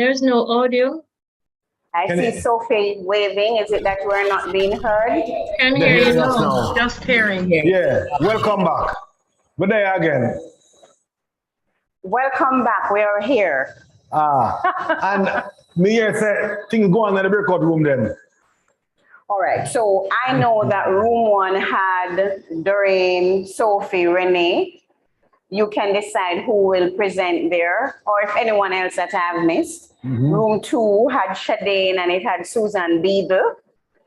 There's no audio. I see Sophie waving. Is it that we're not being heard? Can They're hear hearing you us now. now. Just hearing. Yeah, welcome back. But there again. Welcome back. We are here. And me here say things go on in the breakout room then. All right. So I know that room 1 had Doreen, Sophie, Renee. You can decide who will present there, or if anyone else that I have missed. Room 2 had Shadane and it had Susan Beadle.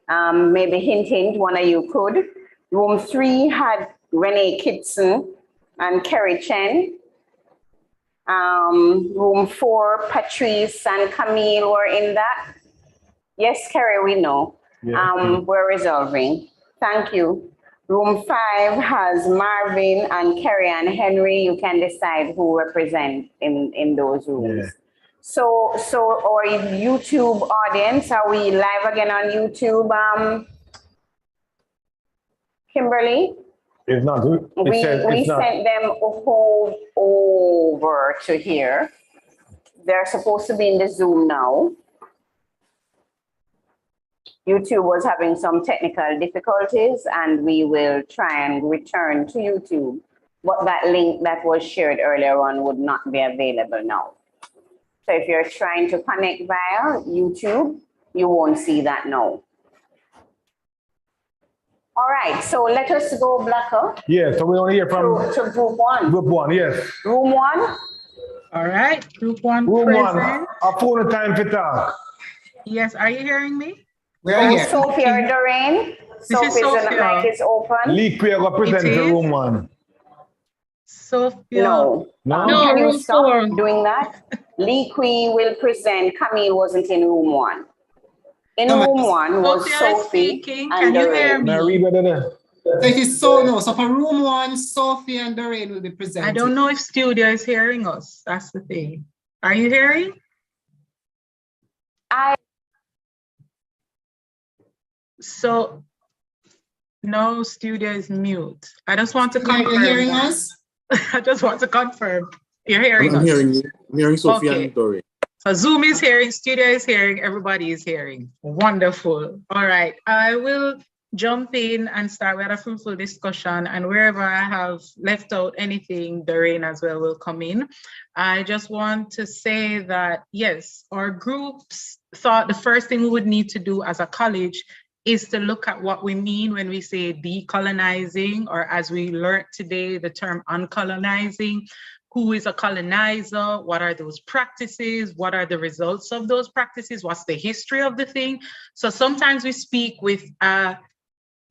Maybe hint, one of you could. Room 3 had Renee Kitson and Kerry Chen. Room 4, Patrice and Camille were in that. Yes, Kerry, we know. Yeah. We're resolving. Thank you. Room 5 has Marvin and Kerry and Henry. You can decide who represent in those rooms. Yeah. So our YouTube audience, are we live again on YouTube? Kimberly? It's not good. We sent them over to here. They're supposed to be in the Zoom now. YouTube was having some technical difficulties and we will try and return to YouTube. But that link that was shared earlier on would not be available now. So if you're trying to connect via YouTube, you won't see that now. All right, so let us go, Blacker. Yeah, so we want to hear from to group 1. Group 1, yes. Room 1. All right, group 1 Room present. 1, a phone time for talk. Yes, are you hearing me? We are here. Sophie or Doreen? Sophie's Sophia. mic is open. Lee Quay go present It to is? room 1. Sophia. No. No? No, Can you room stop 4. doing that? Lee Queen will present. Camille wasn't in room 1. In No, room 1 was Sophia is Sophie speaking. and Can you hear Doreen. me? Now read what it is. It is so for room 1, Sophie and Doreen will be presenting. I don't know if studio is hearing us. That's the thing. Are you hearing? So, no, studio is mute. I just want to Are confirm. you hearing that. us? I just want to confirm. You're hearing us? I'm hearing you. I'm hearing Sophie Okay. and Doreen. So Zoom is hearing, studio is hearing, everybody is hearing. Wonderful. All right, I will jump in and start. We had a fruitful discussion, and wherever I have left out anything, Doreen as well will come in. I just want to say that, yes, our groups thought the first thing we would need to do as a college is to look at what we mean when we say decolonizing, or as we learned today, the term uncolonizing. Who is a colonizer? What are those practices? What are the results of those practices? What's the history of the thing? So sometimes we speak with a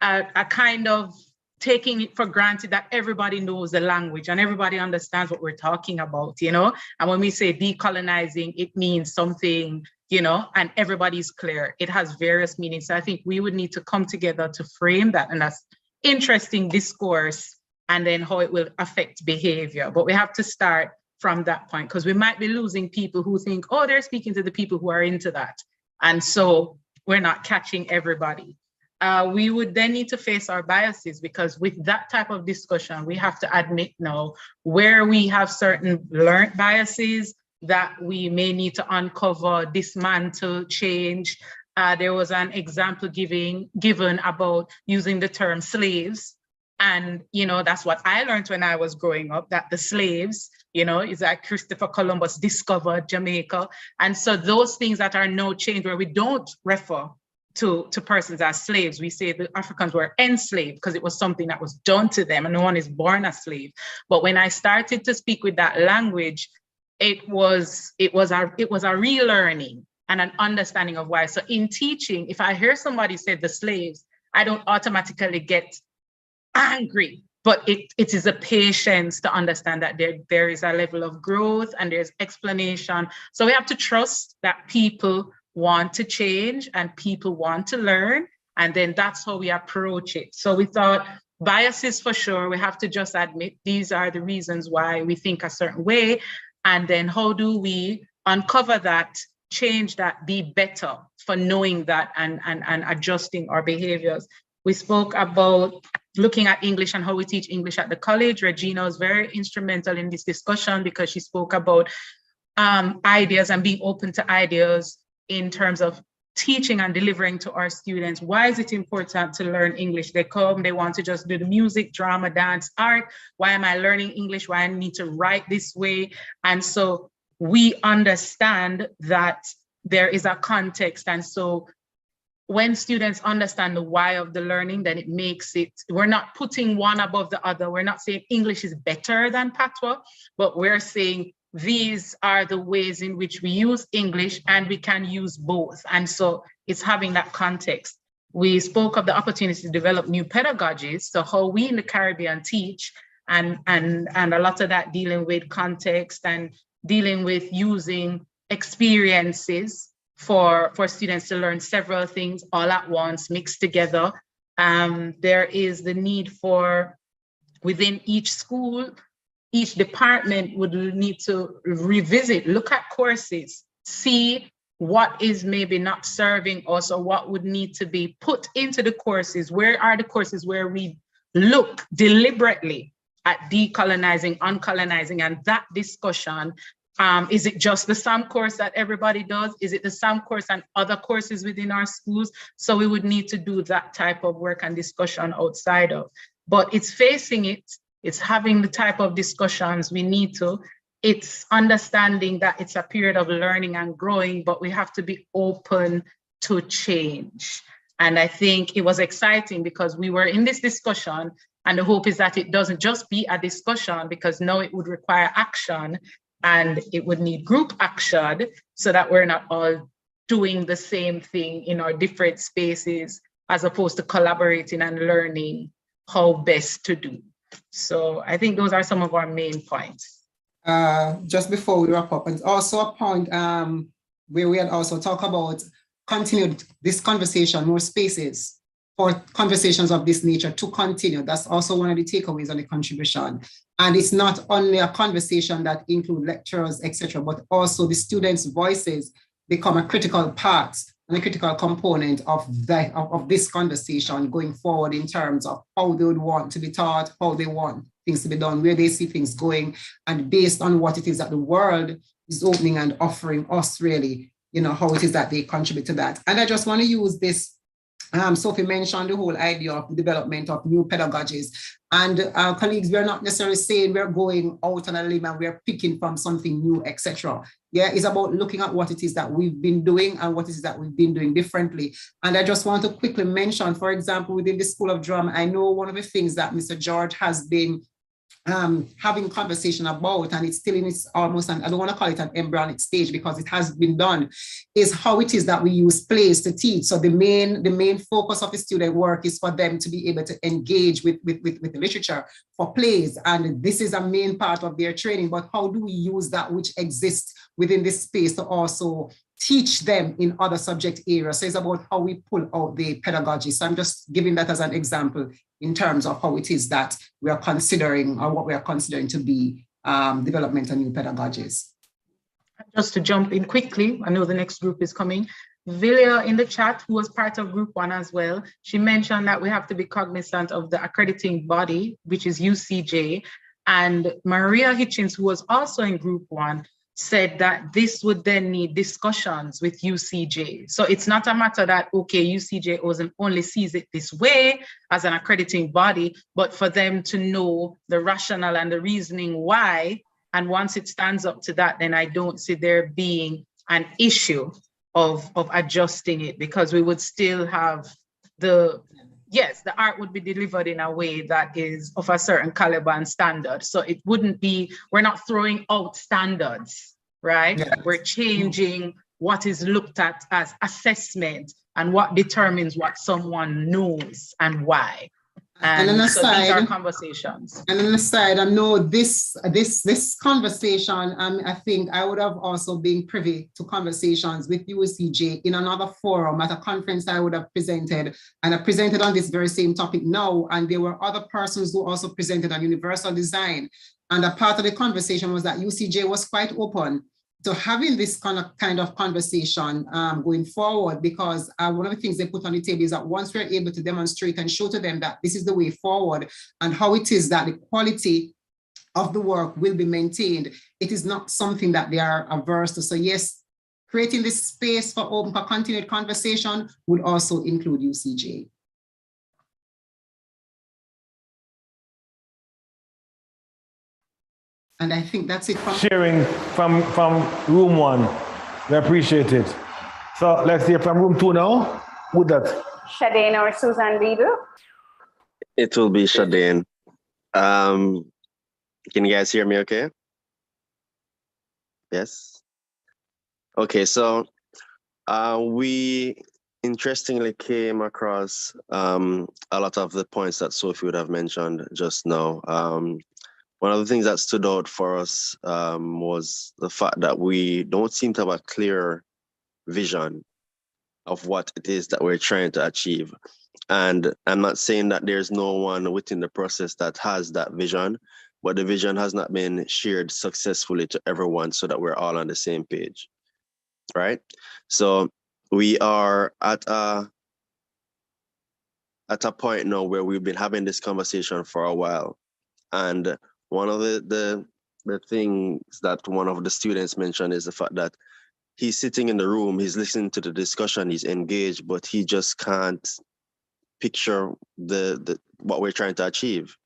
kind of taking it for granted that everybody knows the language and everybody understands what we're talking about, you know? And when we say decolonizing, it means something, you know, and everybody's clear. It has various meanings. So I think we would need to come together to frame that. And that's interesting discourse, and then how it will affect behavior. But we have to start from that point, because we might be losing people who think, oh, they're speaking to the people who are into that. And so we're not catching everybody. We would then need to face our biases, because with that type of discussion, we have to admit now where we have certain learned biases that we may need to uncover, dismantle, change. There was an example given about using the term slaves. And, you know, that's what I learned when I was growing up, that the slaves, you know, is like Christopher Columbus discovered Jamaica. And so those things that are now changed, where we don't refer to persons as slaves, we say the Africans were enslaved because it was something that was done to them, and no one is born a slave. But when I started to speak with that language, it was a relearning and an understanding of why. So in teaching, if I hear somebody say the slaves, I don't automatically get angry, but it is a patience to understand that there is a level of growth and there's explanation. So we have to trust that people want to change and people want to learn, and then that's how we approach it. So we thought biases for sure, we have to just admit these are the reasons why we think a certain way, and then how do we uncover that, change that, be better for knowing that and adjusting our behaviors. We spoke about looking at English and how we teach English at the college. Regina was very instrumental in this discussion because she spoke about ideas and being open to ideas in terms of teaching and delivering to our students. Why is it important to learn English? They come, they want to just do the music, drama, dance, art. Why am I learning English? Why I need to write this way? And so we understand that there is a context. And so when students understand the why of the learning, then it makes it, we're not putting one above the other. We're not saying English is better than Patois, but we're saying these are the ways in which we use English and we can use both. And so it's having that context. We spoke of the opportunity to develop new pedagogies. So how we in the Caribbean teach and a lot of that dealing with context and dealing with using experiences for students to learn several things all at once, mixed together. There is the need for, within each school, each department would need to revisit, look at courses, see what is maybe not serving us or what would need to be put into the courses. Where are the courses where we look deliberately at decolonizing, uncolonizing, and that discussion? Is it just the SAM course that everybody does? Is it the SAM course and other courses within our schools? So we would need to do that type of work and discussion outside of. But it's facing it, it's having the type of discussions we need to. It's understanding that it's a period of learning and growing, but we have to be open to change. And I think it was exciting because we were in this discussion, and the hope is that it doesn't just be a discussion, because now it would require action and it would need group action so that we're not all doing the same thing in our different spaces, as opposed to collaborating and learning how best to do. So I think those are some of our main points. Just before we wrap up, and also a point where we had also talked about continued this conversation, more spaces for conversations of this nature to continue. That's also one of the takeaways on the contribution. And it's not only a conversation that includes lecturers, etc., but also the students' voices become a critical part and a critical component of this conversation going forward in terms of how they would want to be taught, how they want things to be done, where they see things going, and based on what it is that the world is opening and offering us, really, how it is that they contribute to that. And I just want to use this. Sophie mentioned the whole idea of the development of new pedagogies. And colleagues, we're not necessarily saying we're going out on a limb and we're picking from something new, etc. Yeah, it's about looking at what it is that we've been doing and what it is that we've been doing differently. And I just want to quickly mention, for example, within the School of Drama, I know one of the things that Mr. George has been having conversation about, and it's still in its almost, and I don't want to call it an embryonic stage because it has been done, is how it is that we use plays to teach. So the main focus of the student work is for them to be able to engage with the literature for plays, and this is a main part of their training. But how do we use that which exists within this space to also teach them in other subject areas? So it's about how we pull out the pedagogy. So I'm just giving that as an example in terms of how it is that we are considering, or what we are considering to be development of new pedagogies. Just to jump in quickly, I know the next group is coming. Vilia in the chat, who was part of group 1 as well, she mentioned that we have to be cognizant of the accrediting body, which is UCJ. And Maria Hitchens, who was also in group 1, said that this would then need discussions with UCJ. So it's not a matter that, okay, UCJ only sees it this way as an accrediting body, but for them to know the rationale and the reasoning why. And once it stands up to that, then I don't see there being an issue of adjusting it, because we would still have the art would be delivered in a way that is of a certain caliber and standard. So it wouldn't be, we're not throwing out standards, right? Yeah. We're changing what is looked at as assessment and what determines what someone knows and why. And then so these are conversations. And on the side, I know this conversation, I think I would have also been privy to conversations with UCJ in another forum at a conference I would have presented, and I presented on this very same topic now, and there were other persons who also presented on universal design. And a part of the conversation was that UCJ was quite open to having this kind of conversation going forward, because one of the things they put on the table is that once we're able to demonstrate and show to them that this is the way forward and how it is that the quality of the work will be maintained. It is not something that they are averse to. So yes, creating this space for open, for continued conversation would also include UCJ. And I think that's it from Sharing from room 1. We appreciate it. So let's hear from room 2 now. Would that? Shadane or Susan Beadle? It will be Shadane. Can you guys hear me okay? Yes? Okay, so we interestingly came across a lot of the points that Sophie would have mentioned just now. One of the things that stood out for us was the fact that we don't seem to have a clear vision of what it is that we're trying to achieve. And I'm not saying that there's no one within the process that has that vision, but the vision has not been shared successfully to everyone so that we're all on the same page, right? So we are at a point now where we've been having this conversation for a while. And one of the things that one of the students mentioned is the fact that he's sitting in the room, he's listening to the discussion, he's engaged, but he just can't picture what we're trying to achieve.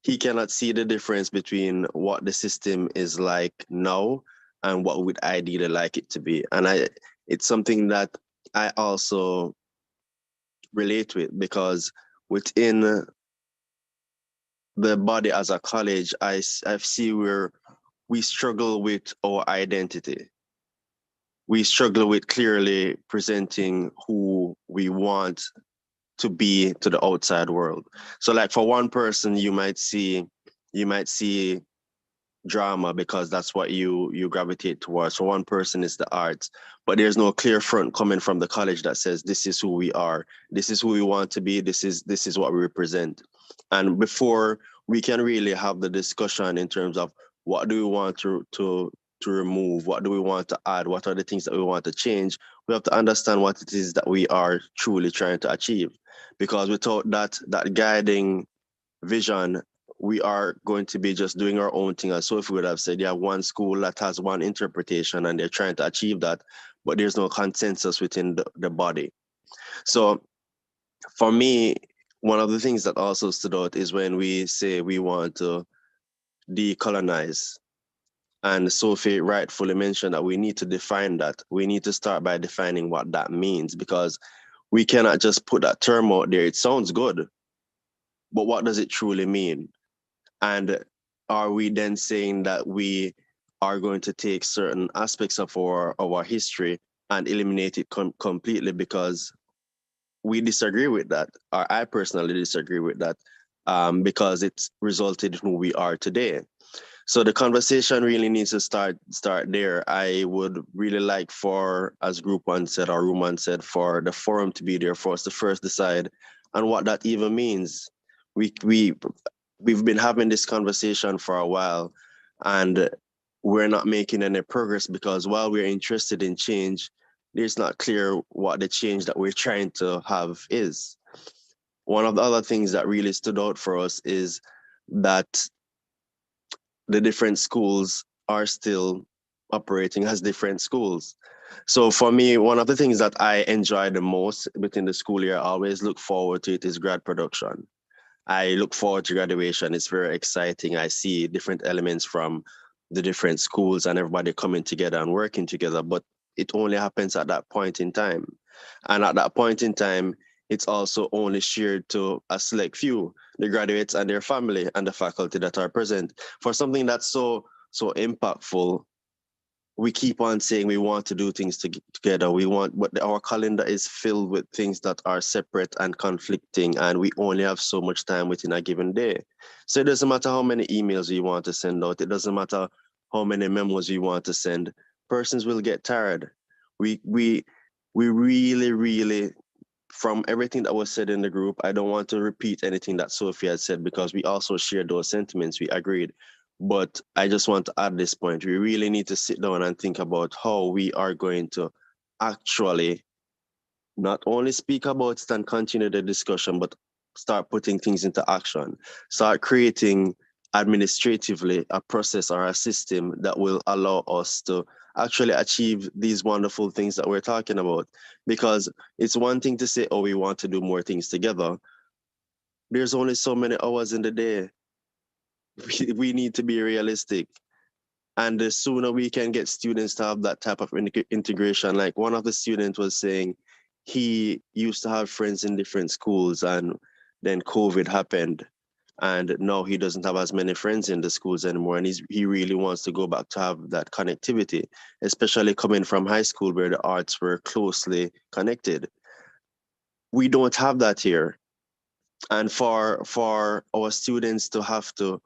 He cannot see the difference between what the system is like now and what we'd ideally like it to be. And it's something that I also relate with, because within the body as a college, I see where we struggle with our identity. We struggle with clearly presenting who we want to be to the outside world. So like for one person, you might see drama because that's what you gravitate towards. For one person, it's the arts, but there's no clear front coming from the college that says this is who we are, this is who we want to be, this is what we represent. And before we can really have the discussion in terms of what do we want to remove, what do we want to add, what are the things that we want to change, we have to understand what it is that we are truly trying to achieve. Because without that guiding vision, we are going to be just doing our own thing. As Sophie would have said, you have one school that has one interpretation and they're trying to achieve that, but there's no consensus within the body. So for me, one of the things that also stood out is when we say we want to decolonize. And Sophie rightfully mentioned that we need to define that. We need to start by defining what that means, because we cannot just put that term out there. It sounds good, but what does it truly mean? And are we then saying that we are going to take certain aspects of our history and eliminate it completely because we disagree with that, or I personally disagree with that, because it's resulted in who we are today. So the conversation really needs to start there. I would really like for, as Group 1 said, or Room 1 said, for the forum to be there for us to first decide on what that even means. We've been having this conversation for a while, and we're not making any progress because while we're interested in change, it's not clear what the change that we're trying to have is. One of the other things that really stood out for us is that the different schools are still operating as different schools. So for me, one of the things that I enjoy the most within the school year, I always look forward to it, is grad production. I look forward to graduation. It's very exciting. I see different elements from the different schools and everybody coming together and working together, but it only happens at that point in time. And at that point in time, it's also only shared to a select few, the graduates and their family and the faculty that are present. For something that's so impactful, we keep on saying we want to do things together. But our calendar is filled with things that are separate and conflicting, and we only have so much time within a given day. So it doesn't matter how many emails we want to send out. It doesn't matter how many memos we want to send. Persons will get tired. We really, really, from everything that was said in the group, I don't want to repeat anything that Sophie had said because we also shared those sentiments. We agreed. But I just want to add this point. We really need to sit down and think about how we are going to actually not only speak about it and continue the discussion, but start putting things into action. Start creating administratively a process or a system that will allow us to actually achieve these wonderful things that we're talking about. Because it's one thing to say, oh, we want to do more things together. There's only so many hours in the day. We need to be realistic. And the sooner we can get students to have that type of integration, like one of the students was saying, he used to have friends in different schools and then COVID happened. And now he doesn't have as many friends in the schools anymore. And he really wants to go back to have that connectivity, especially coming from high school where the arts were closely connected. We don't have that here. And for our students to have to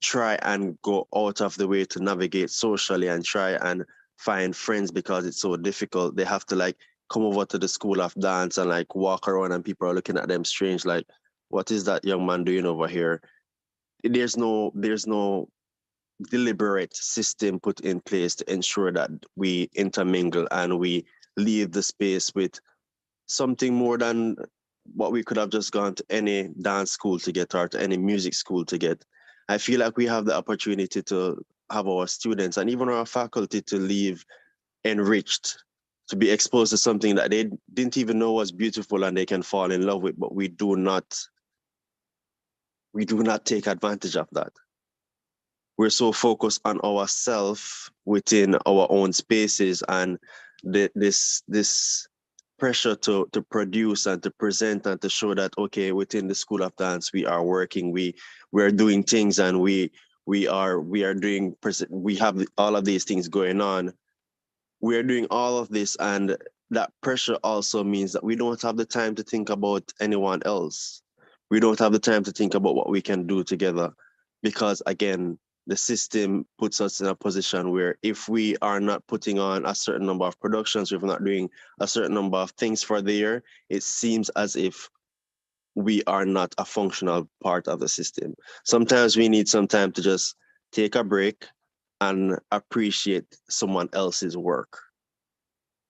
try and go out of the way to navigate socially and try and find friends because it's so difficult, they have to like come over to the school of dance and like walk around and people are looking at them strange, like, what is that young man doing over here? There's no deliberate system put in place to ensure that we intermingle and we leave the space with something more than what we could have just gone to any dance school to get or to any music school to get. I feel like we have the opportunity to have our students and even our faculty to leave enriched, to be exposed to something that they didn't even know was beautiful and they can fall in love with, but we do not take advantage of that. We're so focused on ourselves within our own spaces and this pressure to produce and to present and to show that, okay, within the School of Dance, we are working, we're doing things and we have all of these things going on. We are doing all of this, and that pressure also means that we don't have the time to think about anyone else. We don't have the time to think about what we can do together because, again, the system puts us in a position where if we are not putting on a certain number of productions, if we're not doing a certain number of things for the year, it seems as if we are not a functional part of the system. Sometimes we need some time to just take a break and appreciate someone else's work.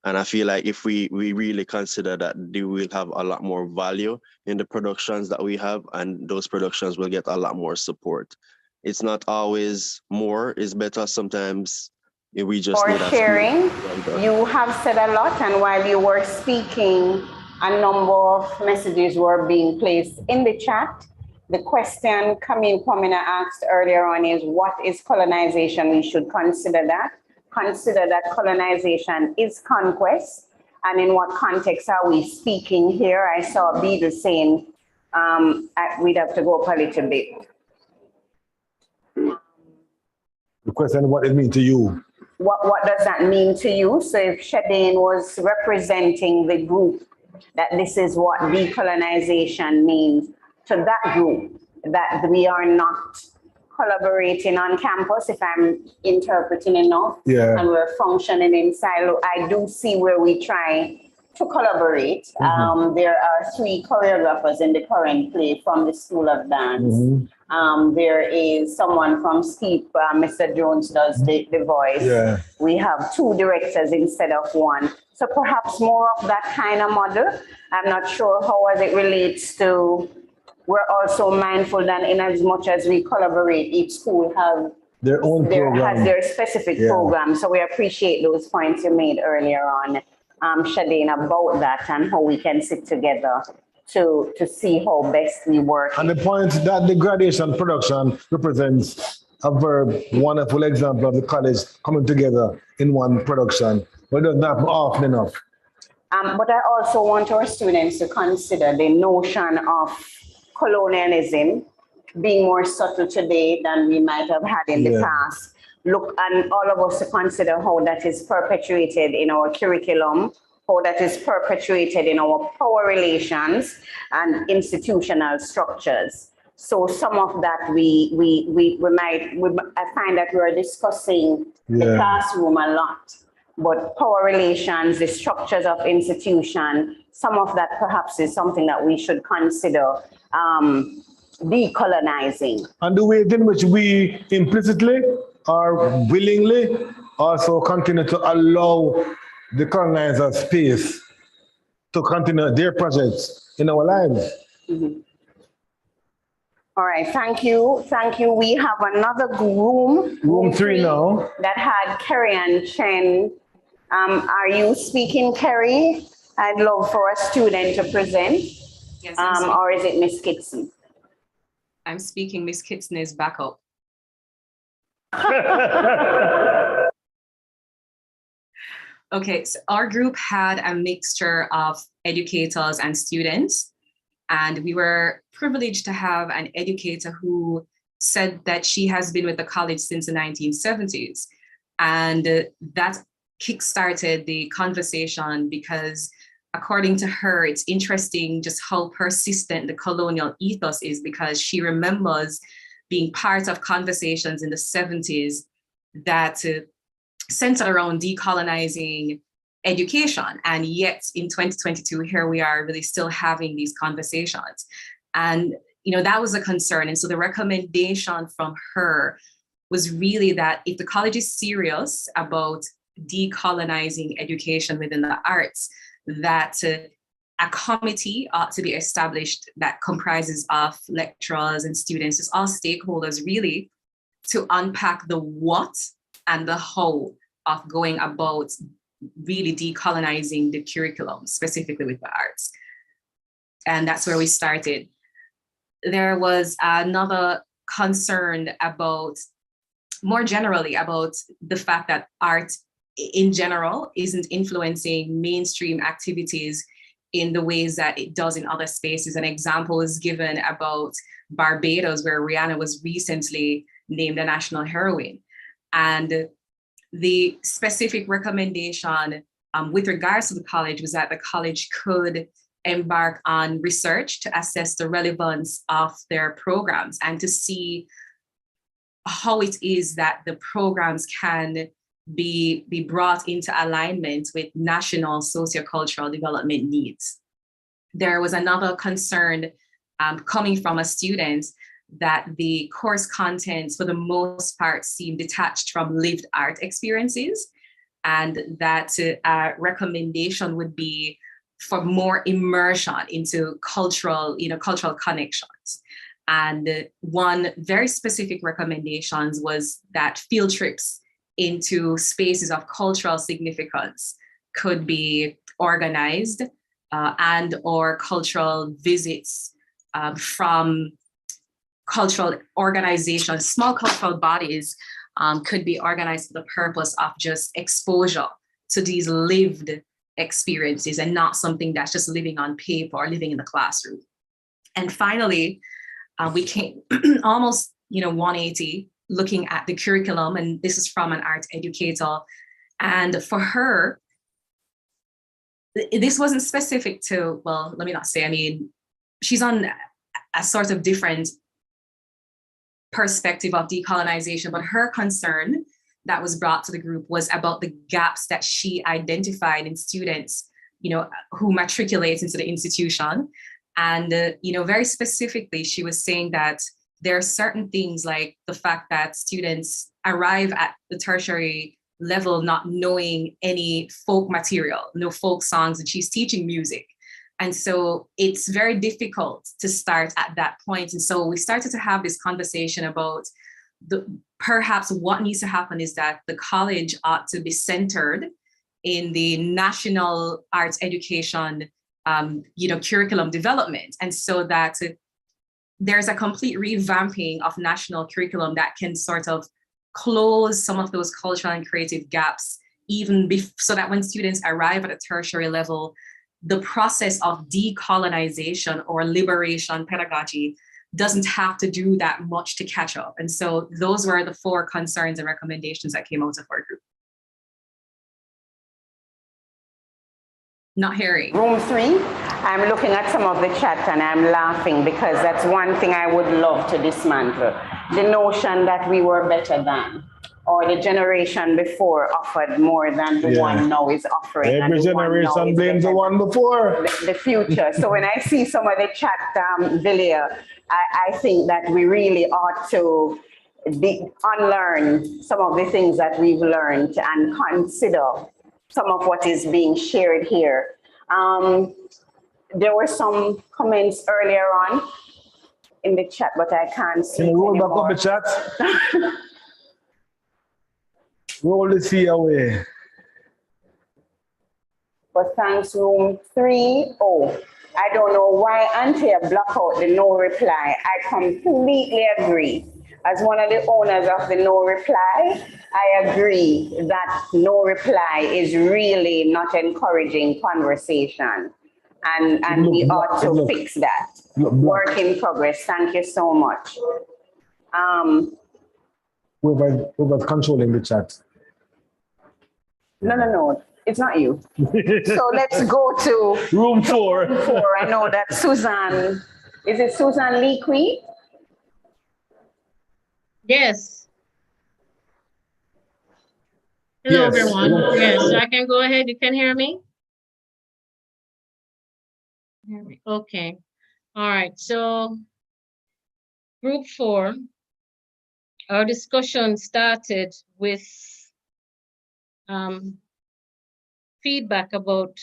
And I feel like if we really consider that, they will have a lot more value in the productions that we have, and those productions will get a lot more support. It's not always more is better. Sometimes we just For need a sharing, you have said a lot, and while you were speaking, a number of messages were being placed in the chat. The question Kamina asked earlier on is, what is colonization? We should consider that. Consider that colonization is conquest. And in what context are we speaking here? I saw Beadle saying, we'd have to go up a little bit. The question, what it mean to you? What does that mean to you? So if Shadane was representing the group, that this is what decolonization means to that group, that we are not collaborating on campus, if I'm interpreting enough, Yeah. and we're functioning in silo. I do see where we try to collaborate. There are 3 choreographers in the current play from the School of Dance. There is someone from STEEP, Mr. Jones does the voice. Yeah. We have 2 directors instead of 1. So perhaps more of that kind of model. I'm not sure how as it relates to, we're also mindful that in as much as we collaborate, each school has Their own program. has their specific program. So we appreciate those points you made earlier on, Shadane, about that and how we can sit together to see how best we work. And the point that the graduation production represents a very wonderful example of the college coming together in one production, but it doesn't happen often enough. But I also want our students to consider the notion of colonialism being more subtle today than we might have had in the past. Look, and all of us to consider how that is perpetuated in our curriculum, how that is perpetuated in our power relations and institutional structures. So some of that I find that we're discussing the classroom a lot, but power relations, the structures of institution, some of that perhaps is something that we should consider decolonizing. And the way in which we implicitly or willingly also continue to allow the colonizer space to continue their projects in our lives. All right, thank you. Thank you. We have another room. Room 3 now. That had Kerry and Chen. Are you speaking, Kerry? I'd love for a student to present. Yes, Or is it Miss Kitson? I'm speaking. Miss Kitson is back up. Okay, so our group had a mixture of educators and students, and we were privileged to have an educator who said that she has been with the college since the 1970s. And that kickstarted the conversation because according to her, it's interesting just how persistent the colonial ethos is, because she remembers being part of conversations in the 70s that centered around decolonizing education. And yet in 2022, here we are really still having these conversations. And, that was a concern. And so the recommendation from her was really that if the college is serious about decolonizing education within the arts, that a committee ought to be established that comprises of lecturers and students, just all stakeholders really, to unpack the what and the how of going about really decolonizing the curriculum, specifically with the arts. And that's where we started. There was another concern about, more generally, about the fact that art in general isn't influencing mainstream activities in the ways that it does in other spaces. An example is given about Barbados, where Rihanna was recently named a national heroine. And the specific recommendation with regards to the college was that the college could embark on research to assess the relevance of their programs and to see how it is that the programs can be brought into alignment with national sociocultural development needs. There was another concern coming from a student that the course contents for the most part seem detached from lived art experiences, and that a recommendation would be for more immersion into cultural connections. And one very specific recommendations was that field trips into spaces of cultural significance could be organized and or cultural visits from cultural organizations, small cultural bodies could be organized for the purpose of just exposure to these lived experiences and not something that's just living on paper or living in the classroom. And finally, we came almost 180 looking at the curriculum, and this is from an art educator. And for her, this wasn't specific to, well, let me not say, I mean, she's on a sort of different perspective of decolonization, but her concern that was brought to the group was about the gaps that she identified in students, who matriculate into the institution. And, very specifically, she was saying that there are certain things like the fact that students arrive at the tertiary level not knowing any folk material, no folk songs, and she's teaching music. And so it's very difficult to start at that point. And so we started to have this conversation about perhaps what needs to happen is that the college ought to be centered in the national arts education, curriculum development. And so that there's a complete revamping of national curriculum that can sort of close some of those cultural and creative gaps, so that when students arrive at a tertiary level, the process of decolonization or liberation pedagogy doesn't have to do that much to catch up. And so those were the 4 concerns and recommendations that came out of our group. Not hearing. Room 3, I'm looking at some of the chat and I'm laughing because that's one thing I would love to dismantle. The notion that we were better than, or the generation before offered more than the one now is offering. Every generation blames the one before. The future. So when I see some of the chat, Villiers, I think that we really ought to unlearn some of the things that we've learned and consider some of what is being shared here. There were some comments earlier on in the chat, but I can't see Can it you roll back up anymore. the chat? Roll the sea away. But thanks, room 3. Oh, I don't know why Antia block out the no reply. I completely agree. As one of the owners of the no reply, I agree that no reply is really not encouraging conversation. And we ought to fix that. Work in progress. Thank you so much. Whoever's controlling the chat. No. It's not you. So let's go to Room 4. 4. I know that Susan, is it Susan Leaquey? Yes. Hello, Yes. everyone. Yes, I can go ahead. You can hear me? Okay. All right. So group 4, our discussion started with feedback about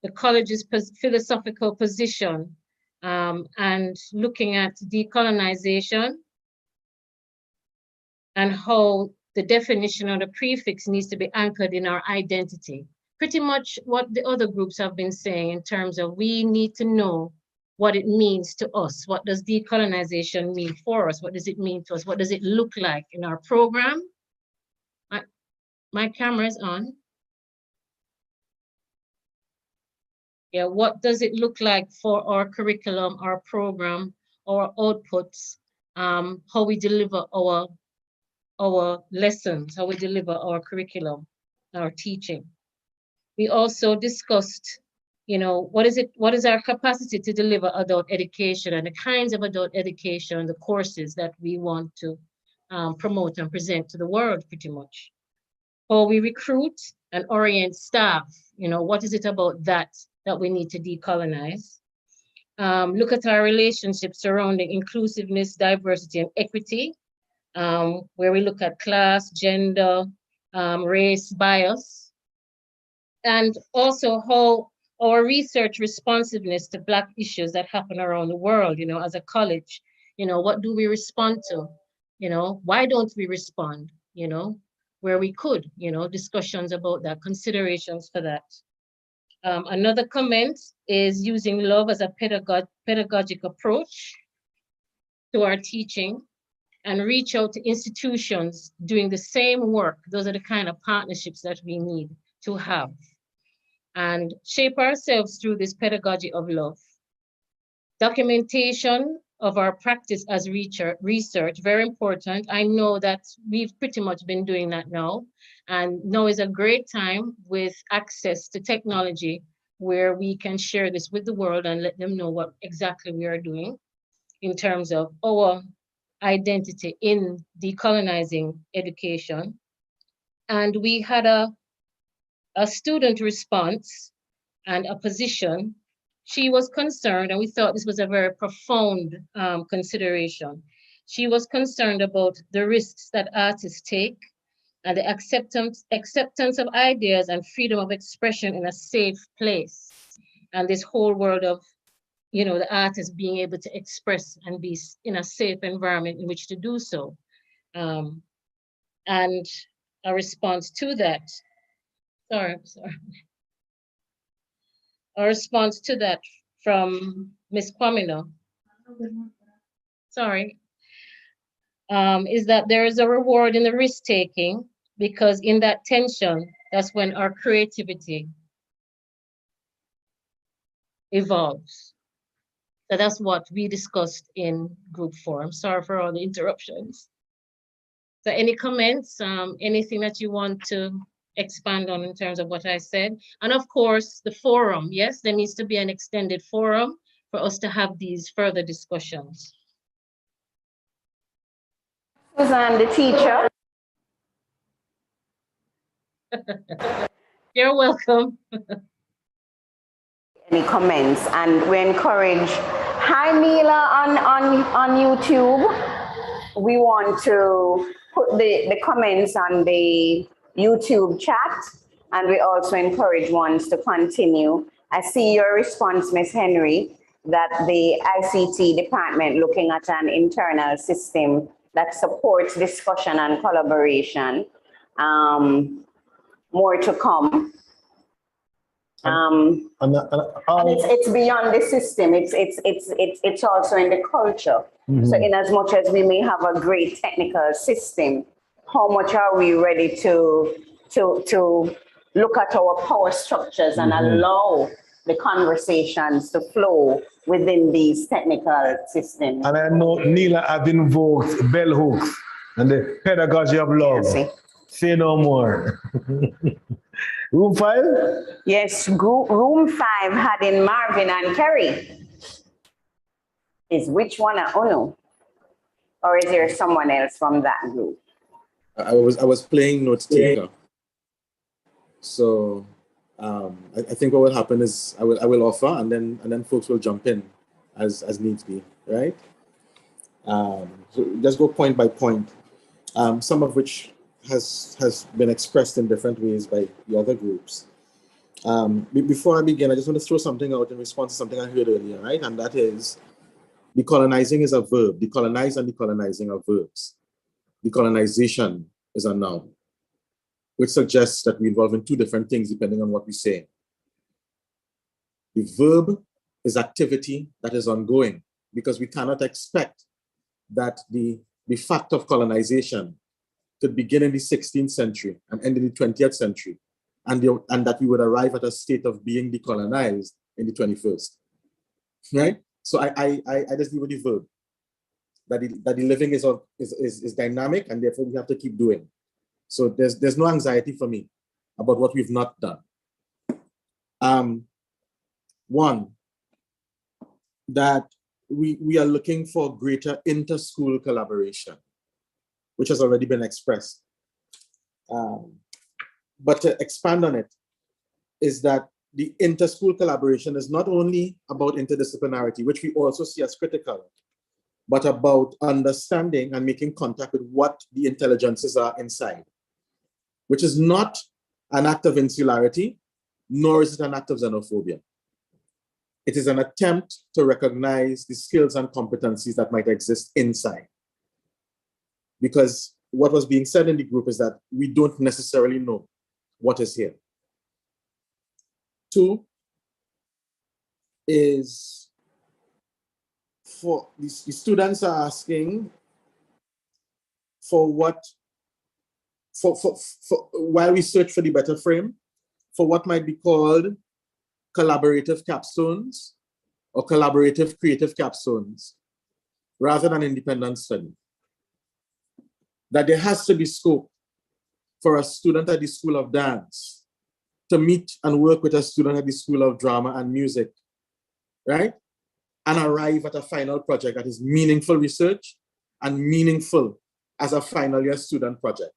the college's philosophical position and looking at decolonization and how the definition of the prefix needs to be anchored in our identity. Pretty much what the other groups have been saying in terms of we need to know what it means to us. What does decolonization mean for us? What does it mean to us? What does it look like in our program? My camera is on. Yeah, what does it look like for our curriculum, our program, our outputs, how we deliver our lessons, how we deliver our curriculum, our teaching. We also discussed, what is our capacity to deliver adult education and the kinds of adult education, the courses that we want to promote and present to the world pretty much. How we recruit and orient staff, what is it about that we need to decolonize? Look at our relationships surrounding inclusiveness, diversity, and equity, where we look at class, gender, race, bias, and also how our research responsiveness to Black issues that happen around the world, as a college, what do we respond to? Why don't we respond, where we could, discussions about that, considerations for that. Another comment is using love as a pedagogic approach to our teaching and reach out to institutions doing the same work. Those are the kind of partnerships that we need to have and shape ourselves through this pedagogy of love. Documentation of our practice as research, very important. I know that we've pretty much been doing that now. And now is a great time with access to technology where we can share this with the world and let them know what exactly we are doing in terms of our identity in decolonizing education. And we had a student response and a position. She was concerned, and we thought this was a very profound consideration. She was concerned about the risks that artists take and the acceptance of ideas and freedom of expression in a safe place. And this whole world of, the artist being able to express and be in a safe environment in which to do so. And a response to that, sorry. A response to that from Ms. Kwamina, is that there is a reward in the risk-taking because in that tension, that's when our creativity evolves. So that's what we discussed in group 4. I'm sorry for all the interruptions. So any comments, anything that you want to expand on in terms of what I said? And of course, the forum, yes, there needs to be an extended forum for us to have these further discussions. Susan, the teacher. You're welcome. Any comments? And we encourage, hi Mila on YouTube. We want to put the comments on the YouTube chat, and we also encourage ones to continue. I see your response, Ms. Henry. that the ICT department looking at an internal system that supports discussion and collaboration. More to come. And it's beyond the system. It's also in the culture. So in as much as we may have a great technical system, how much are we ready to look at our power structures and allow the conversations to flow within these technical systems? And I know Neela have invoked bell hooks and the pedagogy of love. Yes, Say no more. Room 5? yes, room 5 had in Marvin and Kerry. Is which one a Uno? Or is there someone else from that group? I was playing note taker. So I think what will happen is I will offer and then folks will jump in as needs be, right? So just go point by point. Some of which has been expressed in different ways by the other groups. Before I begin, I just want to throw something out in response to something I heard earlier, right? And that is, decolonizing is a verb. Decolonize and decolonizing are verbs. Decolonization is a noun, which suggests that we involve in two different things depending on what we say. The verb is activity that is ongoing, because we cannot expect that the fact of colonization could begin in the 16th century and end in the 20th century, and that we would arrive at a state of being decolonized in the 21st, right? So I just leave with the verb, that the living is dynamic, and therefore we have to keep doing. So there's no anxiety for me about what we've not done. One, that we are looking for greater inter-school collaboration, which has already been expressed. But to expand on it, is that the inter-school collaboration is not only about interdisciplinarity, which we also see as critical, but about understanding and making contact with what the intelligences are inside, which is not an act of insularity, nor is it an act of xenophobia. It is an attempt to recognize the skills and competencies that might exist inside. Because what was being said in the group is that we don't necessarily know what is here. Two is, for the students are asking for while we search for the better frame, for what might be called collaborative capstones or collaborative creative capstones, rather than independent study. That there has to be scope for a student at the School of Dance to meet and work with a student at the School of Drama and Music, right? And arrive at a final project that is meaningful research and meaningful as a final year student project,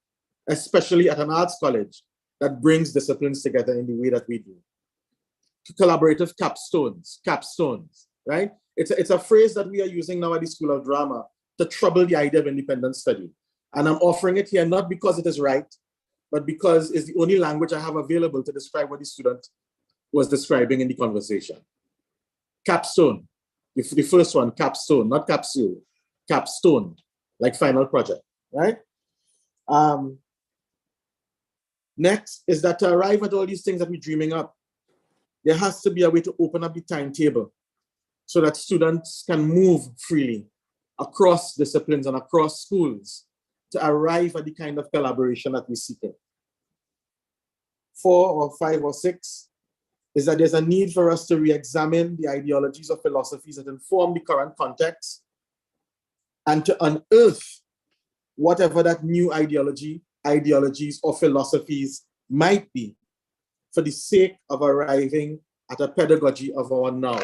especially at an arts college that brings disciplines together in the way that we do. Collaborative capstones, right? It's a phrase that we are using now at the School of Drama to trouble the idea of independent study. And I'm offering it here not because it is right, but because it's the only language I have available to describe what the student was describing in the conversation. Capstone, the first one, capstone, not capsule, capstone, like final project, right? Next is that to arrive at all these things that we're dreaming up, there has to be a way to open up the timetable so that students can move freely across disciplines and across schools to arrive at the kind of collaboration that we're seeking. 4 or 5 or 6 is that there's a need for us to re-examine the ideologies or philosophies that inform the current context and to unearth whatever that new ideologies or philosophies might be for the sake of arriving at a pedagogy of our now.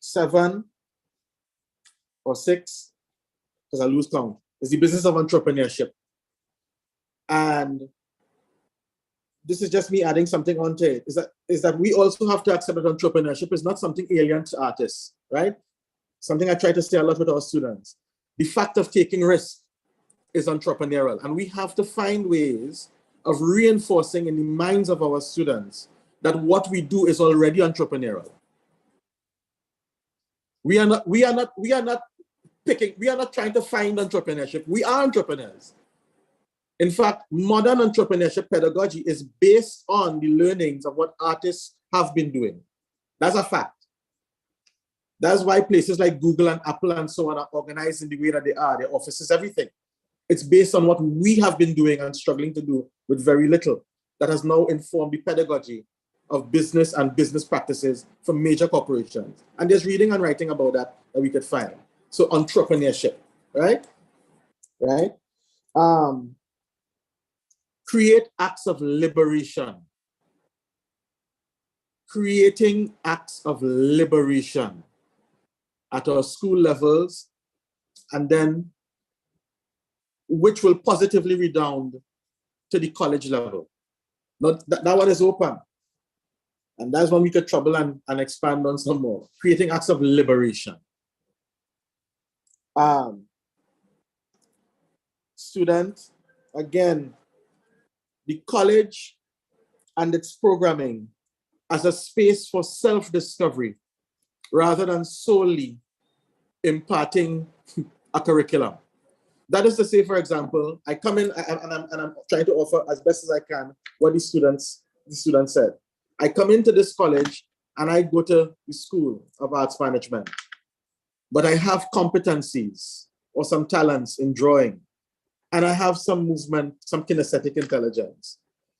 7 or 6, because I lose count, is the business of entrepreneurship. And this is just me adding something onto it, is that we also have to accept that entrepreneurship is not something alien to artists, right? Something I try to say a lot with our students. The fact of taking risks is entrepreneurial, and we have to find ways of reinforcing in the minds of our students that what we do is already entrepreneurial. We are not trying to find entrepreneurship. We are entrepreneurs. In fact, modern entrepreneurship pedagogy is based on the learnings of what artists have been doing. That's a fact. That's why places like Google and Apple and so on are organized in the way that they are, their offices, everything. It's based on what we have been doing and struggling to do with very little that has now informed the pedagogy of business and business practices for major corporations. And there's reading and writing about that we could find. So entrepreneurship, right? Right? Create acts of liberation. Creating acts of liberation at our school levels, and then which will positively redound to the college level. Not that one is open. And that's when we could trouble and expand on some more. Creating acts of liberation. Students, again, the college and its programming as a space for self-discovery rather than solely imparting a curriculum. That is to say, for example, I come in and I'm trying to offer as best as I can what the students said. I come into this college and I go to the School of Arts Management, but I have competencies or some talents in drawing, and I have some movement, some kinesthetic intelligence.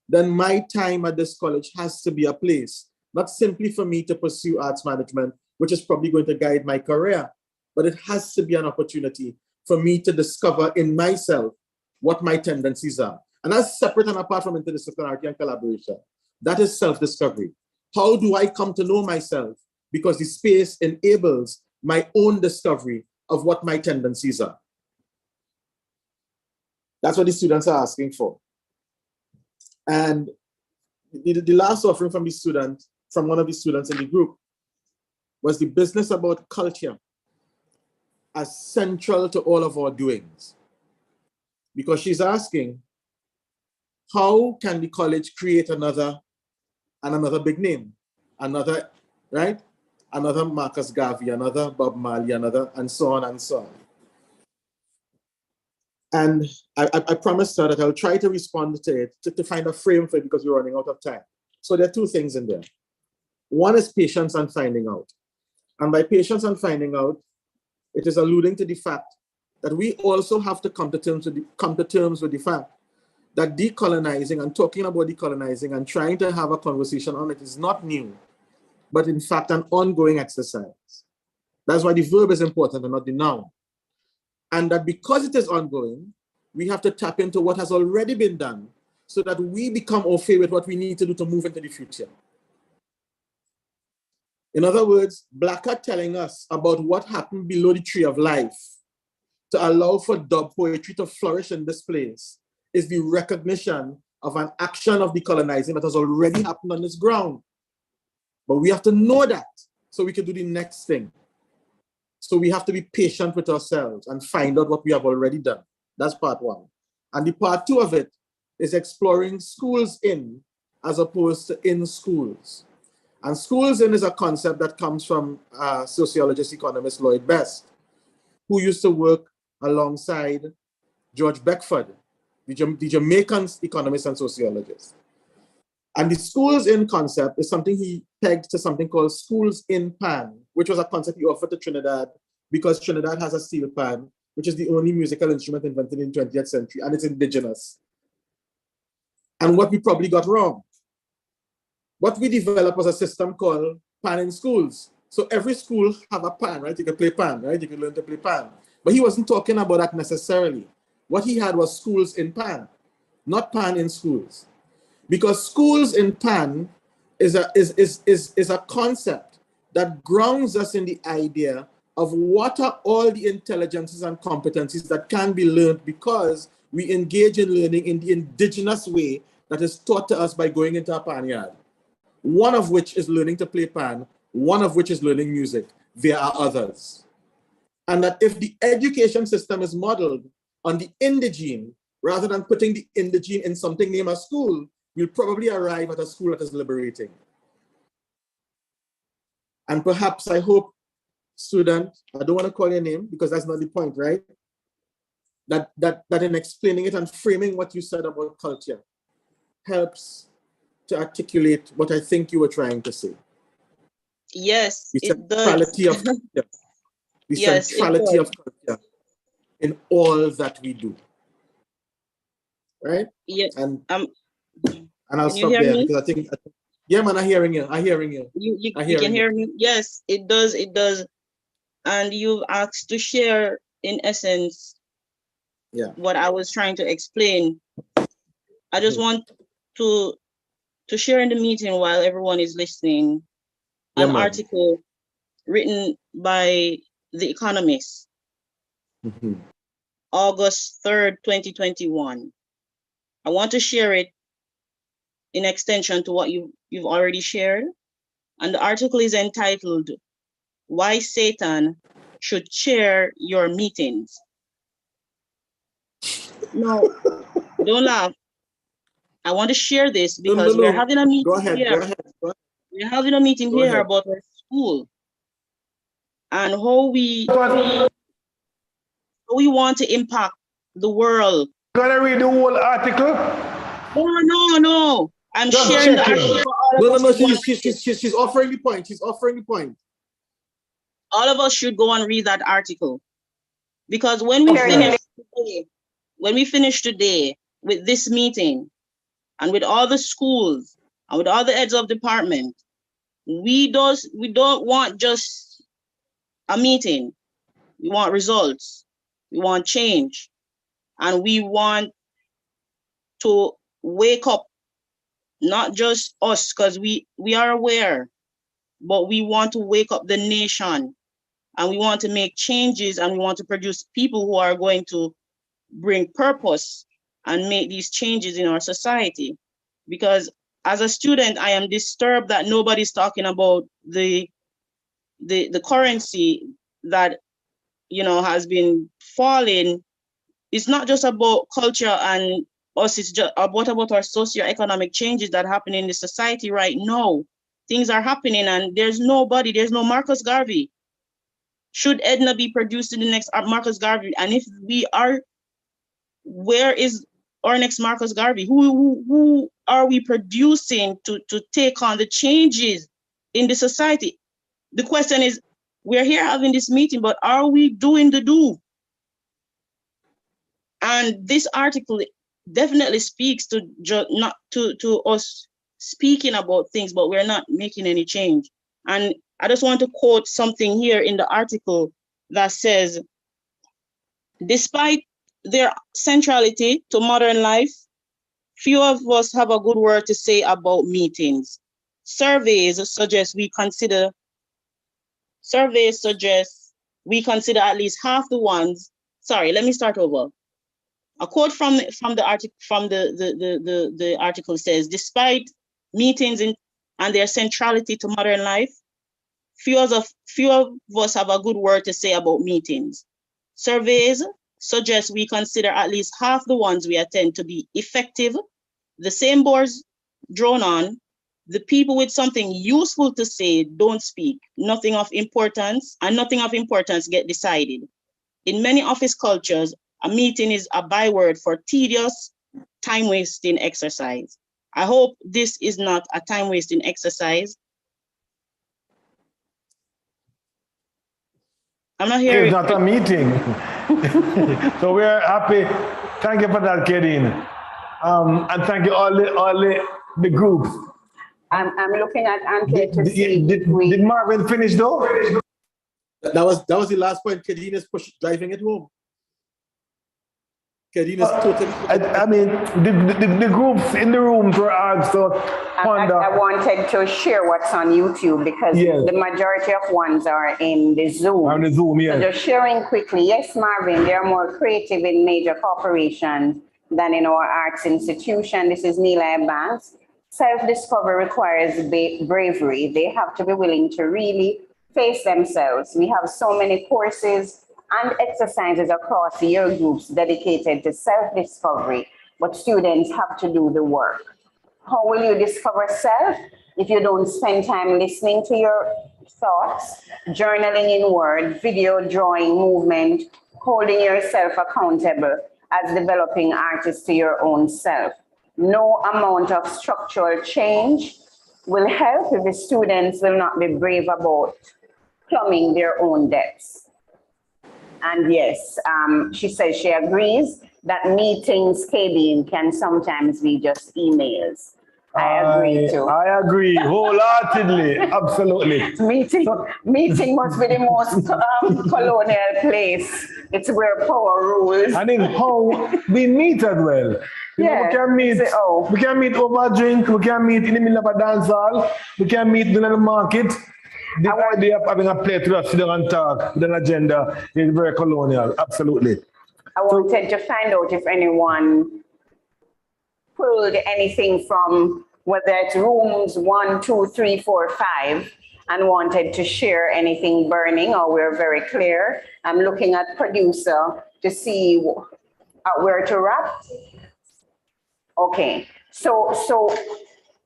Then my time at this college has to be a place, not simply for me to pursue arts management, which is probably going to guide my career, but it has to be an opportunity for me to discover in myself what my tendencies are. And that's separate and apart from interdisciplinarity and collaboration. That is self-discovery. How do I come to know myself? Because the space enables my own discovery of what my tendencies are. That's what the students are asking for. And the last offering from one of the students in the group, was the business about culture as central to all of our doings. Because she's asking, how can the college create another big name? Another, right? Another Marcus Garvey, another Bob Marley, another, and so on and so on. And I promised her that I'll try to respond to it, to find a frame for it, because we're running out of time. So there are two things in there. One is patience and finding out. And by patience and finding out, it is alluding to the fact that we also have to come to terms with the fact that decolonizing and talking about decolonizing and trying to have a conversation on it is not new, but in fact an ongoing exercise. That's why the verb is important and not the noun. And that because it is ongoing, we have to tap into what has already been done so that we become au fait with what we need to do to move into the future. In other words, Blackard telling us about what happened below the tree of life to allow for dub poetry to flourish in this place is the recognition of an action of decolonizing that has already happened on this ground. But we have to know that so we can do the next thing. So we have to be patient with ourselves and find out what we have already done. That's part one. And the part two of it is exploring schools in as opposed to in schools. And schools in is a concept that comes from sociologist, economist Lloyd Best, who used to work alongside George Beckford, the Jamaican economist and sociologist. And the schools in concept is something he pegged to something called schools in pan, which was a concept he offered to Trinidad because Trinidad has a steel pan, which is the only musical instrument invented in the 20th century, and it's indigenous. And what we probably got wrong, what we developed was a system called pan in schools. So every school have a pan, right? You can play pan, right? You can learn to play pan. But he wasn't talking about that necessarily. What he had was schools in pan, not pan in schools. Because schools in pan is a concept that grounds us in the idea of what are all the intelligences and competencies that can be learned because we engage in learning in the indigenous way that is taught to us by going into a pan yard. One of which is learning to play pan, one of which is learning music. There are others. And that if the education system is modeled on the indigene, rather than putting the indigene in something named a school, we'll probably arrive at a school that is liberating. And perhaps I hope student, I don't want to call your name because that's not the point, right? That in explaining it and framing what you said about culture helps to articulate what I think you were trying to say. Yes, The it does. centrality of culture. The Yes, it centrality does. of culture in all that we do. Right? Yeah. And Um, I'll can you stop hear there me? because I think yeah, man, I'm hearing you. I'm hearing you. You can hear me? Yes, it does. It does. And you've asked to share, in essence, what I was trying to explain. I just want to share in the meeting while everyone is listening an article written by The Economist, August 3rd, 2021. I want to share it in extension to what you've already shared. And the article is entitled, Why Satan Should Chair Your Meetings. No, don't laugh. I want to share this because we're having a meeting here. We're having a meeting here about our school and how we want to impact the world. Gonna read the whole article? No. I'm sharing the article for all of us. She's offering the point. She's offering the point. All of us should go and read that article. Because when we finish today with this meeting and with all the schools and with all the heads of department, we don't want just a meeting. We want results. We want change. And we want to wake up, not just us, because we are aware, but we want to wake up the nation, and we want to make changes, and we want to produce people who are going to bring purpose and make these changes in our society. Because as a student, I am disturbed that nobody's talking about the currency that, you know, has been falling. It's not just about culture and us, it's just about our socioeconomic changes that happen in the society right now. Things are happening and there's no Marcus Garvey. Should Edna be produced in the next Marcus Garvey? And if we are, where is our next Marcus Garvey? Who are we producing to take on the changes in the society? The question is, we're here having this meeting, but are we doing the do? And this article definitely speaks to not to us speaking about things, but we're not making any change. And I just want to quote something here in the article that says, despite their centrality to modern life, few of us have a good word to say about meetings. Surveys suggest we consider at least half the ones. Sorry, let me start over. A quote from the article says, despite meetings and their centrality to modern life, few of us have a good word to say about meetings. Surveys suggest we consider at least half the ones we attend to be effective. The same boards drawn on, the people with something useful to say don't speak. Nothing of importance get decided. In many office cultures, a meeting is a byword for tedious, time-wasting exercise. I hope this is not a time-wasting exercise. I'm not hearing. It's not a meeting. So we are happy. Thank you for that, Kedin. And thank you all the groups. I'm looking at Anthony to see. Did Marvin finish though? That was the last point. Kedin is driving it home. Kedin is totally. I mean, the groups in the rooms were asked to ponder. I wanted to share what's on YouTube because the majority of ones are in the Zoom. On the Zoom, yes. So just sharing quickly. Yes, Marvin, they are more creative in major corporations than in our arts institution. This is Neela Banks. Self-discovery requires bravery. They have to be willing to really face themselves. We have so many courses and exercises across year groups dedicated to self-discovery, but students have to do the work. How will you discover self if you don't spend time listening to your thoughts, journaling in word, video, drawing, movement, holding yourself accountable as developing artist to your own self. No amount of structural change will help if the students will not be brave about plumbing their own depths. And yes, she says she agrees that meetings, Kadeen, can sometimes be just emails. I agree too. I agree wholeheartedly, absolutely. Meeting must be the most colonial place. It's where power rules. And in how we meet as well. You know, Yeah. we can meet over a drink, we can meet in the middle of a dance hall, we can meet in the market. The idea of having a plate to sit down and talk with an agenda is very colonial, absolutely. I wanted to find out if anyone pulled anything from whether it's rooms 1, 2, 3, 4, 5 and wanted to share anything burning, or we're very clear. I'm looking at producer to see where to wrap. Okay, so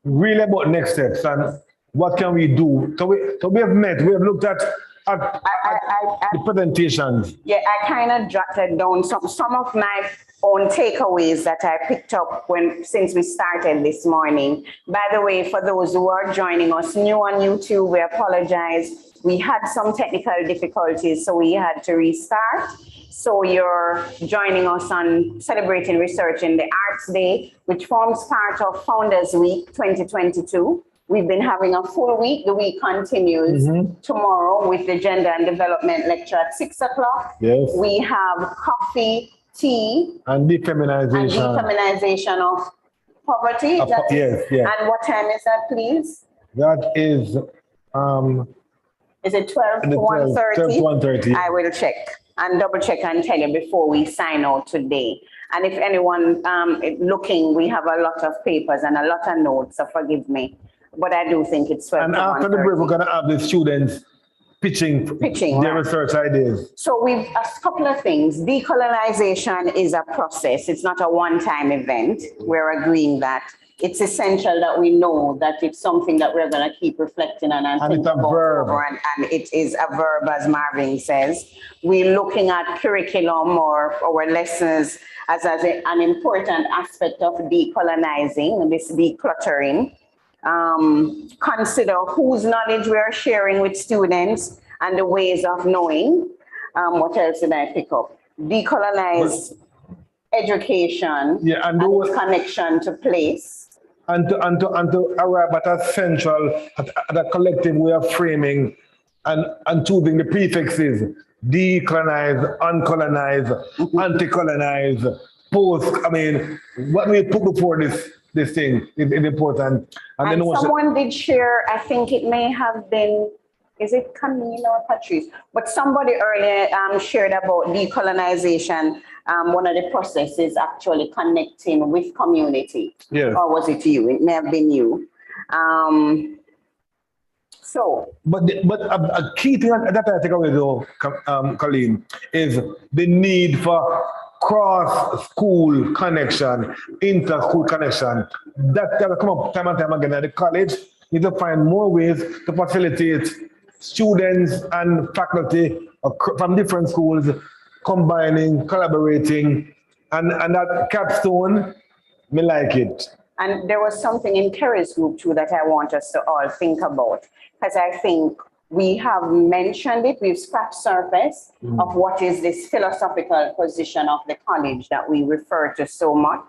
Really about next steps and what can we do? So we have met, we have looked at the presentations. yeah, I kind of jotted down some of my own takeaways that I picked up since we started this morning. By the way, for those who are joining us new on YouTube, we apologize. We had some technical difficulties, so we had to restart. So you're joining us on Celebrating Research in the Arts Day, which forms part of Founders Week 2022. We've been having a full week. The week continues tomorrow with the Gender and Development lecture at 6 o'clock. Yes. We have coffee, tea, And decriminalization of poverty. Yes, yes. And what time is that, please? That is Is it 12 to 12 1:30? to 1:30. I will check and double check and tell you before we sign out today. And if anyone looking, we have a lot of papers and a lot of notes, so forgive me. But I do think it's 12 and to after the break, we're 1:30. gonna have the students pitching their right. research ideas. So we've a couple of things. Decolonization is a process. It's not a one-time event. We're agreeing that. It's essential that we know that it's something that we're going to keep reflecting on and think it's a about verb. over, and it is a verb, as Marvin says. We're looking at curriculum or our lessons as an important aspect of decolonizing, this decluttering. Consider whose knowledge we are sharing with students and the ways of knowing. What else did I pick up? Decolonize education and its connection to place. And to arrive at a central, at a collective way of framing and choosing the prefixes: decolonize, uncolonize, anti-colonize, post. I mean, what we put before this thing is important. And then also, someone did share, I think it may have been, is it Camille or Patrice? But somebody earlier shared about decolonization. One of the processes actually connecting with community. Yeah. Or was it you? It may have been you. But a key thing that I take away though, Colleen, is the need for cross-school connection, inter-school connection. That come up time and time again at the college. Need to find more ways to facilitate students and faculty from different schools combining, collaborating, and that capstone, me like it. And there was something in Kerry's group too that I want us to all think about, because I think we have mentioned it, we've scratched surface of what is this philosophical position of the college that we refer to so much.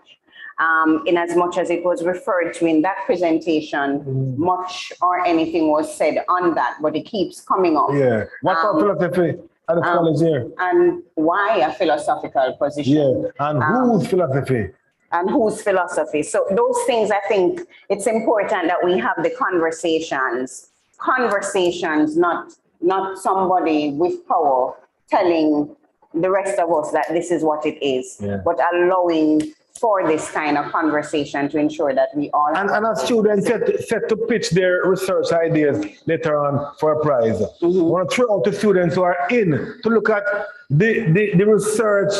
In as much as it was referred to in that presentation, much or anything was said on that, but it keeps coming up. Yeah. What about philosophy at the college here? And why a philosophical position? Yeah. And whose philosophy? And whose philosophy. So those things, I think it's important that we have the conversations, not somebody with power telling the rest of us that this is what it is, but allowing for this kind of conversation to ensure that we all and as students set to pitch their research ideas later on for a prize. I want to throw out to students who are in to look at the research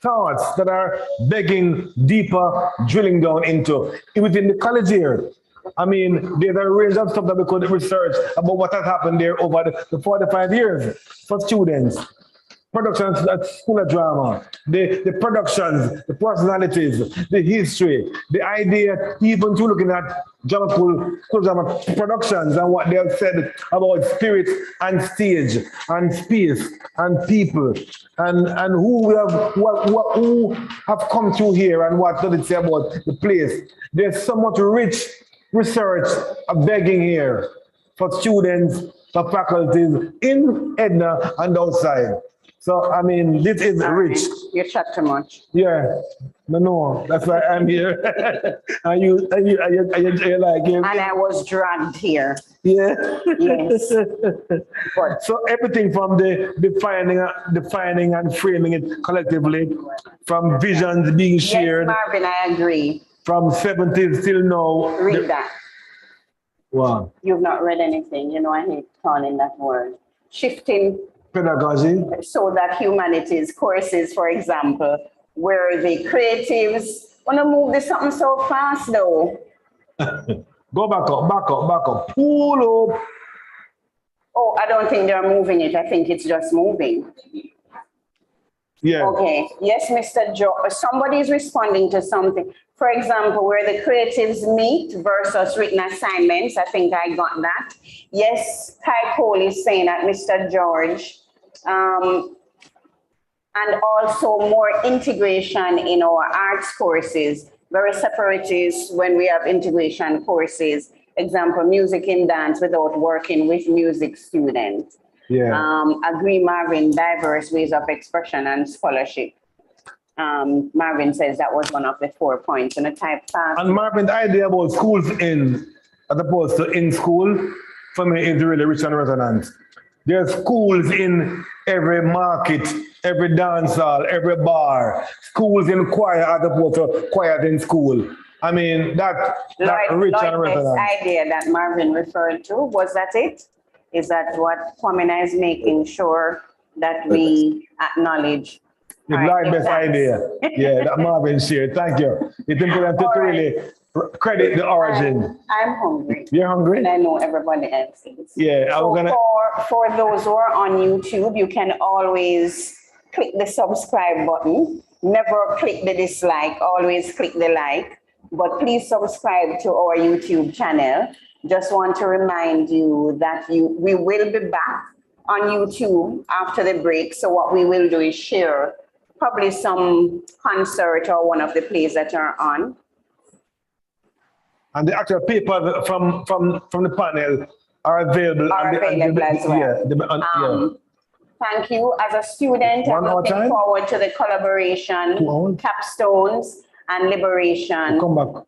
thoughts that are begging deeper, drilling down into within the college here. I mean, there's a range of stuff that we could research about what has happened there over the 45 years for students. Productions at School of Drama, the productions, the personalities, the history, the idea, even to looking at school drama productions and what they have said about spirit and stage and space and people and who have come through here and what does it say about the place. There's so much rich research begging here for students, for faculties in Edna and outside. So, I mean, this is rich. You chat too much. Yeah, no, that's why I'm here. and you like it. And I was dragged here. Yeah. Yes. So everything from the defining and framing it collectively, from visions being shared. Yes, Marvin, I agree. From 70s till now. Read that. Wow. You've not read anything. You know, I hate calling that word. Shifting pedagogy. So that humanities courses, for example, where the creatives want to move this something so fast though. Go back up. Pull up. Oh, I don't think they're moving it. I think it's just moving. Yeah. Okay. Yes, Mr. Joe. Somebody is responding to something. For example, where the creatives meet versus written assignments. I think I got that. Yes, Kai Cole is saying that, Mr. George. And also more integration in our arts courses. Very separatist when we have integration courses. Example, music and dance without working with music students. Yeah. Agree, Marvin, diverse ways of expression and scholarship. Marvin says that was one of the 4 points in a type class. And Marvin, the idea about schools in, as opposed to in school, for me is really rich and resonant. There's schools in every market, every dance hall, every bar, schools in choir as opposed to choir in school. I mean, that rich and resonant. Idea that Marvin referred to, was that it? Is that what Kwamina is making sure that we acknowledge? The best idea. Yeah, that Marvin shared. Thank you. It's important to really credit the origin. I'm hungry. You're hungry? And I know everybody else is. Yeah, So for those who are on YouTube, you can always click the subscribe button. Never click the dislike, always click the like. But please subscribe to our YouTube channel. Just want to remind you that we will be back on YouTube after the break. So what we will do is share probably some concert or one of the plays that are on. And the actual papers from the panel are available. As well. Thank you. As a student, I'm looking forward to the collaboration, capstones, and liberation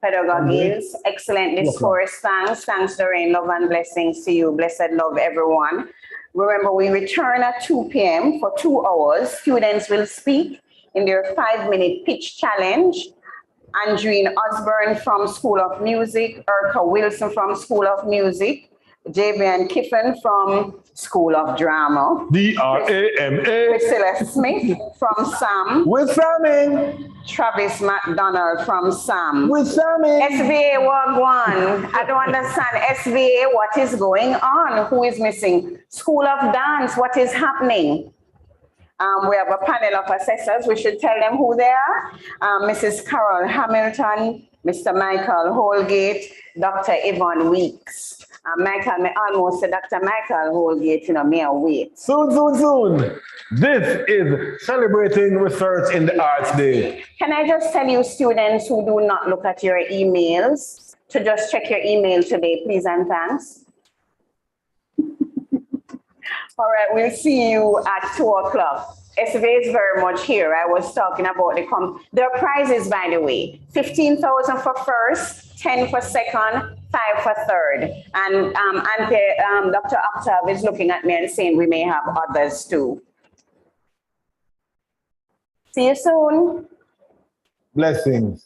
pedagogies. Excellent discourse. Thanks, Doreen. Love and blessings to you. Blessed love, everyone. Remember, we return at 2 p.m. for 2 hours. Students will speak in their 5-minute pitch challenge. Andreen Osborne from School of Music, Urka Wilson from School of Music, Javian Kiffin from School of Drama. DRAMA. Priscilla Smith from SAM. With Sammy. Travis McDonald from SAM. With Sammy. SVA Wagwan. I don't understand. SVA, what is going on? Who is missing? School of Dance, what is happening? We have a panel of assessors. We should tell them who they are. Mrs. Carol Hamilton, Mr. Michael Holgate, Dr. Yvonne Weeks. Michael, me almost said Dr. Michael Holgate, me wait. Soon. This is Celebrating Research in the Arts Day. Can I just tell you, students who do not look at your emails, to just check your email today, please and thanks. All right, we'll see you at 2 o'clock. SVA is very much here. I was talking about their prizes, by the way. 15,000 for first, 10 for second, 5 for third. And Dr. Octav is looking at me and saying we may have others too. See you soon. Blessings.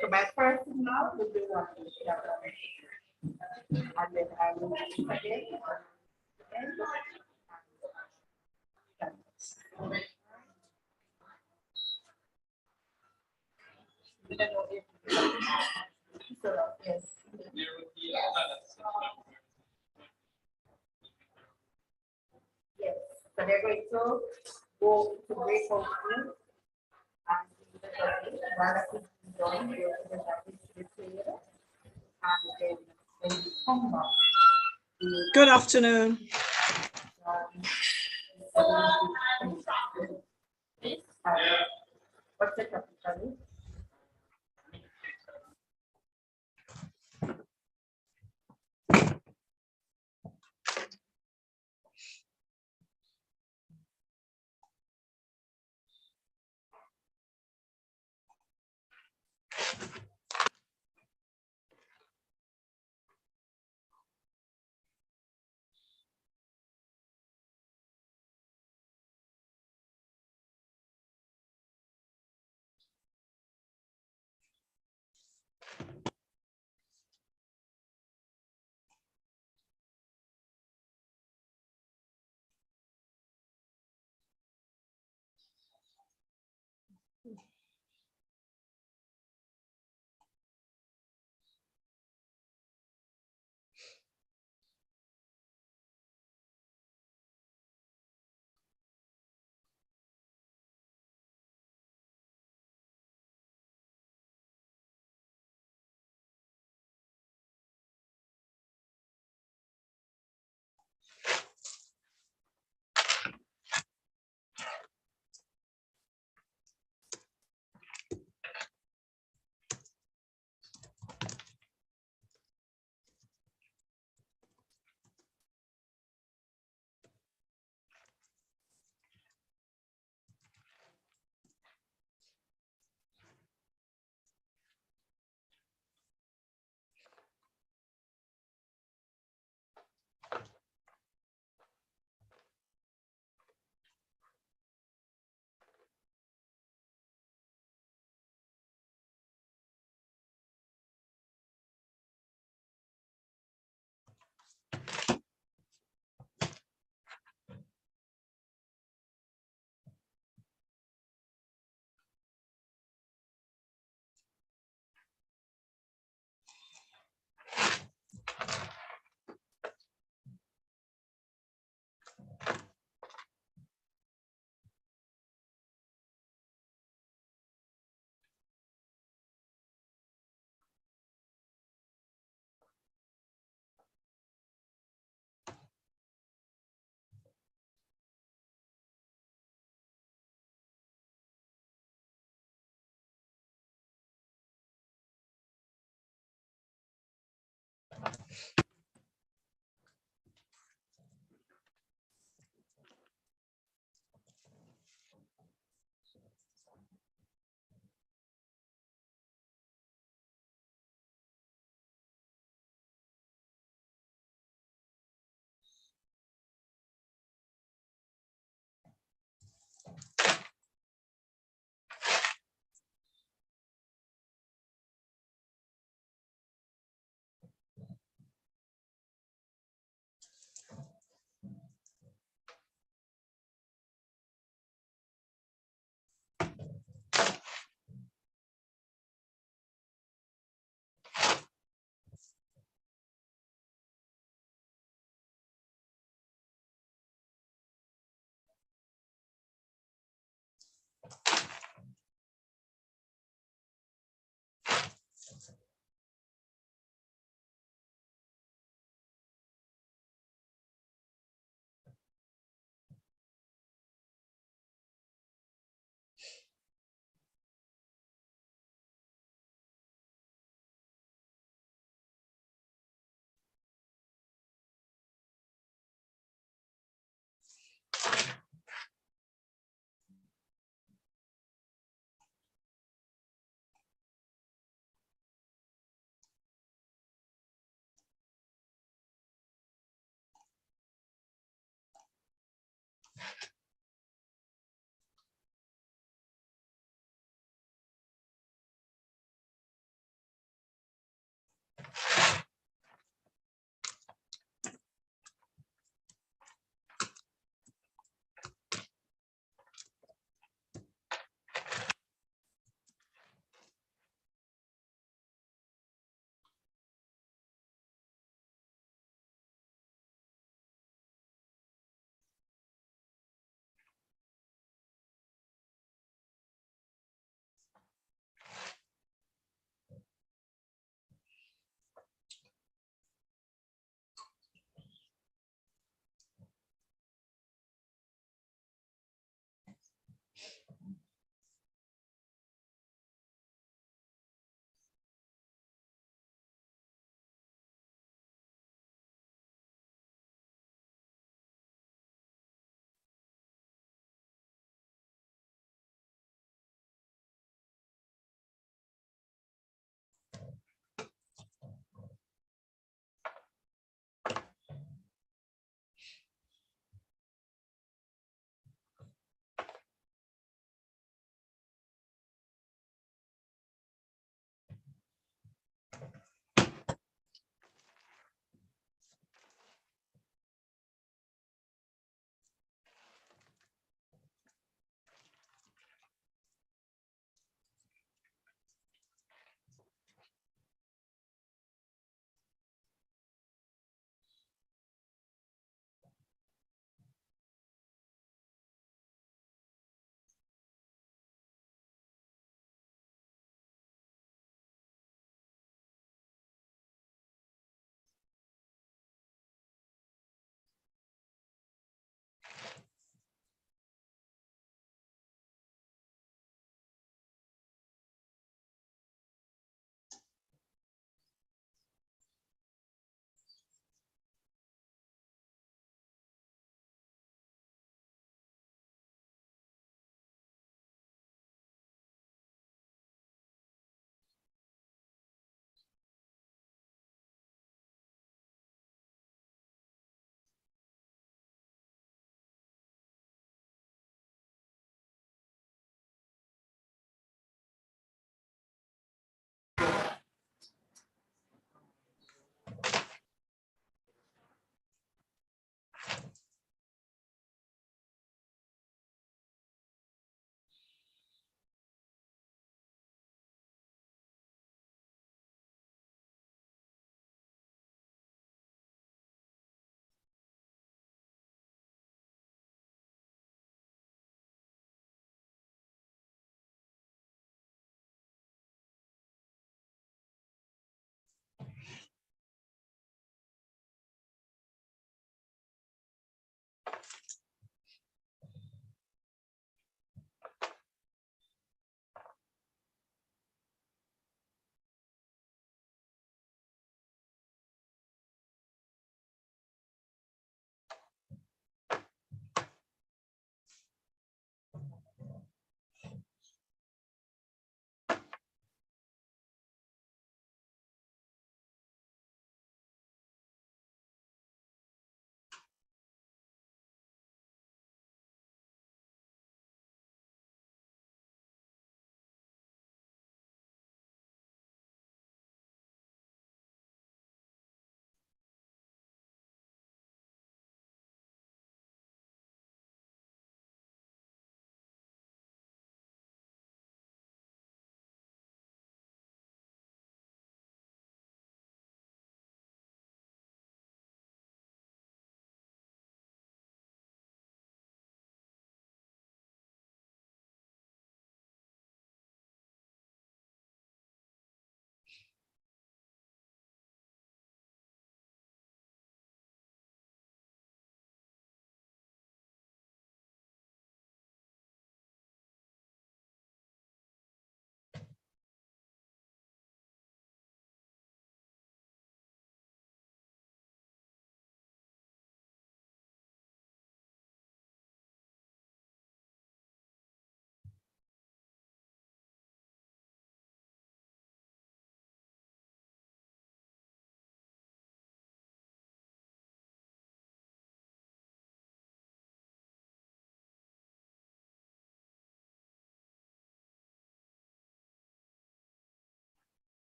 So my first now will be what we have done. And then I will do it again. Yes. Yes. So they're going to go to break out room. And one of the done, they will go to the prayer. And then when you come back, Good afternoon. what's the topic, Charlie?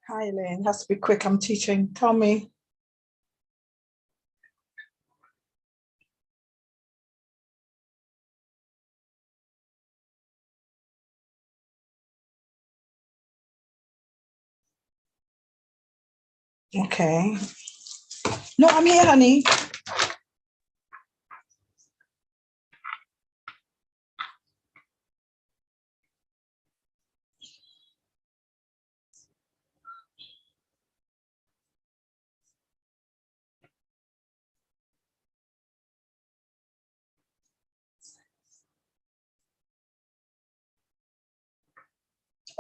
Hi, Elaine. Has to be quick. I'm teaching. Tommy. Okay. No, I'm here, honey.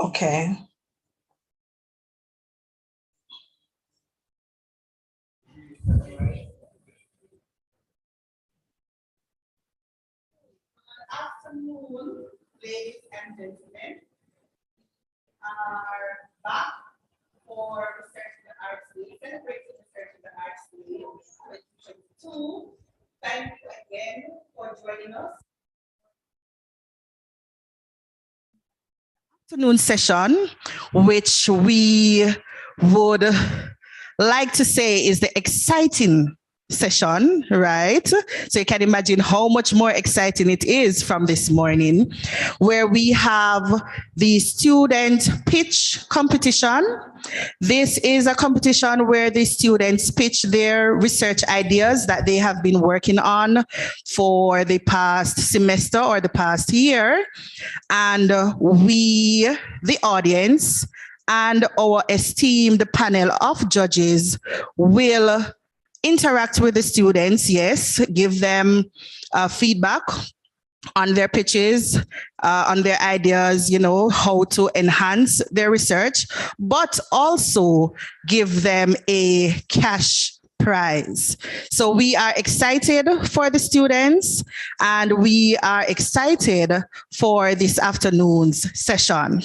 Okay. Afternoon, ladies and gentlemen. Are back for Research in the Arts Week, celebrating Research in the Arts Week 2022. Thank you again for joining us. Afternoon session, which we would like to say is the exciting session, right? So you can imagine how much more exciting it is from this morning, where we have the student pitch competition. This is a competition where the students pitch their research ideas that they have been working on for the past semester or the past year. And we, the audience, and our esteemed panel of judges will interact with the students, yes, give them feedback on their pitches, on their ideas, you know, how to enhance their research, but also give them a cash prize. So we are excited for the students and we are excited for this afternoon's session.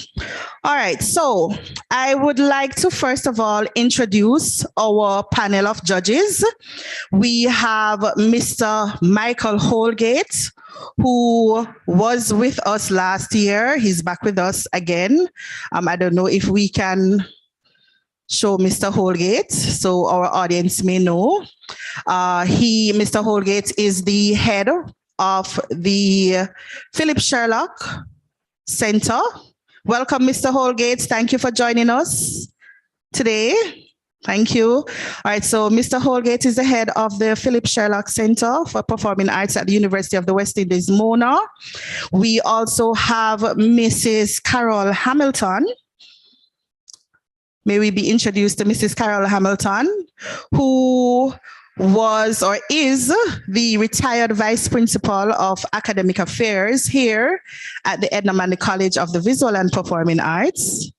All right, so I would like to first of all introduce our panel of judges. We have Mr. Michael Holgate, who was with us last year. He's back with us again. I don't know if we can show Mr. Holgate so our audience may know. Mr. Holgate is the head of the Philip Sherlock Center. Welcome, Mr. Holgate. Thank you for joining us today. Thank you. All right, so Mr. Holgate is the head of the Philip Sherlock Center for Performing Arts at the University of the West Indies, Mona. We also have Mrs. Carol Hamilton. May we be introduced to Mrs. Carol Hamilton, who was or is the retired vice principal of academic affairs here at the Edna Manley College of the Visual and Performing Arts.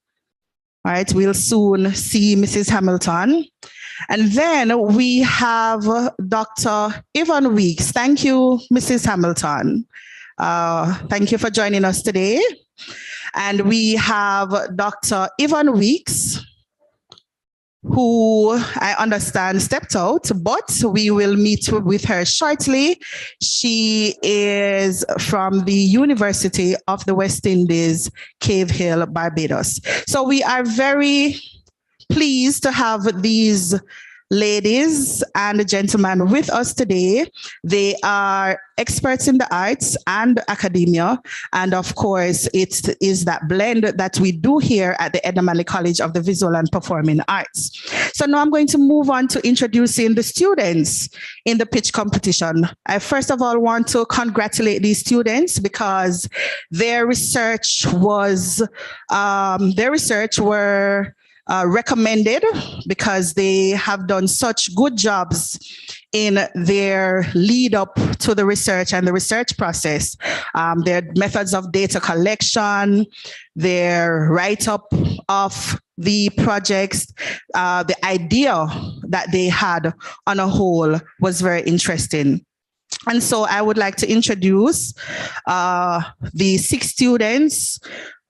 All right, we'll soon see Mrs. Hamilton. And then we have Dr. Yvonne Weeks. Thank you, Mrs. Hamilton. Thank you for joining us today. And we have Dr. Yvonne Weeks, who I understand stepped out, but we will meet with her shortly. She is from the University of the West Indies, Cave Hill, Barbados. So we are very pleased to have these ladies and gentlemen with us today. They are experts in the arts and academia. And of course, it is that blend that we do here at the Edna Manley College of the Visual and Performing Arts. So now I'm going to move on to introducing the students in the pitch competition. I first of all want to congratulate these students because their research were recommended because they have done such good jobs in their lead up to the research and the research process. Their methods of data collection, their write-up of the projects, the idea that they had on a whole was very interesting. And so I would like to introduce the 6 students.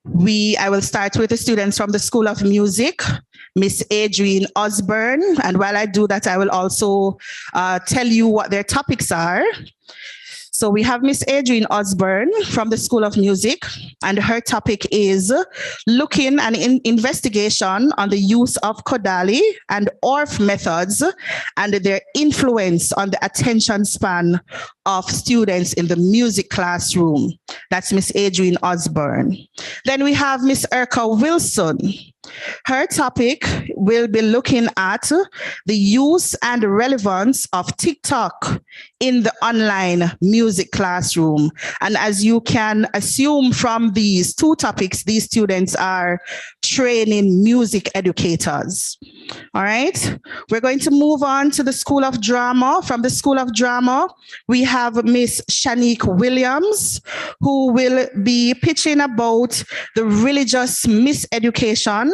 I will start with the students from the School of Music, Miss Adrienne Osborne. And while I do that, I will also tell you what their topics are. So we have Miss Adrienne Osborne from the School of Music, and her topic is looking an investigation on the use of Kodali and ORF methods and their influence on the attention span of students in the music classroom. That's Miss Adrienne Osborne. Then we have Miss Erica Wilson. Her topic will be looking at the use and relevance of TikTok in the online music classroom. And as you can assume from these two topics, these students are training music educators. All right, we're going to move on to the School of Drama. From the School of Drama, we have Miss Shanique Williams, who will be pitching about the religious miseducation,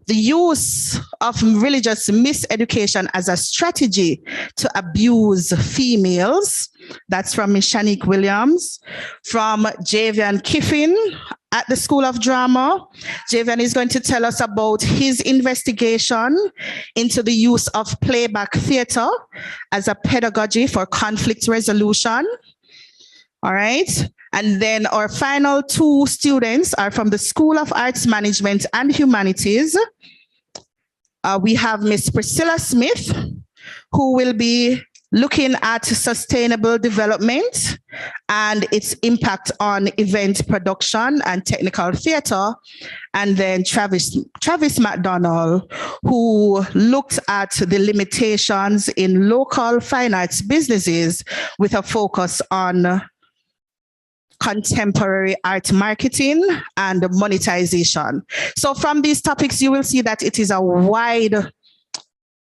the use of religious miseducation as a strategy to abuse females. That's from Miss Shanique Williams. From Javian Kiffin at the School of Drama, Javian is going to tell us about his investigation into the use of playback theater as a pedagogy for conflict resolution. All right. And then our final two students are from the School of Arts Management and Humanities. We have Miss Priscilla Smith, who will be looking at sustainable development and its impact on event production and technical theater. And then Travis McDonald, who looked at the limitations in local fine arts businesses with a focus on contemporary art marketing and monetization. So from these topics, you will see that it is a wide,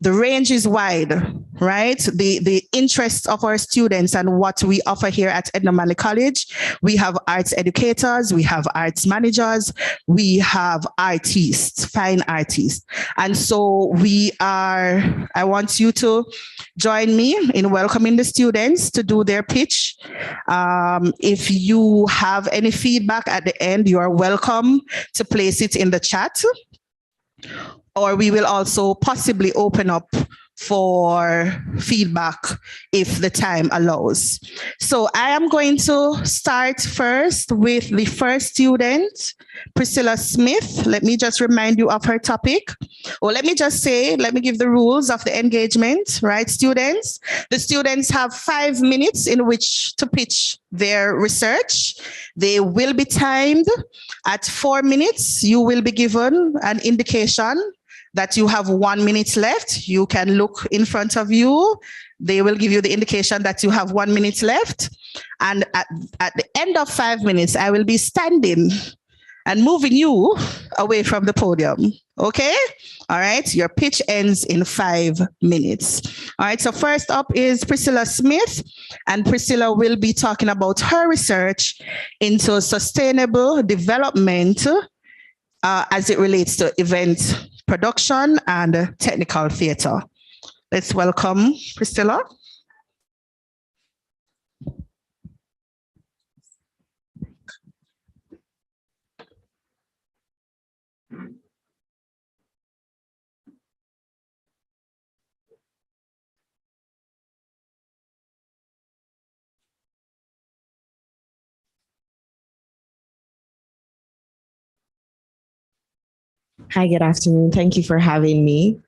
the range is wide, right? The interests of our students and what we offer here at Edna Manley College. We have arts educators, we have arts managers, we have artists, fine artists. And so I want you to join me in welcoming the students to do their pitch. If you have any feedback at the end, you are welcome to place it in the chat. Or we will also possibly open up for feedback if the time allows. So I am going to start first with the first student, Priscilla Smith. Let me just remind you of her topic. Or let me just say, let me give the rules of the engagement, right, students? The students have 5 minutes in which to pitch their research. They will be timed. At 4 minutes, you will be given an indication that you have 1 minute left. You can look in front of you. They will give you the indication that you have 1 minute left. And at the end of 5 minutes, I will be standing and moving you away from the podium. Okay? All right. Your pitch ends in 5 minutes. All right. So first up is Priscilla Smith, and Priscilla will be talking about her research into sustainable development as it relates to event production and technical theater. Let's welcome Priscilla. Hi, good afternoon. Thank you for having me.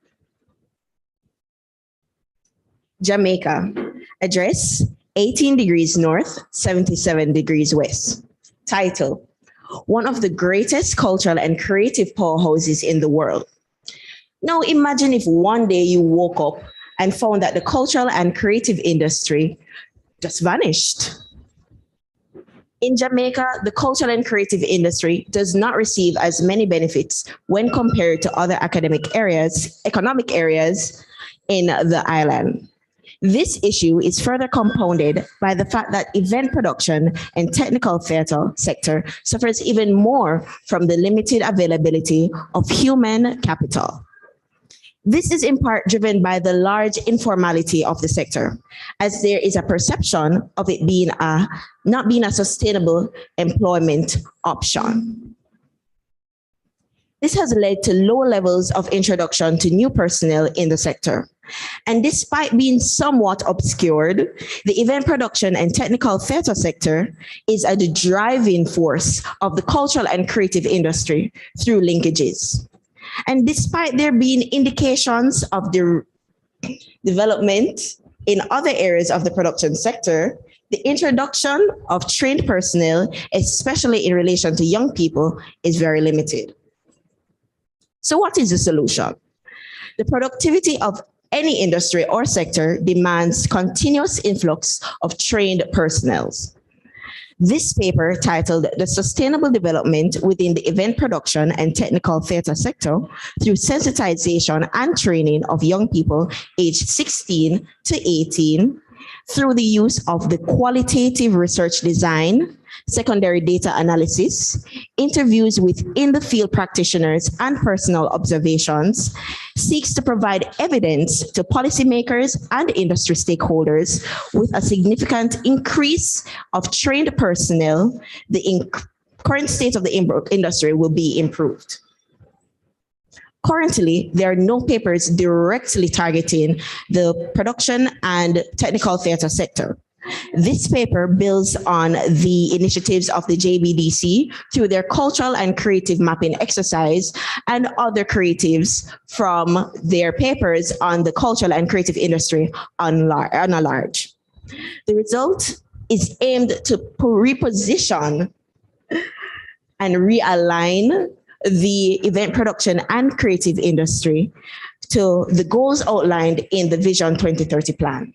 Jamaica, address 18 degrees north, 77 degrees west. Title, one of the greatest cultural and creative powerhouses in the world. Now imagine if one day you woke up and found that the cultural and creative industry just vanished. In Jamaica, the cultural and creative industry does not receive as many benefits when compared to other economic areas in the island. This issue is further compounded by the fact that event production and technical theater sector suffers even more from the limited availability of human capital. This is in part driven by the large informality of the sector, as there is a perception of it being not being a sustainable employment option. This has led to low levels of introduction to new personnel in the sector, And despite being somewhat obscured, the event production and technical theater sector is a driving force of the cultural and creative industry through linkages. And despite there being indications of the development in other areas of the production sector, the introduction of trained personnel, especially in relation to young people, is very limited. So what is the solution? The productivity of any industry or sector demands continuous influx of trained personnel. This paper, titled The Sustainable Development Within the Event Production and Technical Theatre Sector Through Sensitization and Training of Young People aged 16 to 18, through the use of the qualitative research design, secondary data analysis, interviews with in-the-field practitioners and personal observations, seeks to provide evidence to policymakers and industry stakeholders with a significant increase of trained personnel. The current state of the industry will be improved. Currently, there are no papers directly targeting the production and technical theatre sector. This paper builds on the initiatives of the JBDC through their cultural and creative mapping exercise and other creatives from their papers on the cultural and creative industry on a large. The result is aimed to reposition and realign the event production and creative industry to the goals outlined in the Vision 2030 plan.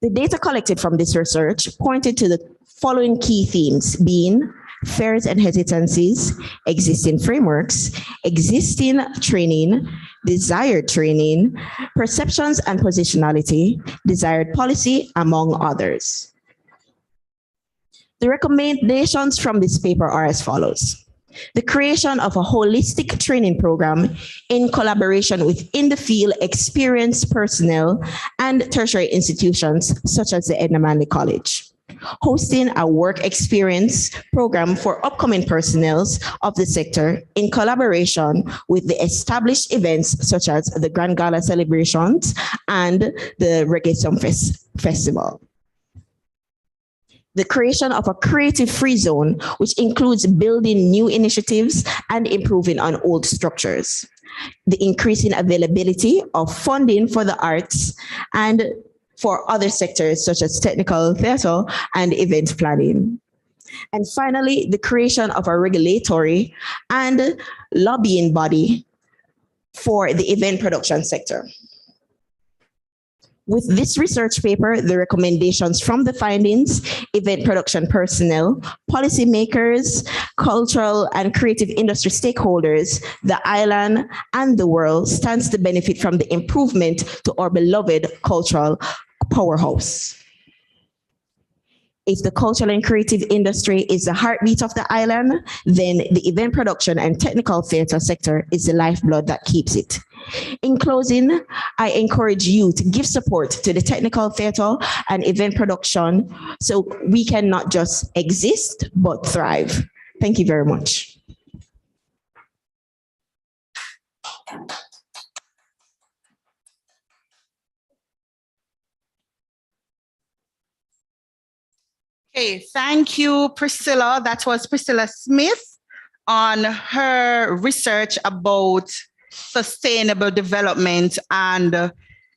The data collected from this research pointed to the following key themes, being fears and hesitancies, existing frameworks, existing training, desired training, perceptions and positionality, desired policy, among others. The recommendations from this paper are as follows. The creation of a holistic training program in collaboration with in-the-field experienced personnel and tertiary institutions such as the Edna Manley College. Hosting a work experience program for upcoming personnel of the sector in collaboration with the established events such as the Grand Gala celebrations and the Reggae Song Festival. The creation of a creative free zone, which includes building new initiatives and improving on old structures. The increasing availability of funding for the arts and for other sectors such as technical theatre and event planning. And finally, the creation of a regulatory and lobbying body for the event production sector. With this research paper, the recommendations from the findings, event production personnel, policymakers, cultural and creative industry stakeholders, the island and the world stands to benefit from the improvement to our beloved cultural powerhouse. If the cultural and creative industry is the heartbeat of the island, then the event production and technical theatre sector is the lifeblood that keeps it. In closing, I encourage you to give support to the technical theatre and event production so we can not just exist, but thrive. Thank you very much. Okay, thank you, Priscilla. That was Priscilla Smith on her research about sustainable development and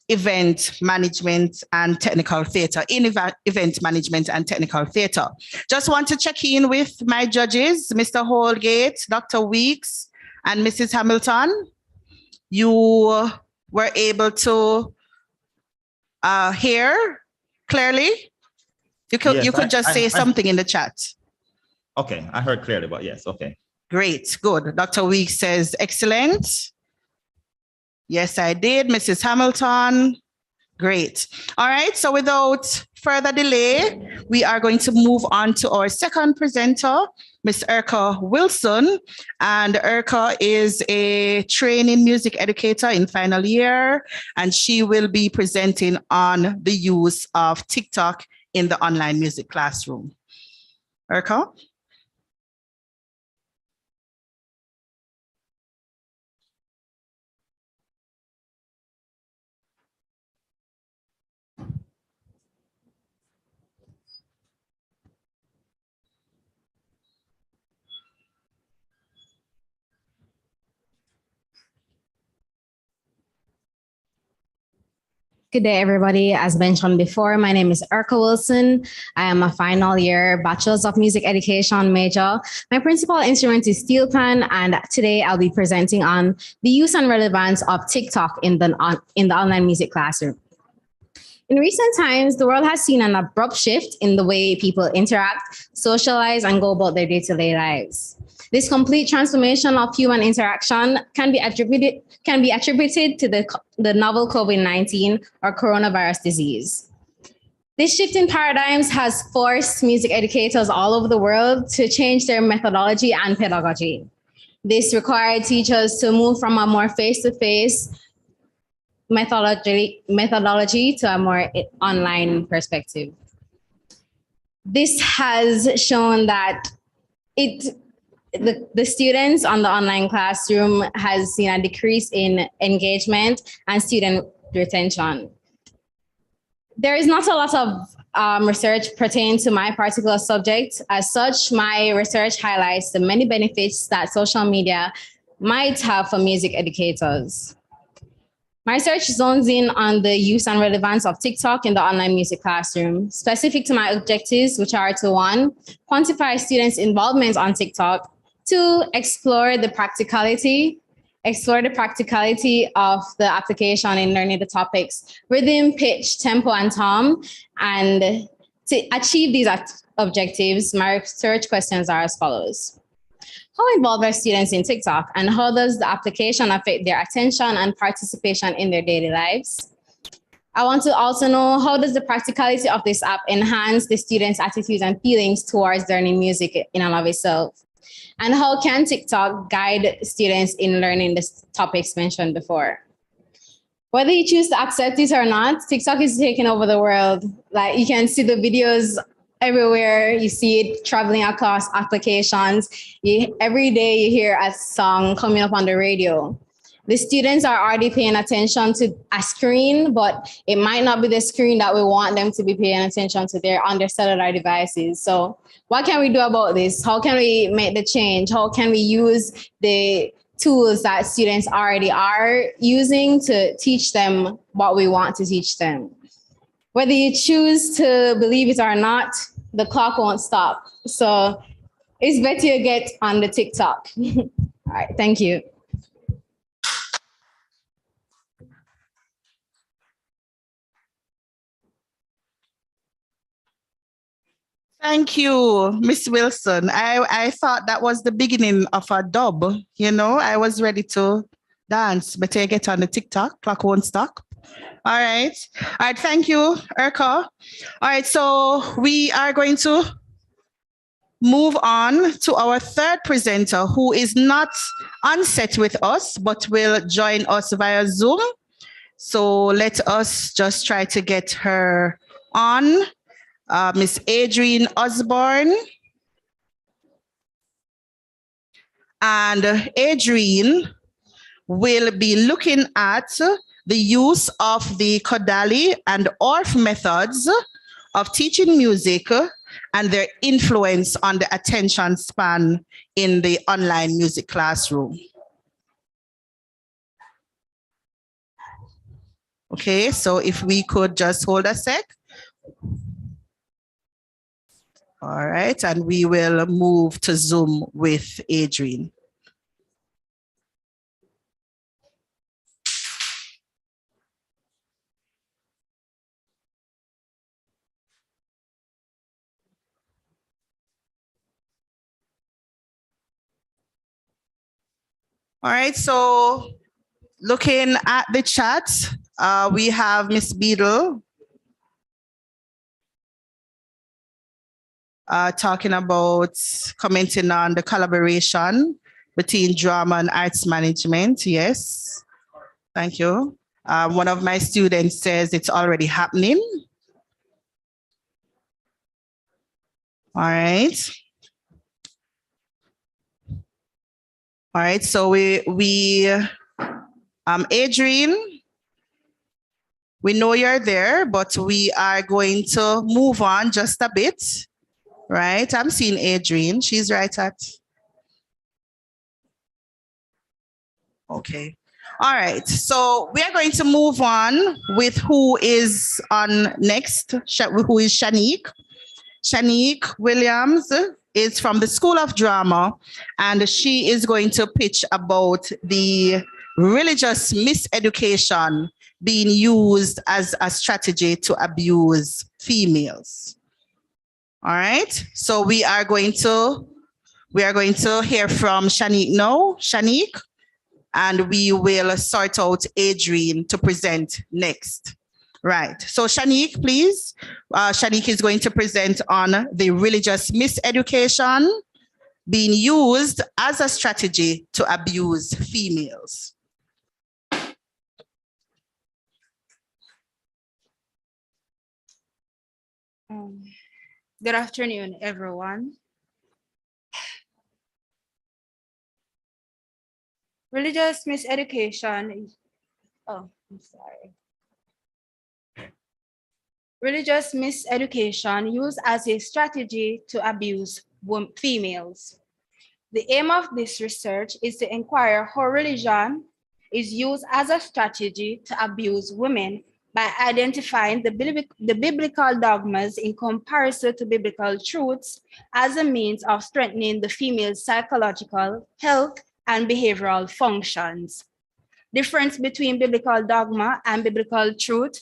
event management and technical theatre, in event management and technical theatre. Just want to check in with my judges, Mr. Holgate, Dr. Weeks, and Mrs. Hamilton. You were able to hear clearly? You could just say something in the chat. Okay, I heard clearly, but yes, okay. Great, good. Dr. Weeks says, excellent. Yes, I did. Mrs. Hamilton, great. All right, so without further delay, we are going to move on to our second presenter, Ms. Erica Wilson. And Erica is a training music educator in final year, and she will be presenting on the use of TikTok in the online music classroom. Erica? Good day, everybody. As mentioned before, my name is Urka Wilson. I am a final year Bachelor's of Music Education major. My principal instrument is steel pan, and today I'll be presenting on the use and relevance of TikTok in the online music classroom. In recent times, the world has seen an abrupt shift in the way people interact, socialize, and go about their day-to-day lives. This complete transformation of human interaction can be attributed to the novel COVID-19 or coronavirus disease. This shift in paradigms has forced music educators all over the world to change their methodology and pedagogy. This required teachers to move from a more face-to-face methodology to a more online perspective. This has shown that the students on the online classroom has seen a decrease in engagement and student retention. There is not a lot of research pertaining to my particular subject. As such, my research highlights the many benefits that social media might have for music educators. My research zones in on the use and relevance of TikTok in the online music classroom, specific to my objectives, which are to 1, quantify students' involvement on TikTok, 2, explore the practicality of the application in learning the topics, rhythm, pitch, tempo, and tom. And to achieve these objectives, my research questions are as follows. How involved are students in TikTok, and how does the application affect their attention and participation in their daily lives? I want to also know, how does the practicality of this app enhance the students' attitudes and feelings towards learning music in and of itself? And how can TikTok guide students in learning the topics mentioned before? Whether you choose to accept it or not, TikTok is taking over the world. Like, you can see the videos everywhere. You see it traveling across applications. Every day you hear a song coming up on the radio. The students are already paying attention to a screen, but it might not be the screen that we want them to be paying attention to. On their cellular devices. So what can we do about this? How can we make the change? How can we use the tools that students already are using to teach them what we want to teach them? Whether you choose to believe it or not, the clock won't stop. So it's better you get on the TikTok. All right, thank you. Thank you, Miss Wilson. I thought that was the beginning of a dub. You know, I was ready to dance, but I get on the TikTok, clock won't stop. All right. All right. Thank you, Urka. All right. So we are going to move on to our third presenter, who is not on set with us, but will join us via Zoom. So let us just try to get her on. Miss Adrienne Osborne. And Adrienne will be looking at the use of the Kodali and ORF methods of teaching music and their influence on the attention span in the online music classroom. Okay, so if we could just hold a sec. All right, and we will move to Zoom with Adrienne. All right, so looking at the chat, we have Miss Beadle talking about, commenting on the collaboration between drama and arts management. Yes, thank you. One of my students says it's already happening. All right. All right, so Adrienne, we know you're there, but we are going to move on just a bit, right? I'm seeing Adrienne, she's right at, okay. All right, so we are going to move on with who is on next, who is Shanique. Shanique Williams is from the School of Drama, and she is going to pitch about the religious miseducation being used as a strategy to abuse females. All right, so we are going to hear from Shanique now. Shanique, and we will sort out Adrienne to present next. Right, so Shanique, please. Shanique is going to present on the religious miseducation being used as a strategy to abuse females. Good afternoon, everyone. Religious miseducation. Oh, I'm sorry. Religious miseducation used as a strategy to abuse females. The aim of this research is to inquire how religion is used as a strategy to abuse women by identifying the biblical dogmas in comparison to biblical truths as a means of strengthening the female's psychological health and behavioral functions. Difference between biblical dogma and biblical truth.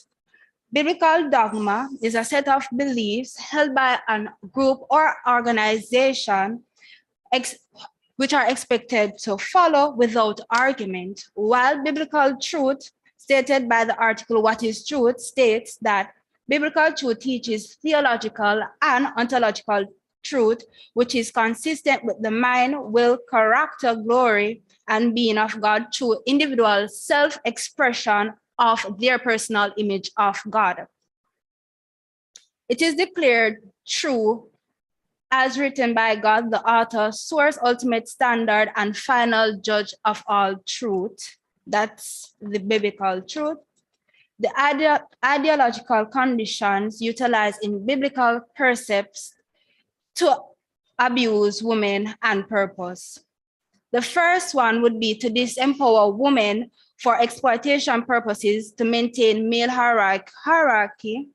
Biblical dogma is a set of beliefs held by a group or organization which are expected to follow without argument, while biblical truth, stated by the article What is Truth, states that biblical truth teaches theological and ontological truth, which is consistent with the mind, will, character, glory, and being of God through individual self-expression of their personal image of God. It is declared true as written by God, the author, source, ultimate standard, and final judge of all truth. That's the biblical truth. The ideological conditions utilized in biblical precepts to abuse women and purpose. The first one would be to disempower women for exploitation purposes to maintain male hierarchy,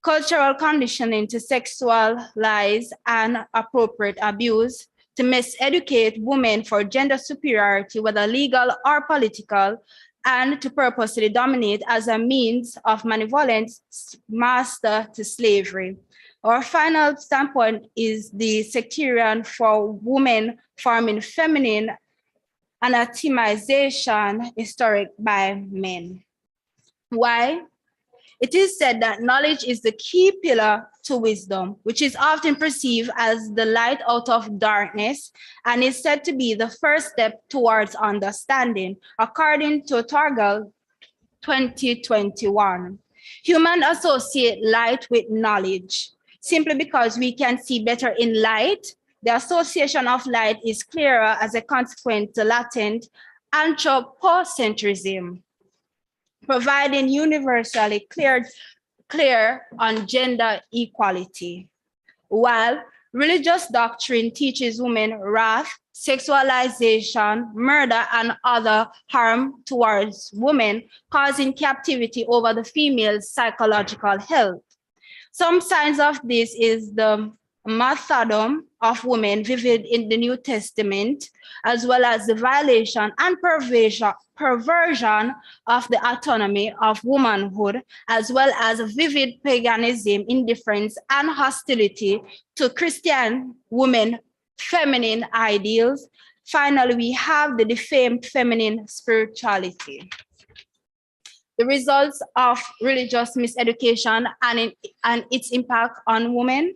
cultural conditioning to sexualize and appropriate abuse, to miseducate women for gender superiority, whether legal or political, and to purposely dominate as a means of malevolence, master to slavery. Our final standpoint is the sectarian for women forming feminine anatomization historic by men. Why? It is said that knowledge is the key pillar to wisdom, which is often perceived as the light out of darkness and is said to be the first step towards understanding, according to Torgal 2021. Humans associate light with knowledge. Simply because we can see better in light, the association of light is clearer as a consequence to latent anthropocentrism, providing universally clear on gender equality. While religious doctrine teaches women wrath, sexualization, murder, and other harm towards women, causing captivity over the female's psychological health. Some signs of this is the martyrdom of women vivid in the New Testament, as well as the violation and perversion of the autonomy of womanhood, as well as vivid paganism, indifference, and hostility to Christian women, feminine ideals. Finally, we have the defamed feminine spirituality. The results of religious miseducation and its impact on women.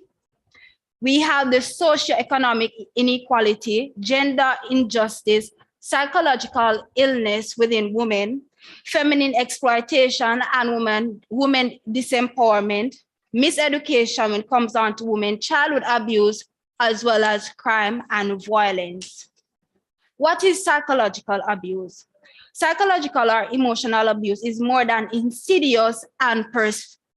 We have the socioeconomic inequality, gender injustice, psychological illness within women, feminine exploitation and women disempowerment, miseducation when it comes down to women, childhood abuse, as well as crime and violence. What is psychological abuse? Psychological or emotional abuse is more than insidious and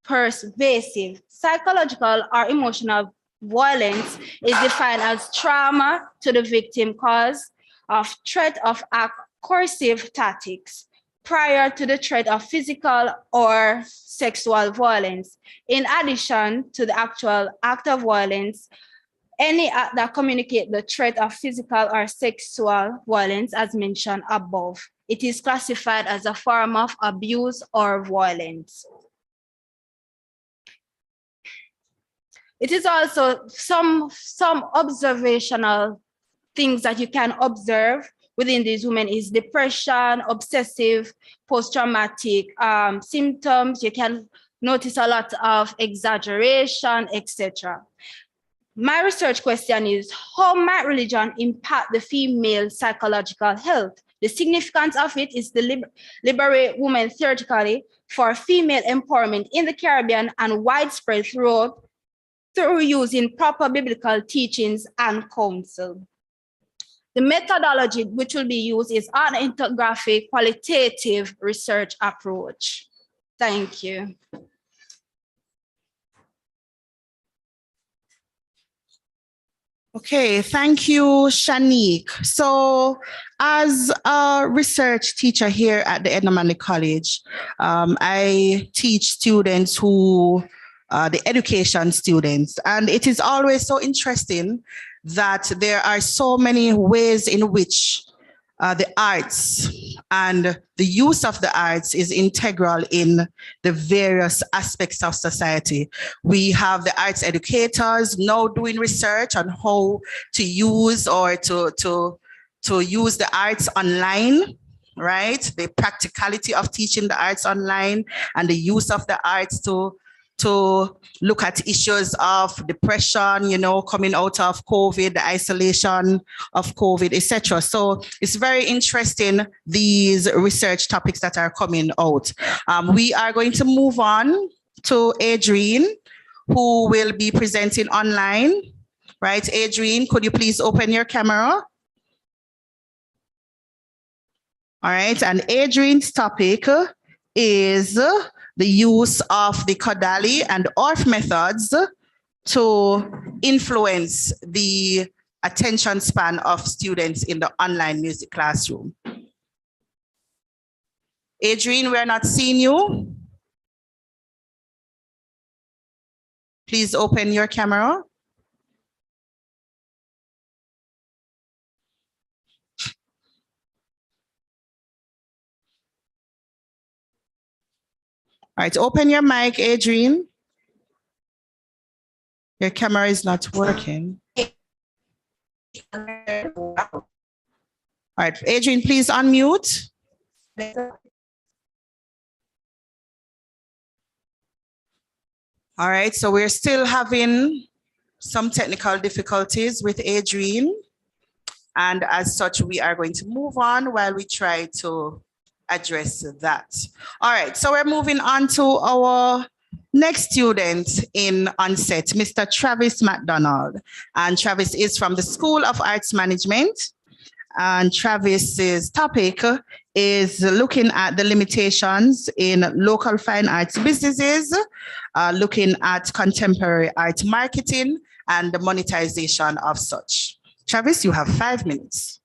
pervasive. Psychological or emotional violence is defined as trauma to the victim cause of threat of act coercive tactics prior to the threat of physical or sexual violence. In addition to the actual act of violence, any act that communicate the threat of physical or sexual violence as mentioned above, it is classified as a form of abuse or violence. It is also some observational things that you can observe within these women is depression, obsessive, post-traumatic symptoms. You can notice a lot of exaggeration, etc. My research question is, how might religion impact the female psychological health? The significance of it is to liberate women theoretically for female empowerment in the Caribbean and widespread through using proper biblical teachings and counsel. The methodology which will be used is an ethnographic qualitative research approach. Thank you. Okay, thank you, Shanique. So as a research teacher here at the Edna Manley College, I teach students who, the education students, and it is always so interesting that there are so many ways in which the arts and the use of the arts is integral in the various aspects of society. We have the arts educators now doing research on how to use or to use the arts online, right? The practicality of teaching the arts online and the use of the arts to look at issues of depression, you know, coming out of COVID, the isolation of COVID, etc. So it's very interesting, these research topics that are coming out. We are going to move on to Adrienne, who will be presenting online, right? Adrienne, could you please open your camera? All right, and Adrienne's topic is the use of the Kodali and ORF methods to influence the attention span of students in the online music classroom. Adrienne, we're not seeing you. Please open your camera. All right, open your mic, Adrienne. Your camera is not working. All right, Adrienne, please unmute. All right, so we're still having some technical difficulties with Adrienne. And as such, we are going to move on while we try to address that. All right, so we're moving on to our next student on set, Mr. Travis McDonald. And Travis is from the School of Arts Management. And Travis's topic is looking at the limitations in local fine arts businesses, looking at contemporary art marketing and the monetization of such. Travis, you have 5 minutes.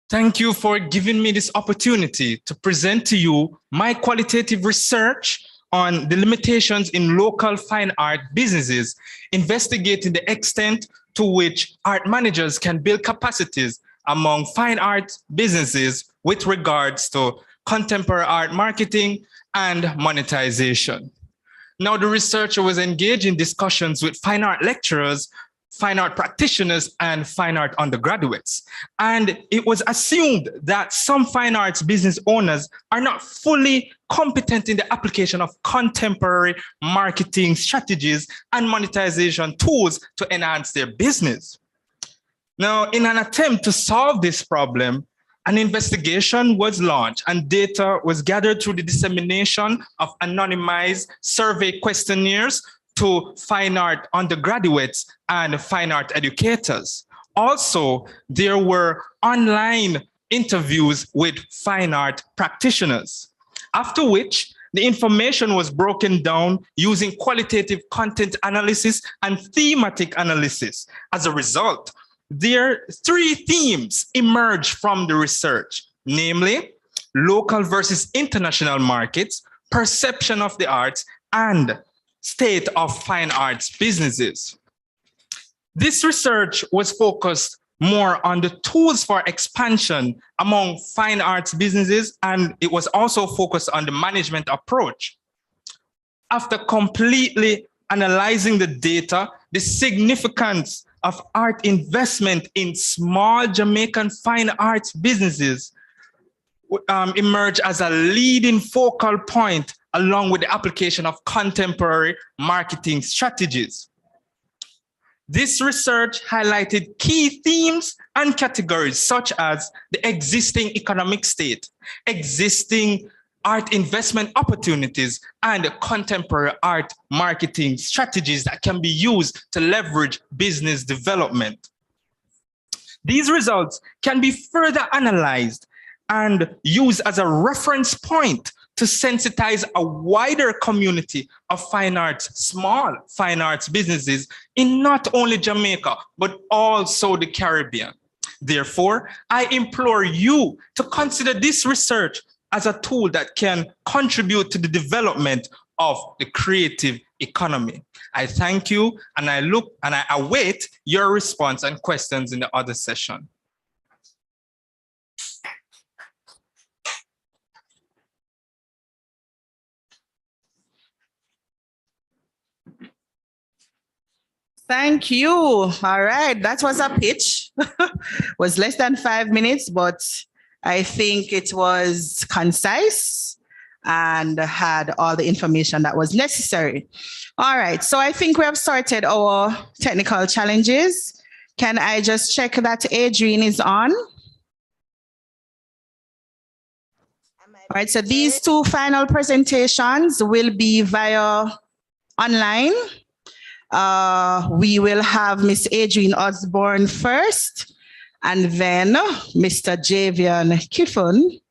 Thank you for giving me this opportunity to present to you my qualitative research on the limitations in local fine art businesses, investigating the extent to which art managers can build capacities among fine art businesses with regards to contemporary art marketing and monetization. Now, the researcher was engaged in discussions with fine art lecturers, fine art practitioners, and fine art undergraduates. And it was assumed that some fine arts business owners are not fully competent in the application of contemporary marketing strategies and monetization tools to enhance their business. Now, in an attempt to solve this problem, an investigation was launched and data was gathered through the dissemination of anonymized survey questionnaires to fine art undergraduates and fine art educators. Also, there were online interviews with fine art practitioners, after which The information was broken down using qualitative content analysis and thematic analysis. As a result, there 3 themes emerged from the research, namely local versus international markets, perception of the arts, and state of fine arts businesses. This research was focused more on the tools for expansion among fine arts businesses, and it was also focused on the management approach. After completely analyzing the data, the significance of art investment in small Jamaican fine arts businesses emerged as a leading focal point along with the application of contemporary marketing strategies. This research highlighted key themes and categories such as the existing economic state, existing art investment opportunities, and contemporary art marketing strategies that can be used to leverage business development. These results can be further analyzed and used as a reference point to sensitize a wider community of fine arts, small fine arts businesses in not only Jamaica, but also the Caribbean. Therefore, I implore you to consider this research as a tool that can contribute to the development of the creative economy. I thank you, and I await your response and questions in the other session. Thank you. All right, that was a pitch. Was less than 5 minutes, but I think it was concise and had all the information that was necessary. All right, so I think we have sorted our technical challenges. Can I just check that Adrian is on? All right, so these 2 final presentations will be via online. We will have Miss Adrienne Osborne first, and then Mr. Javian Kiffin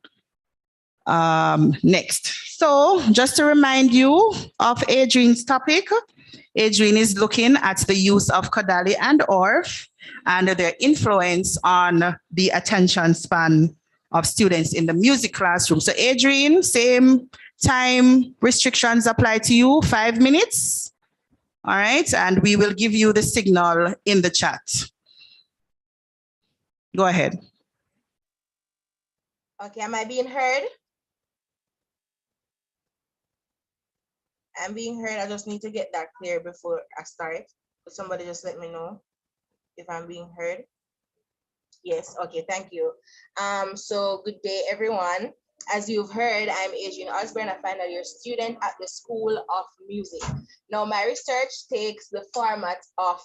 next. So just to remind you of Adrienne's topic, Adrienne is looking at the use of Kodali and ORF and their influence on the attention span of students in the music classroom. So Adrienne, same time restrictions apply to you, 5 minutes. All right, and we will give you the signal in the chat. Go ahead. Okay, am I being heard? I'm being heard. I just need to get that clear before I start. But somebody just let me know if I'm being heard. Yes, okay, thank you. So good day, everyone. As you've heard, I'm Adrienne Osborne, a final year student at the School of Music. Now, my research takes the format of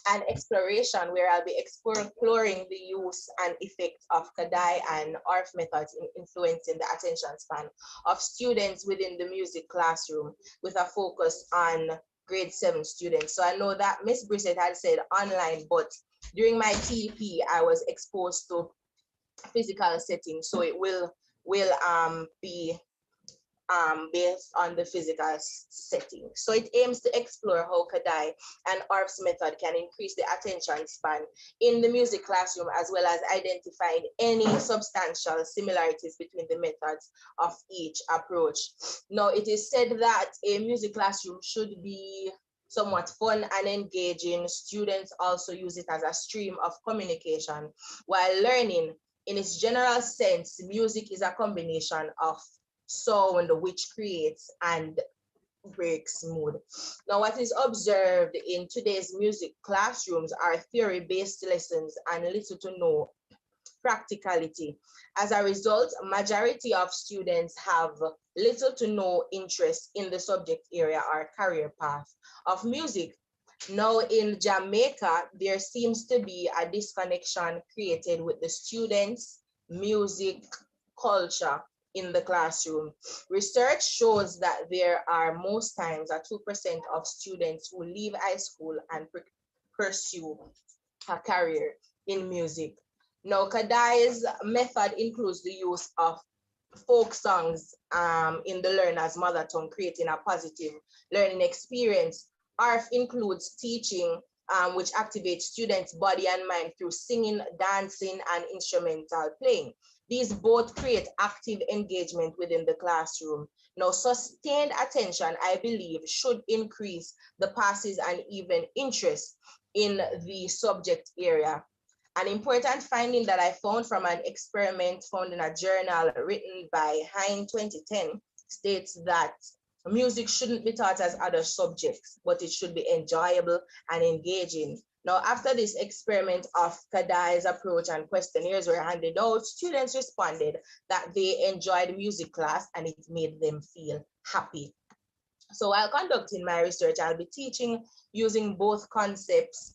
an exploration where I'll be exploring the use and effect of Kodai and ORF methods in influencing the attention span of students within the music classroom with a focus on grade 7 students. So I know that Miss Brissett had said online, but during my TP, I was exposed to physical settings, so it will be based on the physical setting. So it aims to explore how Kodai and ORF's method can increase the attention span in the music classroom, as well as identifying any substantial similarities between the methods of each approach. Now, it is said that a music classroom should be somewhat fun and engaging. Students also use it as a stream of communication while learning. In its general sense, music is a combination of sound which creates and breaks mood. Now, what is observed in today's music classrooms are theory-based lessons and little to no practicality. As a result, a majority of students have little to no interest in the subject area or career path of music. Now in Jamaica, there seems to be a disconnection created with the students' music culture in the classroom. Research shows that there are most times a 2% of students who leave high school and pursue a career in music. Now, Kodai's method includes the use of folk songs in the learner's mother tongue, creating a positive learning experience. ARF includes teaching, which activates students' body and mind through singing, dancing, and instrumental playing. These both create active engagement within the classroom. Now, sustained attention, I believe, should increase the passes and even interest in the subject area. An important finding that I found from an experiment found in a journal written by Hine 2010 states that music shouldn't be taught as other subjects, but it should be enjoyable and engaging. Now, after this experiment of Kadai's approach and questionnaires were handed out, students responded that they enjoyed music class and it made them feel happy. So while conducting my research, I'll be teaching using both concepts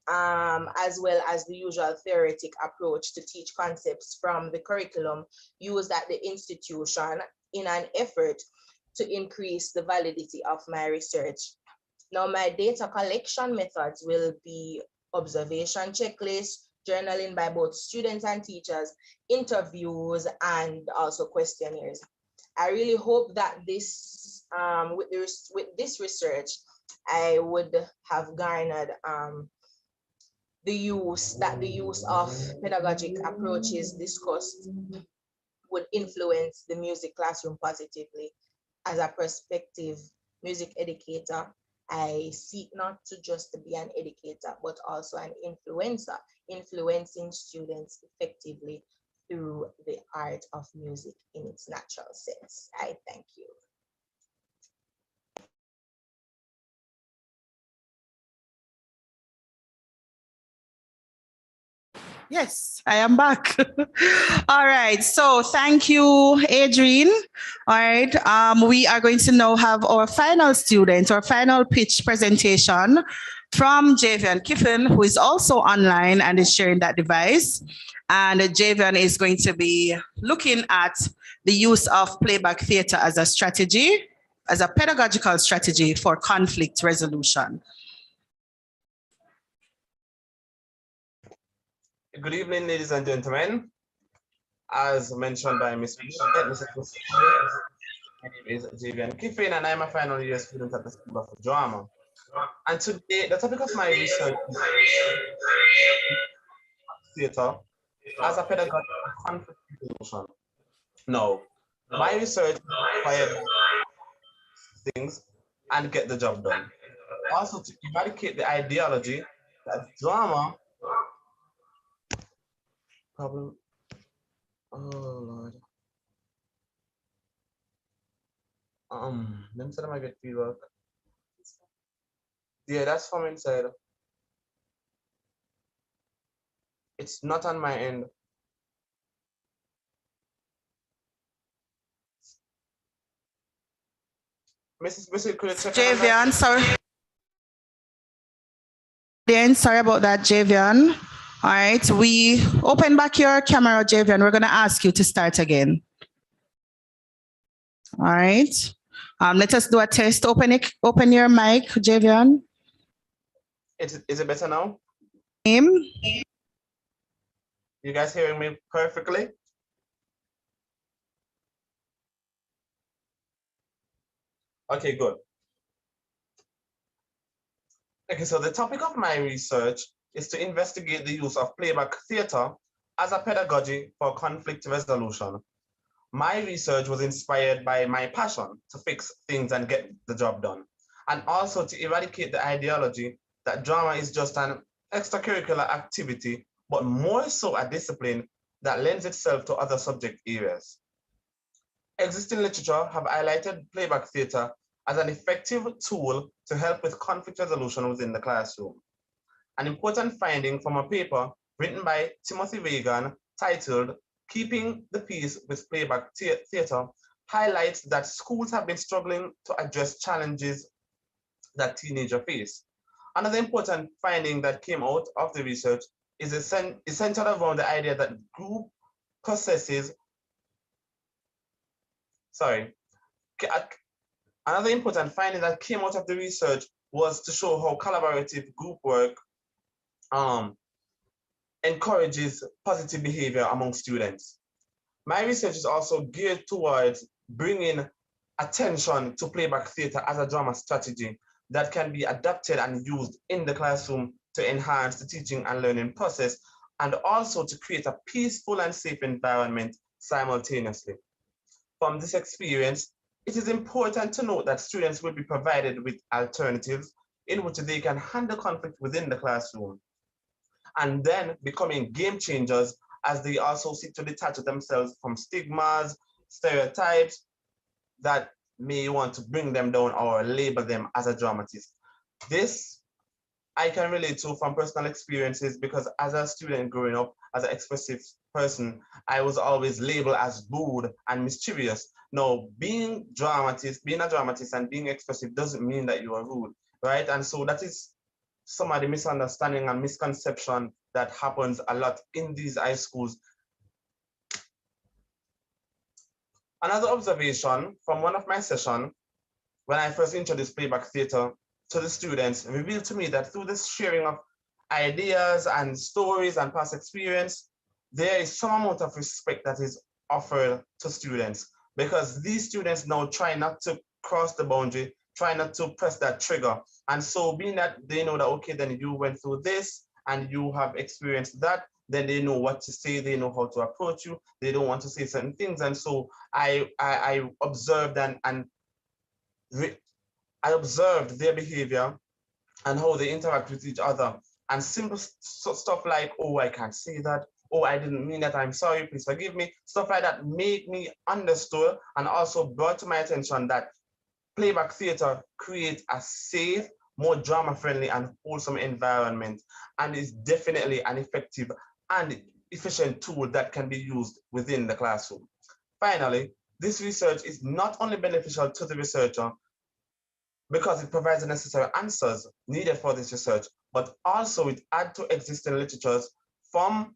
as well as the usual theoretic approach to teach concepts from the curriculum used at the institution in an effort to increase the validity of my research. Now, my data collection methods will be observation checklists, journaling by both students and teachers, interviews, and also questionnaires. I really hope that this, with this research, I would have garnered the use of pedagogic approaches discussed would influence the music classroom positively. As a prospective music educator, I seek not to just be an educator, but also an influencer, influencing students effectively through the art of music in its natural sense. I thank you. Yes, I am back. All right. So thank you, Adrienne. All right. We are going to now have our final student, our final pitch presentation from Javian Kiffin, who is also online and is sharing that device. And Javian is going to be looking at the use of playback theater as a strategy, as a pedagogical strategy for conflict resolution. Good evening, ladies and gentlemen. As mentioned by Ms. My name is Javian Kiffin, and I'm a final year student at the School of Drama. And today, the topic of my research is theater as a pedagogical conflict resolution. Now, my research required things and get the job done. Also, to eradicate the ideology that drama problem. Oh Lord. Let me see if I get feedback. Yeah, that's from inside. It's not on my end. Mrs. Could you check Javian, sorry. Sorry about that, Javian. All right, we open back your camera, Javian. We're going to ask you to start again. All right. Let us do a test. Open your mic, Javian. Is it better now? Name? You guys hearing me perfectly? Okay, good. Okay, so the topic of my research is to investigate the use of playback theater as a pedagogy for conflict resolution. My research was inspired by my passion to fix things and get the job done, and also to eradicate the ideology that drama is just an extracurricular activity, but more so a discipline that lends itself to other subject areas. Existing literature have highlighted playback theater as an effective tool to help with conflict resolution within the classroom. An important finding from a paper written by Timothy Reagan titled "Keeping the Peace with Playback Theater" highlights that schools have been struggling to address challenges that teenagers face. Another important finding that came out of the research is centered around the idea that group processes, another important finding that came out of the research was to show how collaborative group work encourages positive behavior among students. My research is also geared towards bringing attention to playback theater as a drama strategy that can be adapted and used in the classroom to enhance the teaching and learning process, and also to create a peaceful and safe environment simultaneously. From this experience, it is important to note that students will be provided with alternatives in which they can handle conflict within the classroom, and then becoming game changers as they also seek to detach themselves from stigmas, stereotypes that may want to bring them down or label them as a dramatist. This I can relate to from personal experiences, because as a student growing up, as an expressive person, I was always labeled as rude and mischievous. Now, being a dramatist and being expressive doesn't mean that you are rude, right? And so that is some of the misunderstanding and misconception that happens a lot in these high schools. Another observation from one of my sessions, when I first introduced playback theater to the students, revealed to me that through this sharing of ideas and stories and past experience, there is some amount of respect that is offered to students, because these students now try not to cross the boundary, try not to press that trigger. And so being that they know that, okay, then you went through this and you have experienced that, then they know what to say, they know how to approach you, they don't want to say certain things. And so I observed I observed their behavior and how they interact with each other. And simple stuff like, oh, I can't say that. Oh, I didn't mean that. I'm sorry, please forgive me. Stuff like that made me understood, and also brought to my attention that playback theater creates a safe, more drama-friendly and wholesome environment, and is definitely an effective and efficient tool that can be used within the classroom. Finally, this research is not only beneficial to the researcher because it provides the necessary answers needed for this research, but also it adds to existing literatures from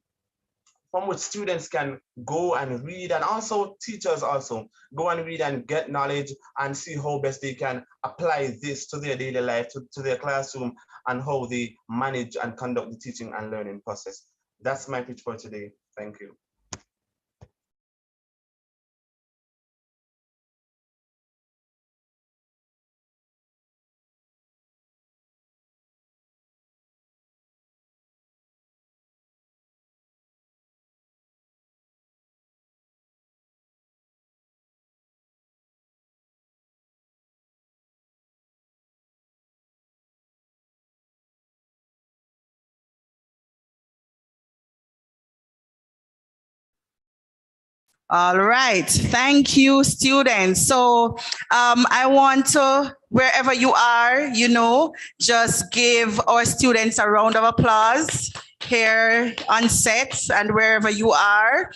which students can go and read, and also teachers also go and read and get knowledge and see how best they can apply this to their daily life, to their classroom, and how they manage and conduct the teaching and learning process. That's my pitch for today. Thank you. All right, thank you, students. So I want to, wherever you are, just give our students a round of applause here on set and wherever you are.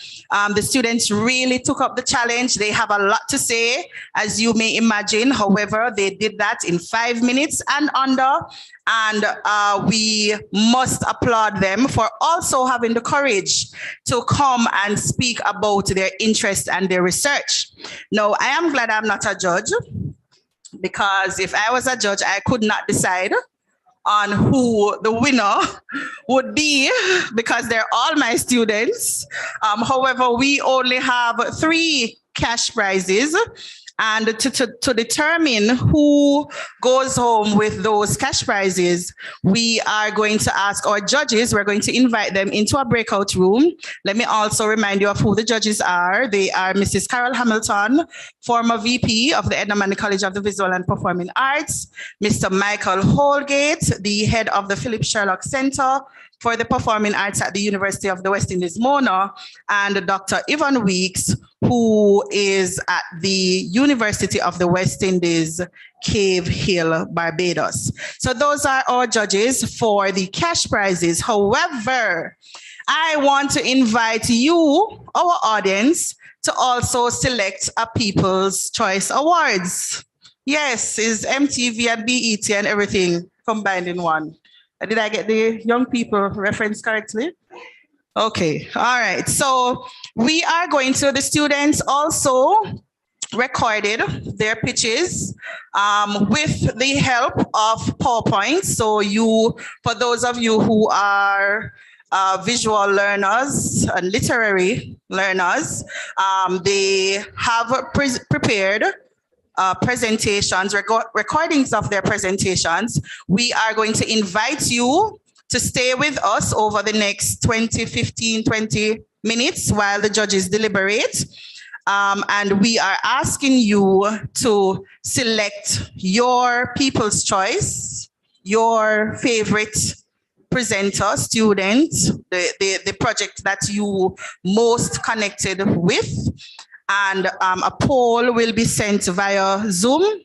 The students really took up the challenge. They have a lot to say, as you may imagine. However, they did that in 5 minutes and under. And we must applaud them for also having the courage to come and speak about their interest and their research. Now, I am glad I'm not a judge, because if I was a judge, I could not decide on who the winner would be, because they're all my students. However, we only have 3 cash prizes. And to determine who goes home with those cash prizes, we are going to ask our judges, we're going to invite them into a breakout room. Let me also remind you of who the judges are. They are Mrs. Carol Hamilton, former VP of the Edna Manley College of the Visual and Performing Arts, Mr. Michael Holgate, the head of the Philip Sherlock Center for the Performing Arts at the University of the West Indies, Mona, and Dr. Yvonne Weeks, who is at the University of the West Indies, Cave Hill, Barbados. So those are our judges for the cash prizes. However, I want to invite you, our audience, to also select a People's Choice Awards. Yes, it's MTV and BET and everything combined in one. Did I get the young people reference correctly? Okay, all right. So we are going to, the students also recorded their pitches with the help of PowerPoint. So for those of you who are visual learners and literary learners. They have prepared presentations, recordings of their presentations. We are going to invite you to stay with us over the next 20 minutes while the judges deliberate. And we are asking you to select your people's choice, your favorite presenter, student, the project that you most connected with. And a poll will be sent via Zoom.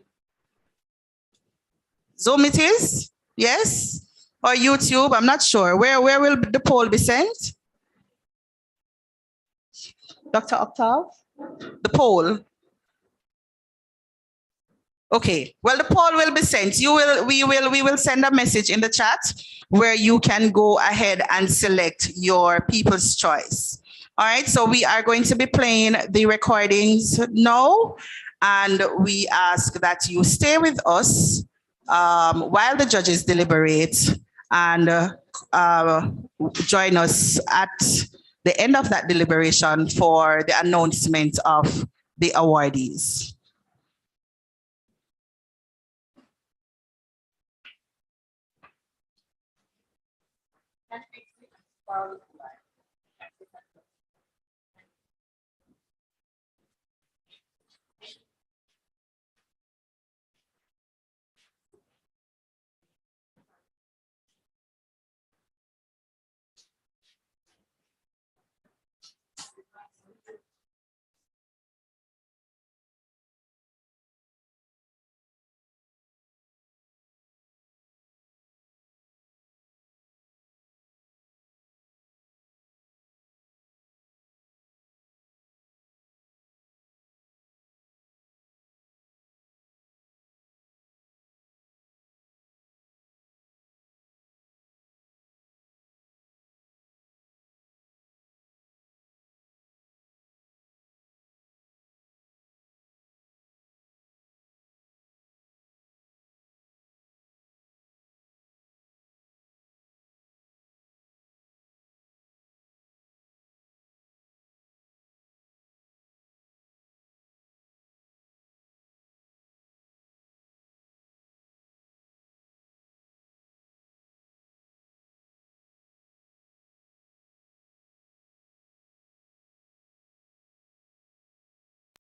Zoom it is, yes? Or YouTube, I'm not sure. Where will the poll be sent? Dr. Octave? The poll. Okay, well, the poll will be sent. We will send a message in the chat where you can go ahead and select your people's choice. All right, so we are going to be playing the recordings now, and we ask that you stay with us while the judges deliberate and join us at the end of that deliberation for the announcement of the awardees.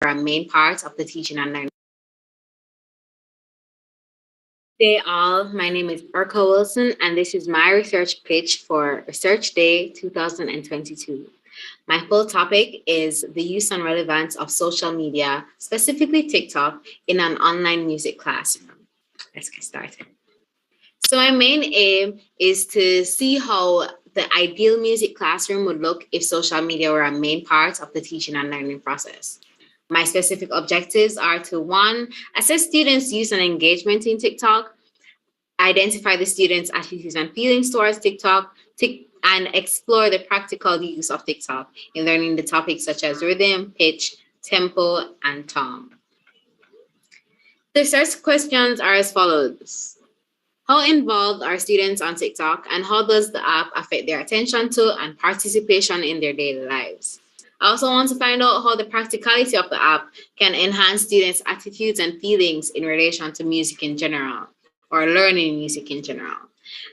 Are main parts of the teaching and learning. Good day all, my name is Urka Wilson and this is my research pitch for Research Day 2022. My full topic is the use and relevance of social media, specifically TikTok, in an online music classroom. Let's get started. So my main aim is to see how the ideal music classroom would look if social media were a main part of the teaching and learning process. My specific objectives are to 1, assess students' use and engagement in TikTok, identify the students' attitudes and feelings towards TikTok, and explore the practical use of TikTok in learning the topics such as rhythm, pitch, tempo, and tom. The research questions are as follows. How involved are students on TikTok, and how does the app affect their attention to and participation in their daily lives? I also want to find out how the practicality of the app can enhance students' attitudes and feelings in relation to music in general, or learning music in general.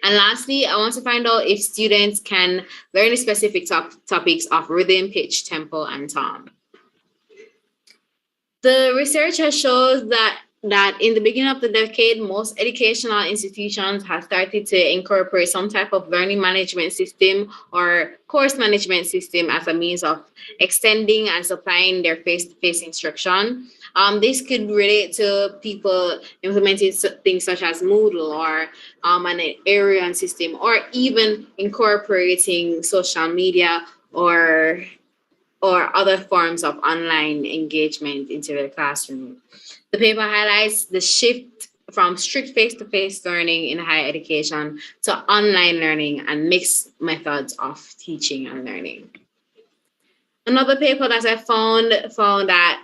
And lastly, I want to find out if students can learn the specific topics of rhythm, pitch, tempo, and tom. The research has shown that in the beginning of the decade, most educational institutions have started to incorporate some type of learning management system or course management system as a means of extending and supplying their face-to-face instruction. This could relate to people implementing things such as Moodle or an Arion system, or even incorporating social media or other forms of online engagement into their classroom. The paper highlights the shift from strict face-to-face learning in higher education to online learning and mixed methods of teaching and learning. Another paper that I found that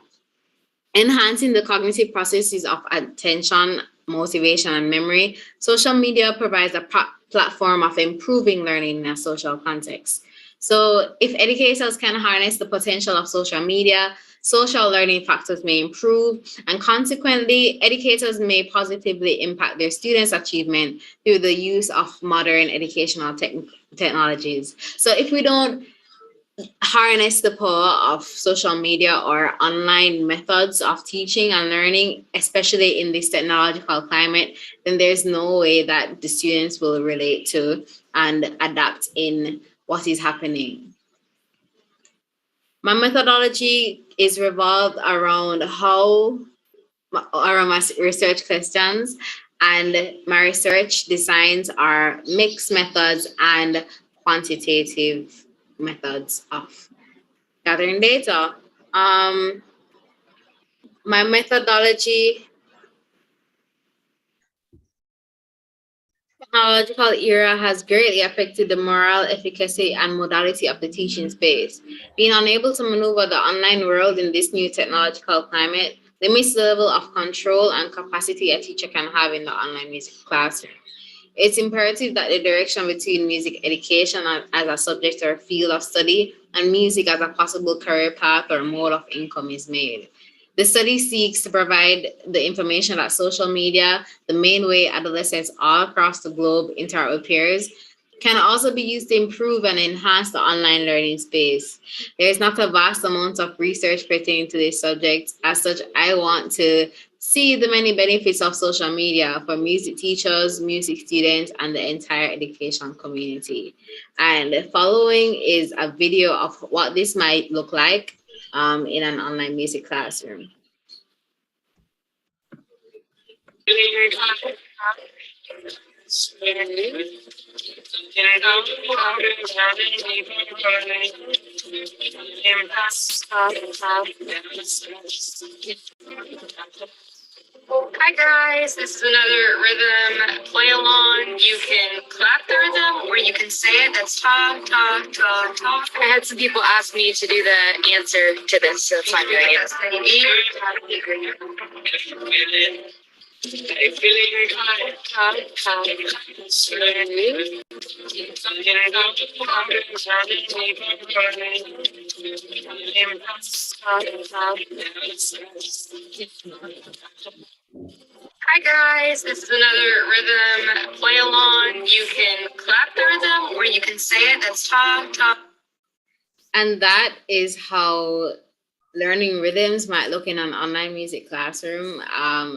enhancing the cognitive processes of attention motivation, and memory, social media provides a platform of improving learning in a social context. So if educators can harness the potential of social media, social learning factors may improve, and consequently, educators may positively impact their students' achievement through the use of modern educational technologies. So if we don't harness the power of social media or online methods of teaching and learning, especially in this technological climate, then there's no way that the students will relate to and adapt in what is happening. My methodology is revolved around my research questions, and my research designs are mixed methods and quantitative methods of gathering data. My methodology, technological era has greatly affected the moral efficacy and modality of the teaching space. Being unable to maneuver the online world in this new technological climate limits the level of control and capacity a teacher can have in the online music classroom. It's imperative that the direction between music education as a subject or field of study and music as a possible career path or mode of income is made. The study seeks to provide the information that social media, the main way adolescents all across the globe interact with peers, can also be used to improve and enhance the online learning space. There is not a vast amount of research pertaining to this subject. As such, I want to see the many benefits of social media for music teachers, music students, and the entire education community. And following is a video of what this might look like in an online music classroom. Hi guys, this is another rhythm play along. You can clap the rhythm or you can say it. That's ta ta ta ta. I had some people ask me to do the answer to this, so that's why I'm doing it. Hi guys, this is another rhythm play along. You can clap the rhythm or you can say it. That's ta ta. And that is how learning rhythms might look in an online music classroom.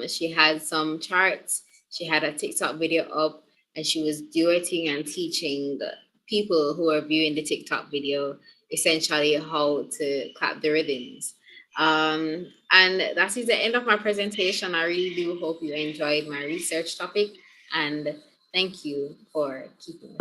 She had some charts, she had a TikTok video up, and she was duetting and teaching the people who are viewing the TikTok video essentially how to clap the rhythms. And that is the end of my presentation. I really do hope you enjoyed my research topic, and thank you for keeping me.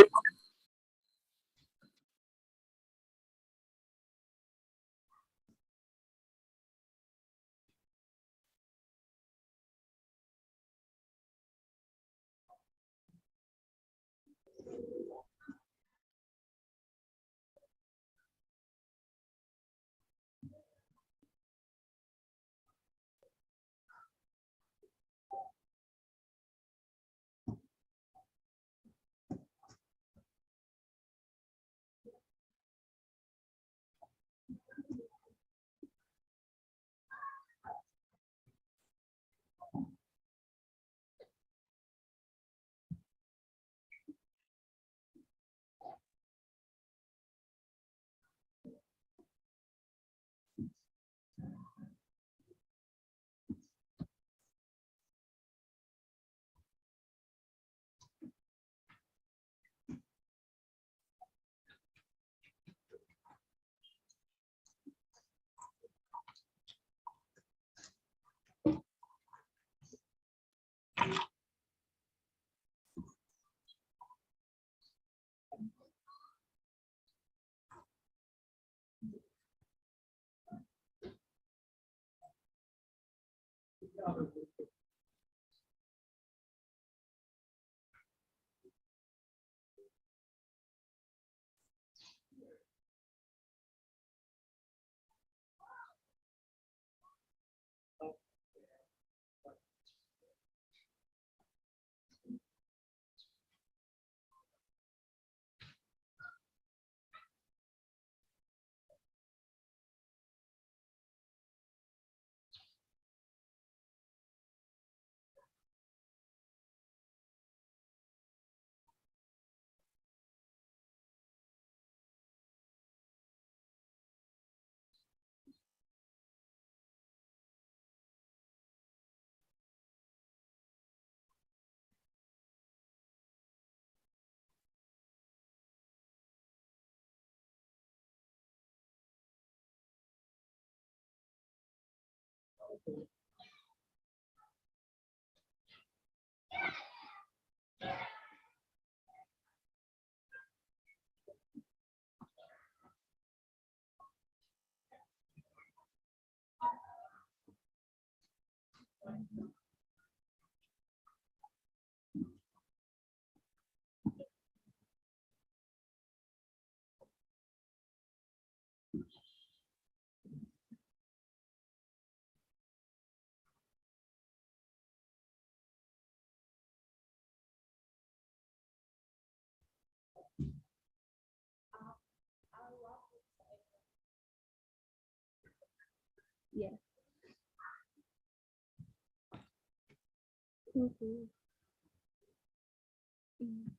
Yeah. Okay. Mm.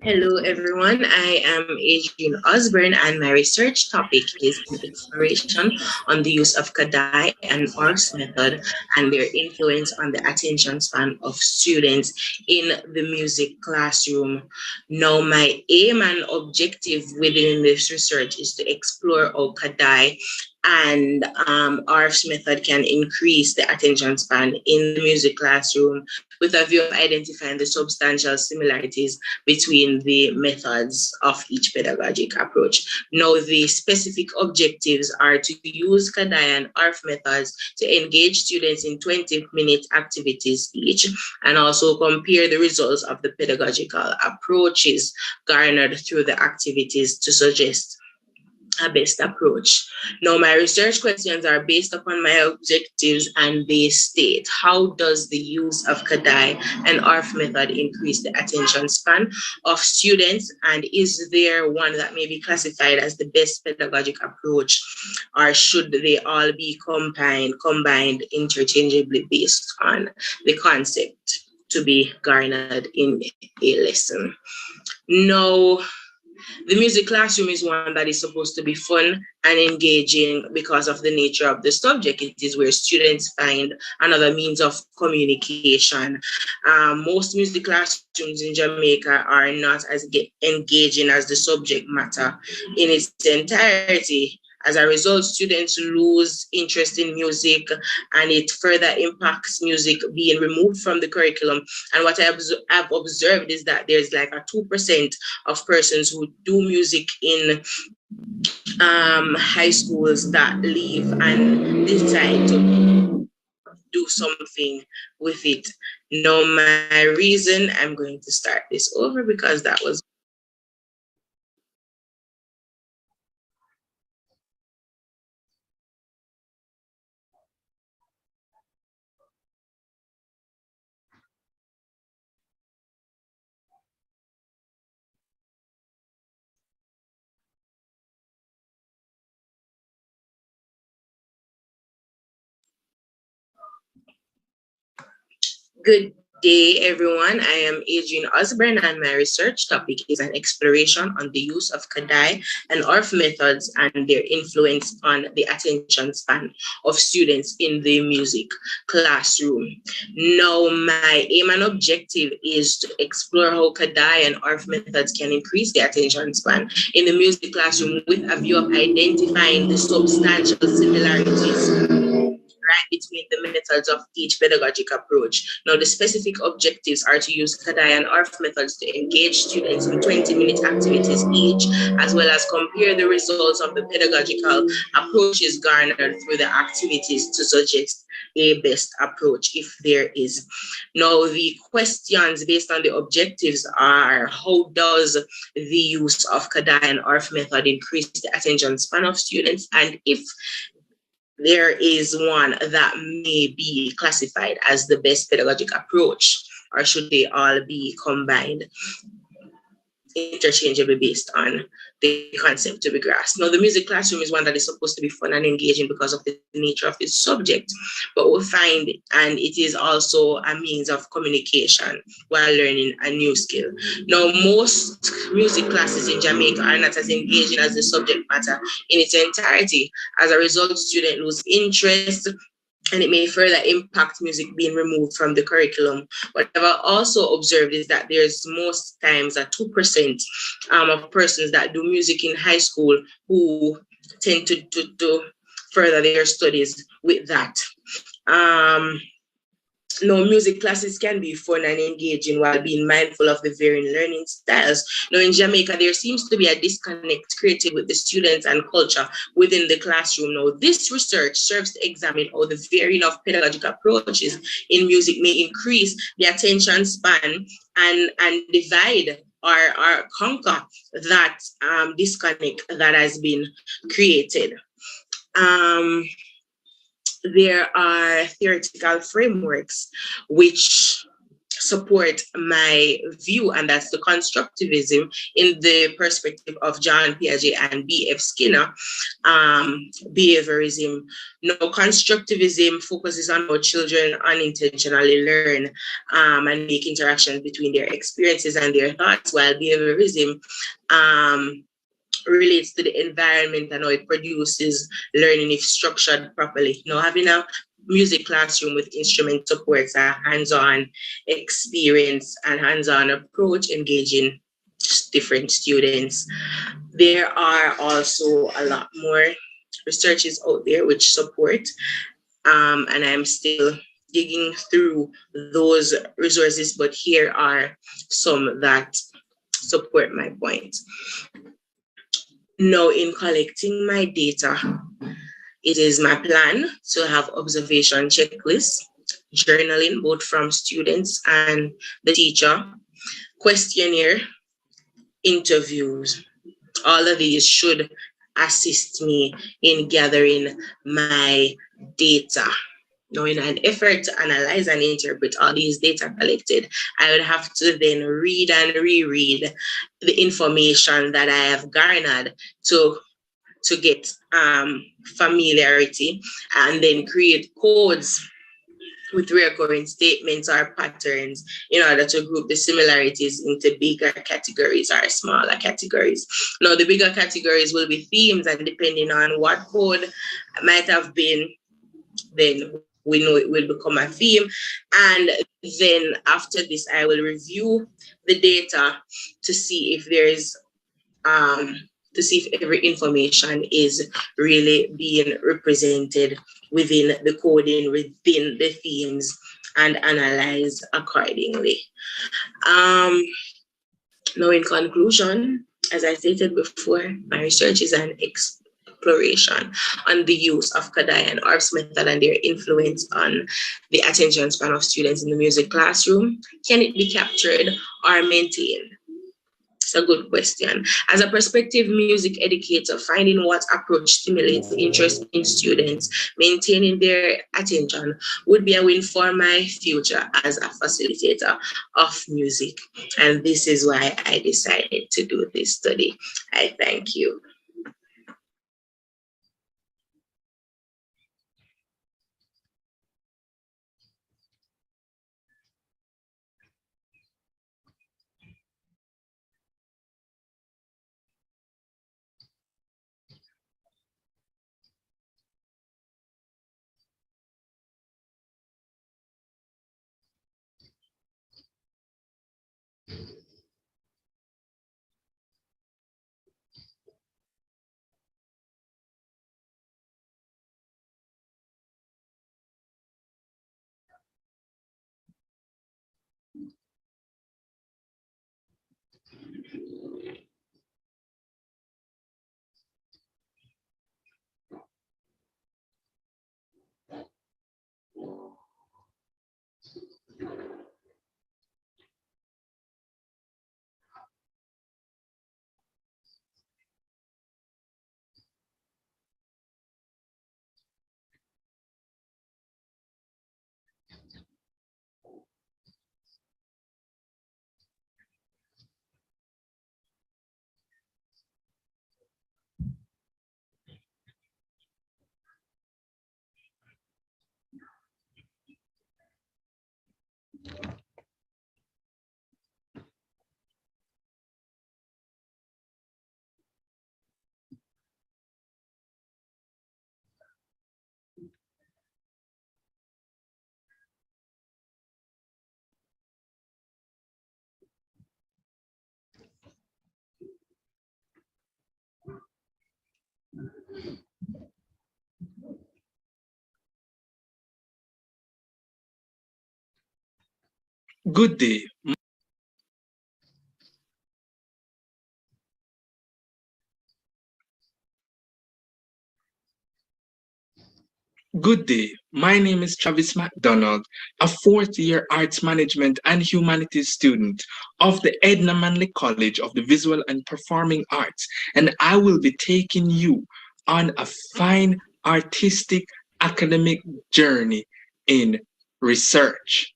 Hello, everyone. I am Adrian Osborne, and my research topic is an exploration on the use of Kadai and ORS method and their influence on the attention span of students in the music classroom. Now, my aim and objective within this research is to explore how Kadai and ORS method can increase the attention span in the music classroom with a view of identifying the substantial similarities between the methods of each pedagogic approach. Now, the specific objectives are to use Kadai and ARF methods to engage students in 20-minute activities each, and also compare the results of the pedagogical approaches garnered through the activities to suggest a best approach. Now, my research questions are based upon my objectives, and they state: how does the use of Kadai and ARF method increase the attention span of students? And is there one that may be classified as the best pedagogic approach, or should they all be combined interchangeably based on the concept to be garnered in a lesson? Now, the music classroom is one that is supposed to be fun and engaging because of the nature of the subject. It is where students find another means of communication. Most music classrooms in Jamaica are not as engaging as the subject matter in its entirety. As a result, students lose interest in music, and it further impacts music being removed from the curriculum. And what I've observed is that there's like a 2% of persons who do music in high schools that leave and decide to do something with it. Now, my reason, I'm going to start this over because that was Good day, everyone. I am Adrian Osborne, and my research topic is an exploration on the use of Kadai and ORF methods and their influence on the attention span of students in the music classroom. Now, my aim and objective is to explore how Kadai and ORF methods can increase the attention span in the music classroom with a view of identifying the substantial similarities right between the methods of each pedagogic approach. Now, the specific objectives are to use Kadai and ORF methods to engage students in 20-minute activities each, as well as compare the results of the pedagogical approaches garnered through the activities to suggest a best approach if there is. Now, the questions based on the objectives are: how does the use of Kadai and ORF method increase the attention span of students? And if there is one that may be classified as the best pedagogic approach, or should they all be combined interchangeably based on the concept to be grasped? Now, the music classroom is one that is supposed to be fun and engaging because of the nature of its subject, but we'll find, and it is also a means of communication while learning a new skill. Now, most music classes in Jamaica are not as engaging as the subject matter in its entirety. As a result, students lose interest, and it may further impact music being removed from the curriculum. What I've also observed is that there's most times a 2% of persons that do music in high school who tend to further their studies with that. No, music classes can be fun and engaging while being mindful of the varying learning styles. Now, in Jamaica, there seems to be a disconnect created with the students and culture within the classroom. Now, this research serves to examine how the varying of pedagogical approaches in music may increase the attention span and divide or conquer that disconnect that has been created. There are theoretical frameworks which support my view, and that's the constructivism in the perspective of John Piaget and B.F. Skinner, behaviorism. No, constructivism focuses on how children unintentionally learn and make interactions between their experiences and their thoughts, while behaviorism relates to the environment and how it produces learning if structured properly. Now, having a music classroom with instrument supports a hands-on experience and hands-on approach, engaging different students. There are also a lot more researches out there which support, and I'm still digging through those resources, but here are some that support my point. Now, in collecting my data, it is my plan to have observation checklists, journaling both from students and the teacher, questionnaire, interviews. All of these should assist me in gathering my data. Now, in an effort to analyze and interpret all these data collected, I would have to then read and reread the information that I have garnered to get familiarity, and then create codes with recurring statements or patterns in order to group the similarities into bigger categories or smaller categories. Now, the bigger categories will be themes, and depending on what code might have been, then we know it will become a theme. And then after this, I will review the data to see if there is, to see if every information is really being represented within the coding, within the themes, and analyzed accordingly. Now, in conclusion, as I stated before, my research is an exploration on the use of Kadai and ORF's method and their influence on the attention span of students in the music classroom. Can it be captured or maintained? It's a good question. As a prospective music educator, finding what approach stimulates interest in students, maintaining their attention would be a win for my future as a facilitator of music. And this is why I decided to do this study. I thank you. Good day. Good day. My name is Travis McDonald, a fourth-year arts management and humanities student of the Edna Manley College of the Visual and Performing Arts, and I will be taking you on a fine artistic academic journey in research.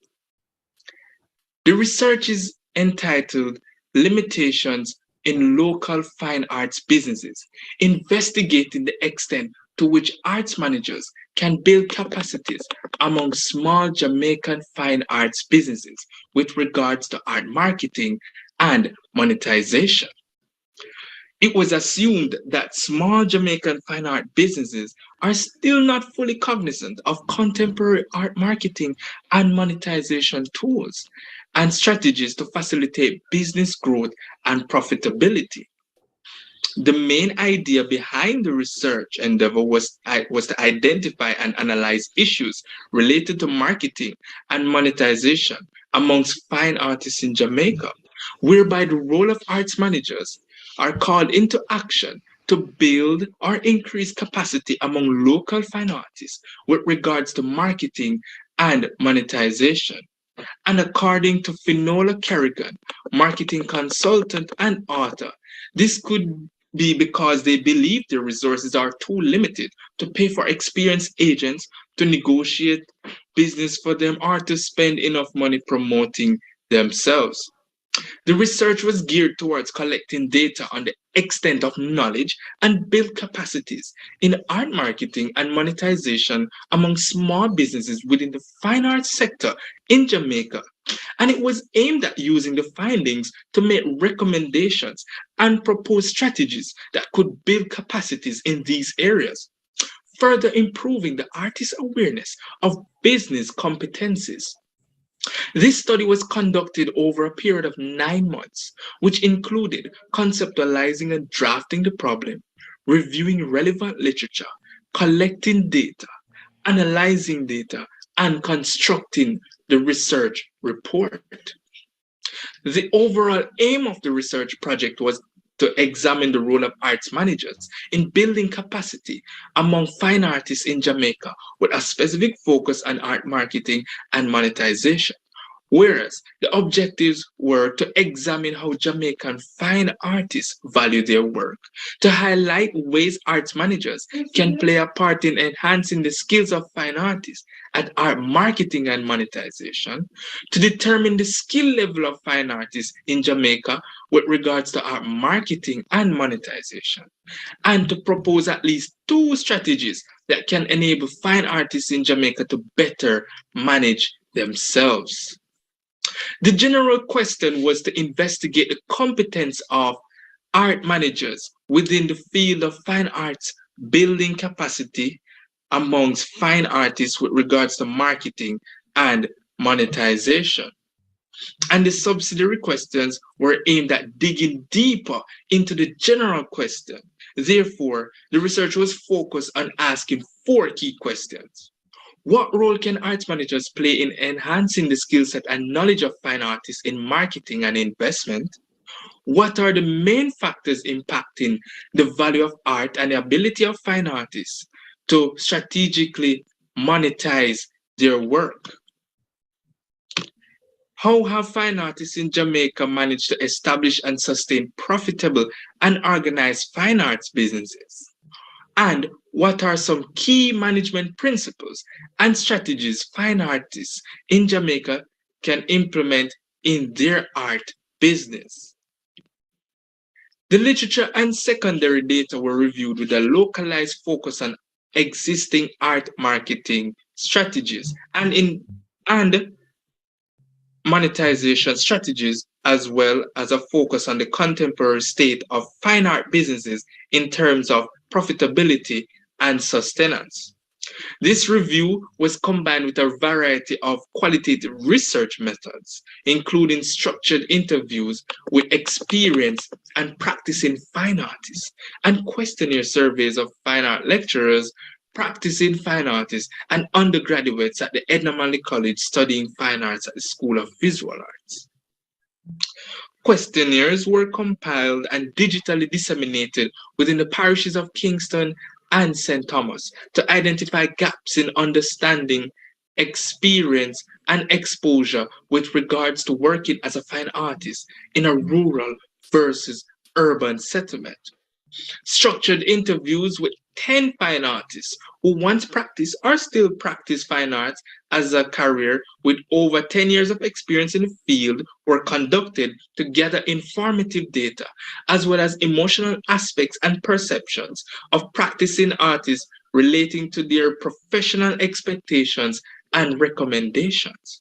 The research is entitled Limitations in Local Fine Arts Businesses, investigating the extent to which arts managers can build capacities among small Jamaican fine arts businesses with regards to art marketing and monetization. It was assumed that small Jamaican fine art businesses are still not fully cognizant of contemporary art marketing and monetization tools and strategies to facilitate business growth and profitability. The main idea behind the research endeavor was to identify and analyze issues related to marketing and monetization amongst fine artists in Jamaica, whereby the role of arts managers are called into action to build or increase capacity among local fine artists with regards to marketing and monetization. And according to Finola Kerrigan, marketing consultant and author, this could be because they believe their resources are too limited to pay for experienced agents to negotiate business for them or to spend enough money promoting themselves. The research was geared towards collecting data on the extent of knowledge and build capacities in art marketing and monetization among small businesses within the fine arts sector in Jamaica. And it was aimed at using the findings to make recommendations and propose strategies that could build capacities in these areas, further improving the artist's awareness of business competencies. This study was conducted over a period of 9 months, which included conceptualizing and drafting the problem, reviewing relevant literature, collecting data, analyzing data, and constructing the research report. The overall aim of the research project was to examine the role of arts managers in building capacity among fine artists in Jamaica with a specific focus on art marketing and monetization. Whereas the objectives were to examine how Jamaican fine artists value their work, to highlight ways arts managers can play a part in enhancing the skills of fine artists at art marketing and monetization, to determine the skill level of fine artists in Jamaica with regards to art marketing and monetization, and to propose at least 2 strategies that can enable fine artists in Jamaica to better manage themselves. The general question was to investigate the competence of art managers within the field of fine arts, building capacity amongst fine artists with regards to marketing and monetization. And the subsidiary questions were aimed at digging deeper into the general question. Therefore, the research was focused on asking 4 key questions. What role can arts managers play in enhancing the skill set and knowledge of fine artists in marketing and investment? What are the main factors impacting the value of art and the ability of fine artists to strategically monetize their work? How have fine artists in Jamaica managed to establish and sustain profitable and organized fine arts businesses? And what are some key management principles and strategies fine artists in Jamaica can implement in their art business? The literature and secondary data were reviewed with a localized focus on existing art marketing strategies and monetization strategies, as well as a focus on the contemporary state of fine art businesses in terms of profitability and sustenance. This review was combined with a variety of qualitative research methods, including structured interviews with experienced and practicing fine artists and questionnaire surveys of fine art lecturers, practicing fine artists, and undergraduates at the Edna Manley College studying fine arts at the School of Visual Arts. Questionnaires were compiled and digitally disseminated within the parishes of Kingston and St. Thomas to identify gaps in understanding, experience, and exposure with regards to working as a fine artist in a rural versus urban settlement. Structured interviews with 10 fine artists who once practiced or still practice fine arts as a career with over 10 years of experience in the field were conducted to gather informative data, as well as emotional aspects and perceptions of practicing artists relating to their professional expectations and recommendations.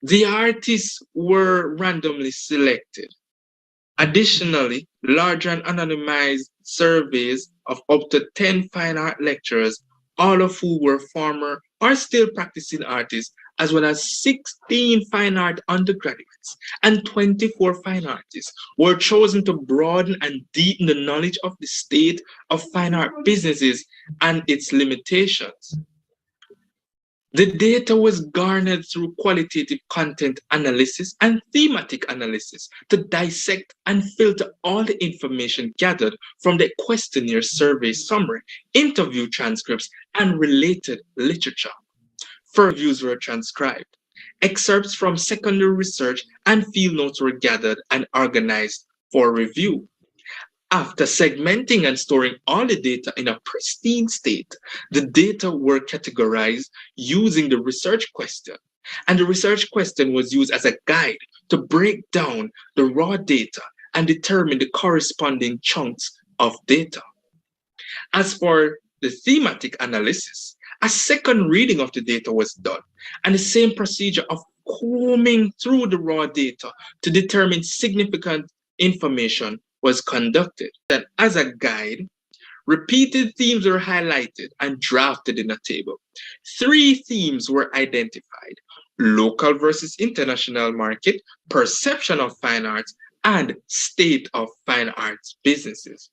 The artists were randomly selected. Additionally, larger and anonymized surveys of up to 10 fine art lecturers, all of who were former or still practicing artists, as well as 16 fine art undergraduates and 24 fine artists, were chosen to broaden and deepen the knowledge of the state of fine art businesses and its limitations. The data was garnered through qualitative content analysis and thematic analysis to dissect and filter all the information gathered from the questionnaire survey summary, interview transcripts, and related literature. Further reviews were transcribed. Excerpts from secondary research and field notes were gathered and organized for review. After segmenting and storing all the data in a pristine state, the data were categorized using the research question. And the research question was used as a guide to break down the raw data and determine the corresponding chunks of data. As for the thematic analysis, a second reading of the data was done, and the same procedure of combing through the raw data to determine significant information was conducted. Then, as a guide, repeated themes were highlighted and drafted in a table. 3 themes were identified: local versus international market, perception of fine arts, and state of fine arts businesses.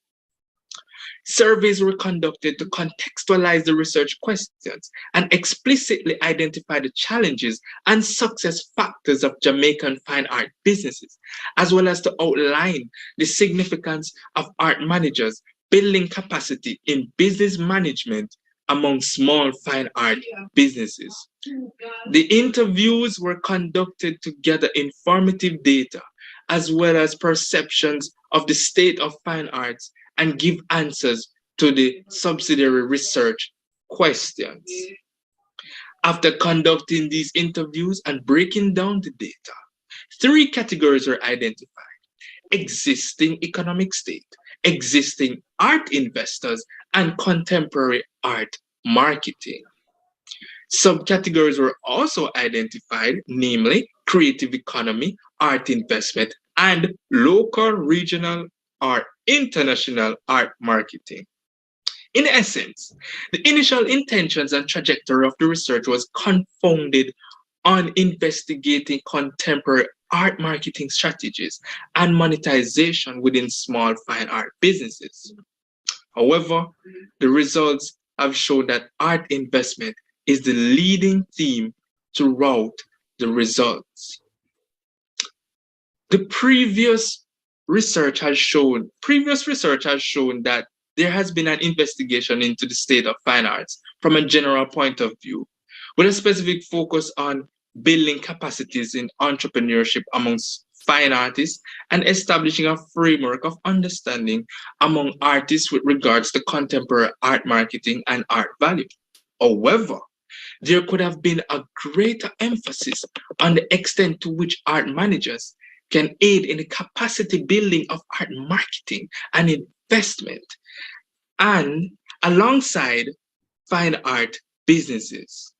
Surveys were conducted to contextualize the research questions and explicitly identify the challenges and success factors of Jamaican fine art businesses, as well as to outline the significance of art managers building capacity in business management among small fine art businesses. The interviews were conducted to gather informative data, as well as perceptions of the state of fine arts, and give answers to the subsidiary research questions. After conducting these interviews and breaking down the data, 3 categories were identified: existing economic state, existing art investors, and contemporary art marketing. Subcategories were also identified, namely creative economy, art investment, and local, regional, or international art marketing. In essence, the initial intentions and trajectory of the research was confounded on investigating contemporary art marketing strategies and monetization within small fine art businesses. However, the results have shown that art investment is the leading theme throughout the results. The previous research has shown that there has been an investigation into the state of fine arts from a general point of view, with a specific focus on building capacities in entrepreneurship amongst fine artists and establishing a framework of understanding among artists with regards to contemporary art marketing and art value. However, there could have been a greater emphasis on the extent to which art managers can aid in the capacity building of art marketing and investment, and alongside fine art businesses.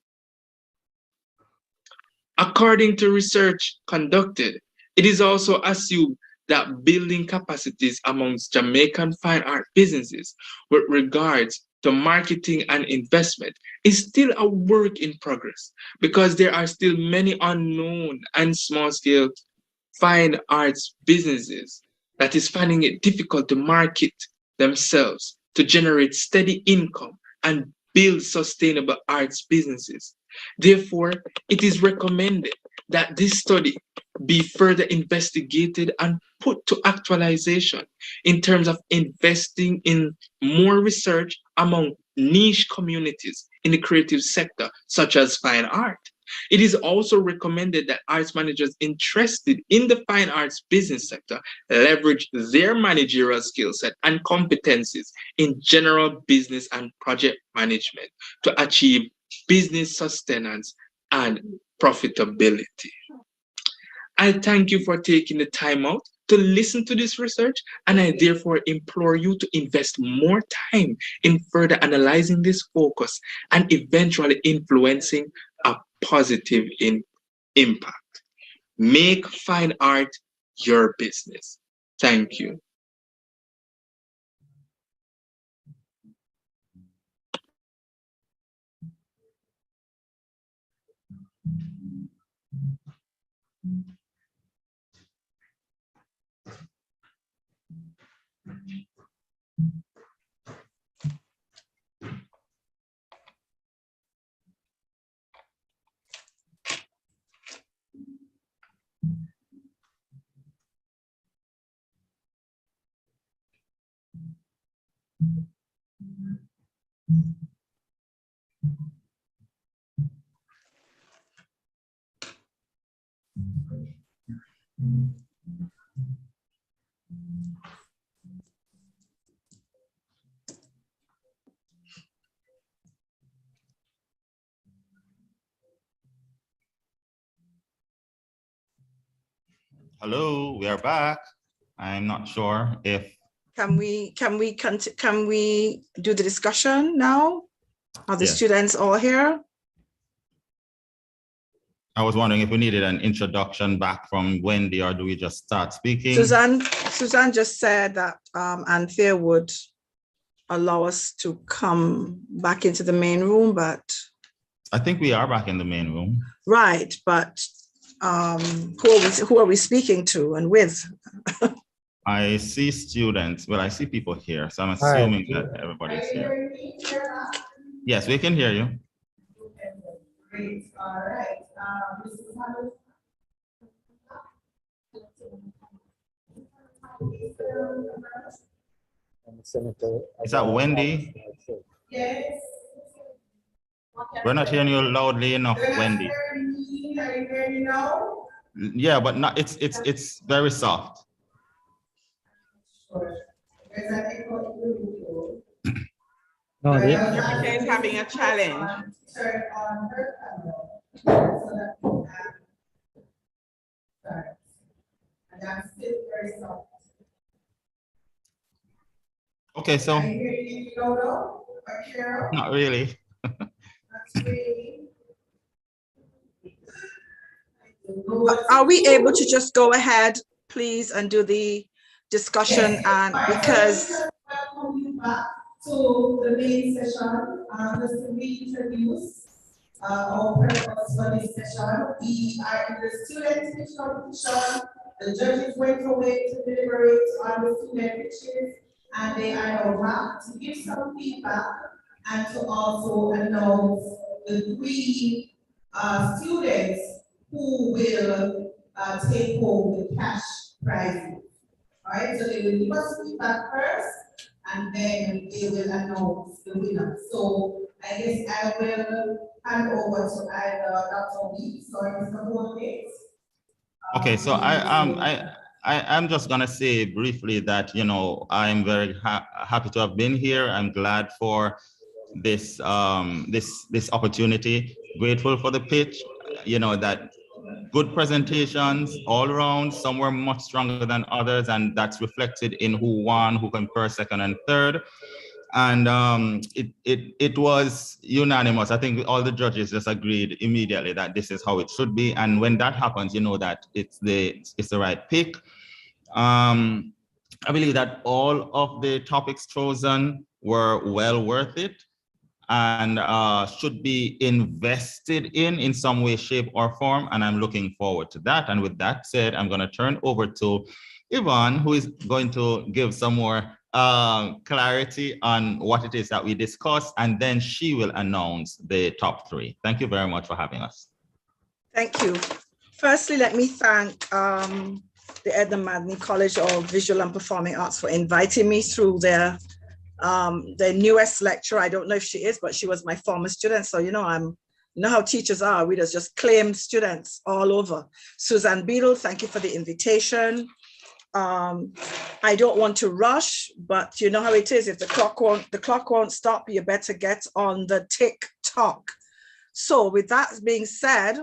According to research conducted, it is also assumed that building capacities amongst Jamaican fine art businesses with regards to marketing and investment is still a work in progress, because there are still many unknown and small-scale fine arts businesses that is finding it difficult to market themselves, to generate steady income and build sustainable arts businesses. Therefore, it is recommended that this study be further investigated and put to actualization in terms of investing in more research among niche communities in the creative sector, such as fine art. It is also recommended that arts managers interested in the fine arts business sector leverage their managerial skill set and competencies in general business and project management to achieve business sustenance and profitability. I thank you for taking the time out to listen to this research, and I therefore implore you to invest more time in further analyzing this focus and eventually influencing a positive impact. Make fine art your business. Thank you. Hello, we are back. I'm not sure if Can we do the discussion now? Are the Yes. students all here? I was wondering if we needed an introduction back from Wendy, or do we just start speaking? Suzanne just said that Anthea would allow us to come back into the main room, but I think we are back in the main room. right, but who are we speaking to and with? I see students, well, I see people here, so I'm All right. assuming that everybody's here. Yes, we can hear you. Great, all right. Mrs. Hamilton. Is that Wendy? Yes. We're not hearing you loudly enough, Wendy. Are you hearing me now? Yeah, but not, it's very soft. There's an echo. No, they- Monica is having a challenge. Turn on her camera. So that we can start. And that's still very soft. Okay, so Are you hearing me, Dodo or Carol? not really. That's really. Are we able to just go ahead, please, and do the discussion? And because Welcome you back to the main session, just to reintroduce our purpose for this session. We are in the student pitch competition. The judges went away to deliberate on the student pitches, and they are now back to give some feedback and to also announce the three students who will take home the cash prizes. All right, so they will give us feedback first, and then they will announce the winner. So I guess I will hand over to either Dr. Weeks or Mr. Bonface. Okay, so I'm just gonna say briefly that, you know, I'm very happy to have been here. I'm glad for this this opportunity. Grateful for the pitch. You know, that good presentations all around. Some were much stronger than others, and that's reflected in who won, who came first, second, and third. And it was unanimous. I think all the judges just agreed immediately that this is how it should be. And when that happens, you know that it's the right pick. I believe that all of the topics chosen were well worth it and should be invested in some way, shape, or form. And I'm looking forward to that. And with that said, I'm going to turn over to Yvonne, who is going to give some more clarity on what it is that we discussed, and then she will announce the top three. Thank you very much for having us. Thank you. Firstly, let me thank the Edna Madney College of Visual and Performing Arts for inviting me through their newest lecturer. I don't know if she is, but she was my former student. So, you know, you know how teachers are. We just claim students all over. Suzanne Beadle, thank you for the invitation. I don't want to rush, but you know how it is. If the clock won't stop, you better get on the tick-tock. So with that being said,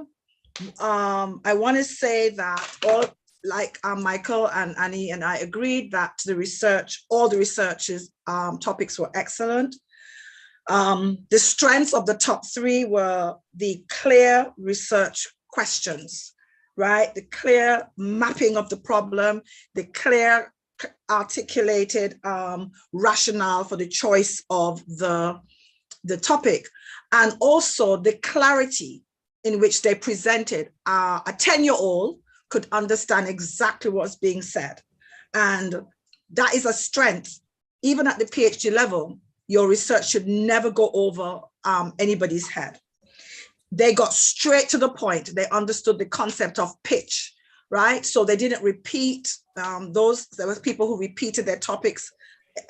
I want to say that Michael and Annie and I agreed that all the research's topics were excellent. The strengths of the top three were the clear research questions, right? The clear mapping of the problem, the clear articulated rationale for the choice of the topic, and also the clarity in which they presented. A 10-year-old could understand exactly what's being said. And that is a strength. Even at the PhD level, your research should never go over anybody's head. They got straight to the point. They understood the concept of pitch, right? So they didn't repeat there was people who repeated their topics,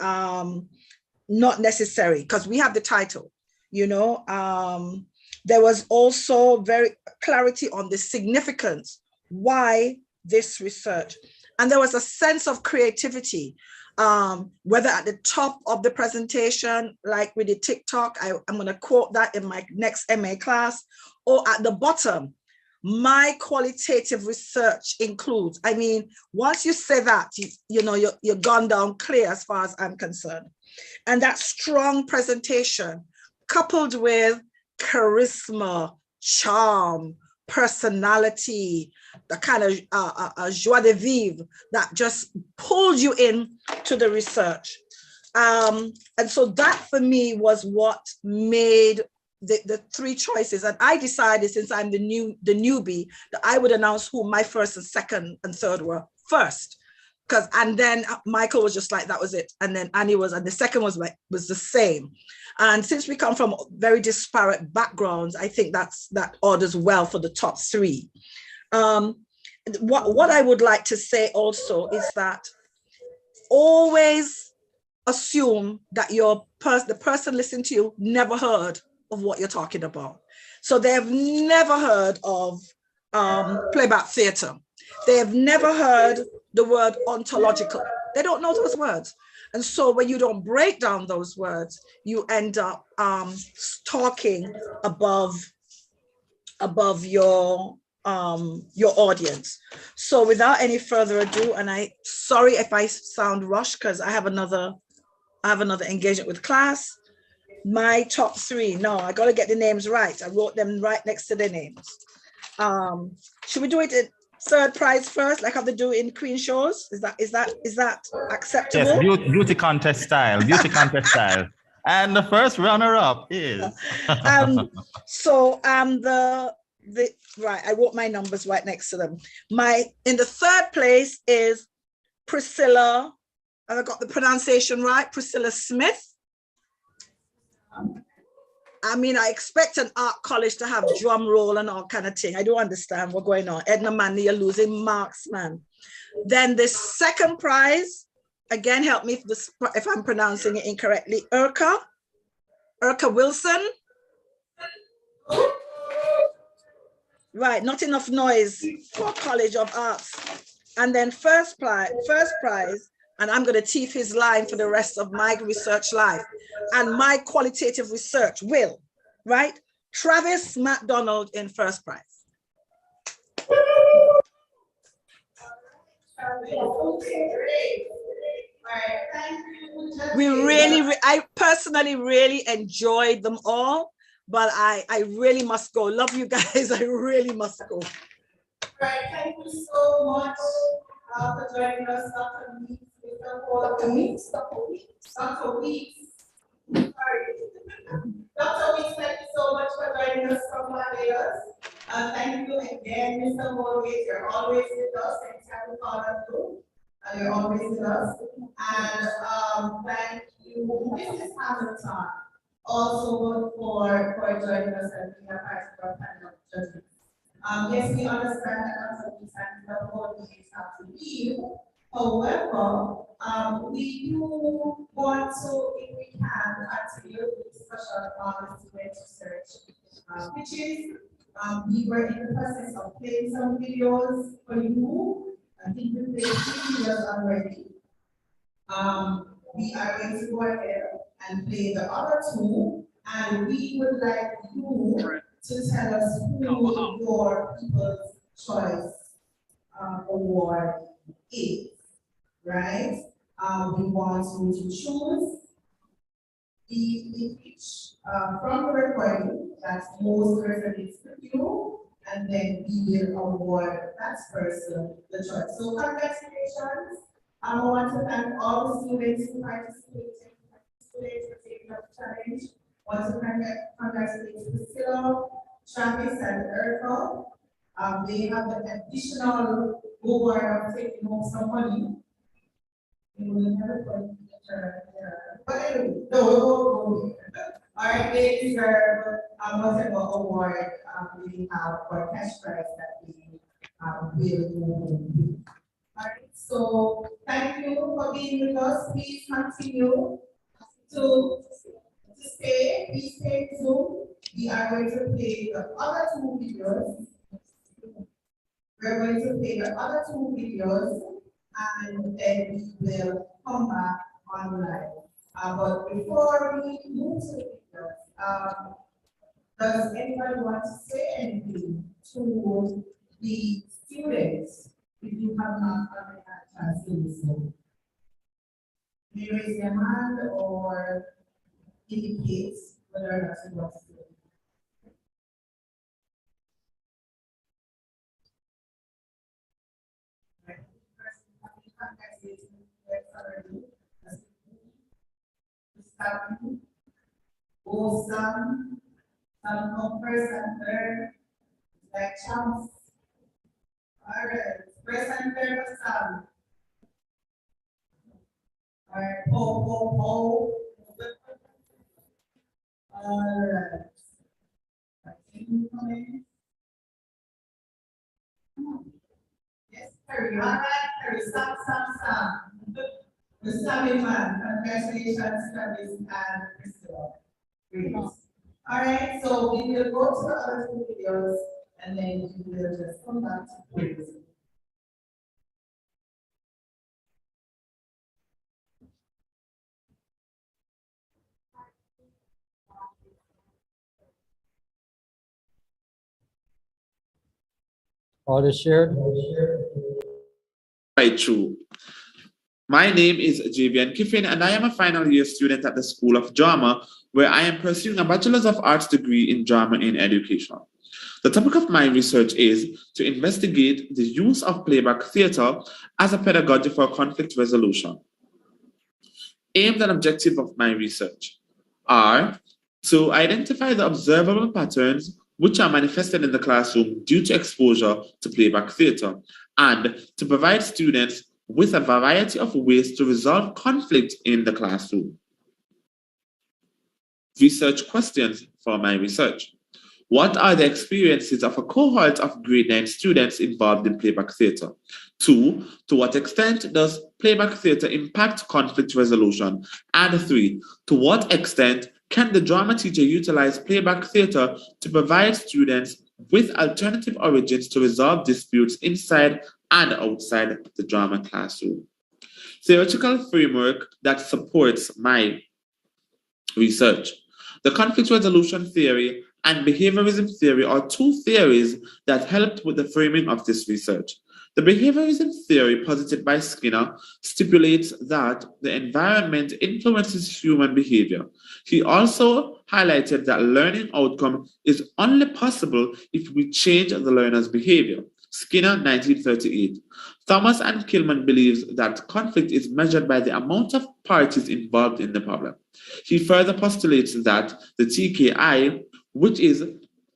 not necessary, because we have the title, you know. There was also very clarity on the significance, why this research. And there was a sense of creativity, whether at the top of the presentation, like with the tick-tock, I'm going to quote that in my next MA class, or at the bottom. My qualitative research includes, I mean, once you say that, you know, you're gone down clear as far as I'm concerned. And that strong presentation coupled with charisma, charm, personality, the kind of joie de vivre that just pulled you in to the research. And so that for me was what made the three choices. And I decided, since I'm the newbie, that I would announce who my first and second and third were first. And then Michael was just like, that was it. And then Annie was, and the second was the same. And since we come from very disparate backgrounds, I think that orders well for the top three. What I would like to say also is that always assume that the person listening to you never heard of what you're talking about. So they have never heard of playback theater. They have never heard the word ontological. They don't know those words. And so when you don't break down those words, you end up talking above your audience. So without any further ado, and sorry if I sound rushed because I have another engagement with class. My top three. No, I got to get the names right. I wrote them right next to their names. Should we do it in third prize first, like how they do in Queen shows? Is that acceptable? Yes, beauty contest style. Beauty contest style. And the first runner-up is. Right. I wrote my numbers right next to them. In the third place is Priscilla. Have I got the pronunciation right? Priscilla Smith. I mean, I expect an art college to have drum roll and all kind of thing. I don't understand what's going on. Edna Manley, you're losing marks, man. Then the second prize, again, help me if I'm pronouncing it incorrectly, Urka Wilson. Right, not enough noise for College of Arts. And then first prize, and I'm going to teeth his line for the rest of my research life. And my qualitative research will, right? Travis McDonald in first prize. I personally really enjoyed them all, but I really must go. Love you guys, I really must go. Right, thank you so much for joining us, Dr. Weeks. Dr. Weeks, thank you so much for joining us from Barbados. Thank you again, Mr. Morgan. You're always with us. Anytime we call on you, you're always with us. And thank you, Mrs. Hamilton, also for joining us and being a part of our panel of judges. Yes, we understand that sometimes the board meetings have to leave. However, we do want to, if we can, continue the discussion on student research, which is we were in the process of playing some videos for you. I think we played 3 videos already. We are going to go ahead and play the other 2, and we would like you to tell us who your People's Choice Award is, right? We want you to choose the pitch from the recording that most resonates with you, and then we will award that person the choice. So congratulations. I want to thank all the students who participated for taking up the challenge. I want to congratulate Priscilla, Travis, and Urka. They have an additional reward of taking home some money. But anyway, no. All right, they deserve whatever award we have for cash prize that we will do. All right, so thank you for being with us. Please continue to stay. Please stay Zoom. We are going to play the other 2 videos. We're going to play the other 2 videos, and then we will come back online. But before we move to the videos, does anybody want to say anything to the students if you have not had a chance to do so? You raise your hand or indicate whether or not you want to say it. Some come first and third, like champs. All right, first and third for some. All right, All right. Yes, Terry. All right, Terry. Sam. The Sammy man. Congratulations, Travis and Priscilla. Great. All right, so we will go to the other 2 videos and then we will just come back to quiz. Order shared. Right, true. My name is Javian Kiffin, and I am a final year student at the School of Drama, where I am pursuing a Bachelor's of Arts degree in Drama in Education. The topic of my research is to investigate the use of playback theatre as a pedagogy for conflict resolution. Aims and objectives of my research are to identify the observable patterns which are manifested in the classroom due to exposure to playback theatre, and to provide students with a variety of ways to resolve conflict in the classroom. research questions for my research. What are the experiences of a cohort of grade 9 students involved in playback theatre? 2, to what extent does playback theatre impact conflict resolution? And 3, to what extent can the drama teacher utilize playback theatre to provide students with alternative origins to resolve disputes inside and outside the drama classroom? Theoretical framework that supports my research. The conflict resolution theory and behaviorism theory are two theories that helped with the framing of this research. The behaviorism theory posited by Skinner stipulates that the environment influences human behavior. He also highlighted that learning outcome is only possible if we change the learner's behavior. Skinner, 1938. Thomas and Kilman believes that conflict is measured by the amount of parties involved in the problem. He further postulates that the TKI, which is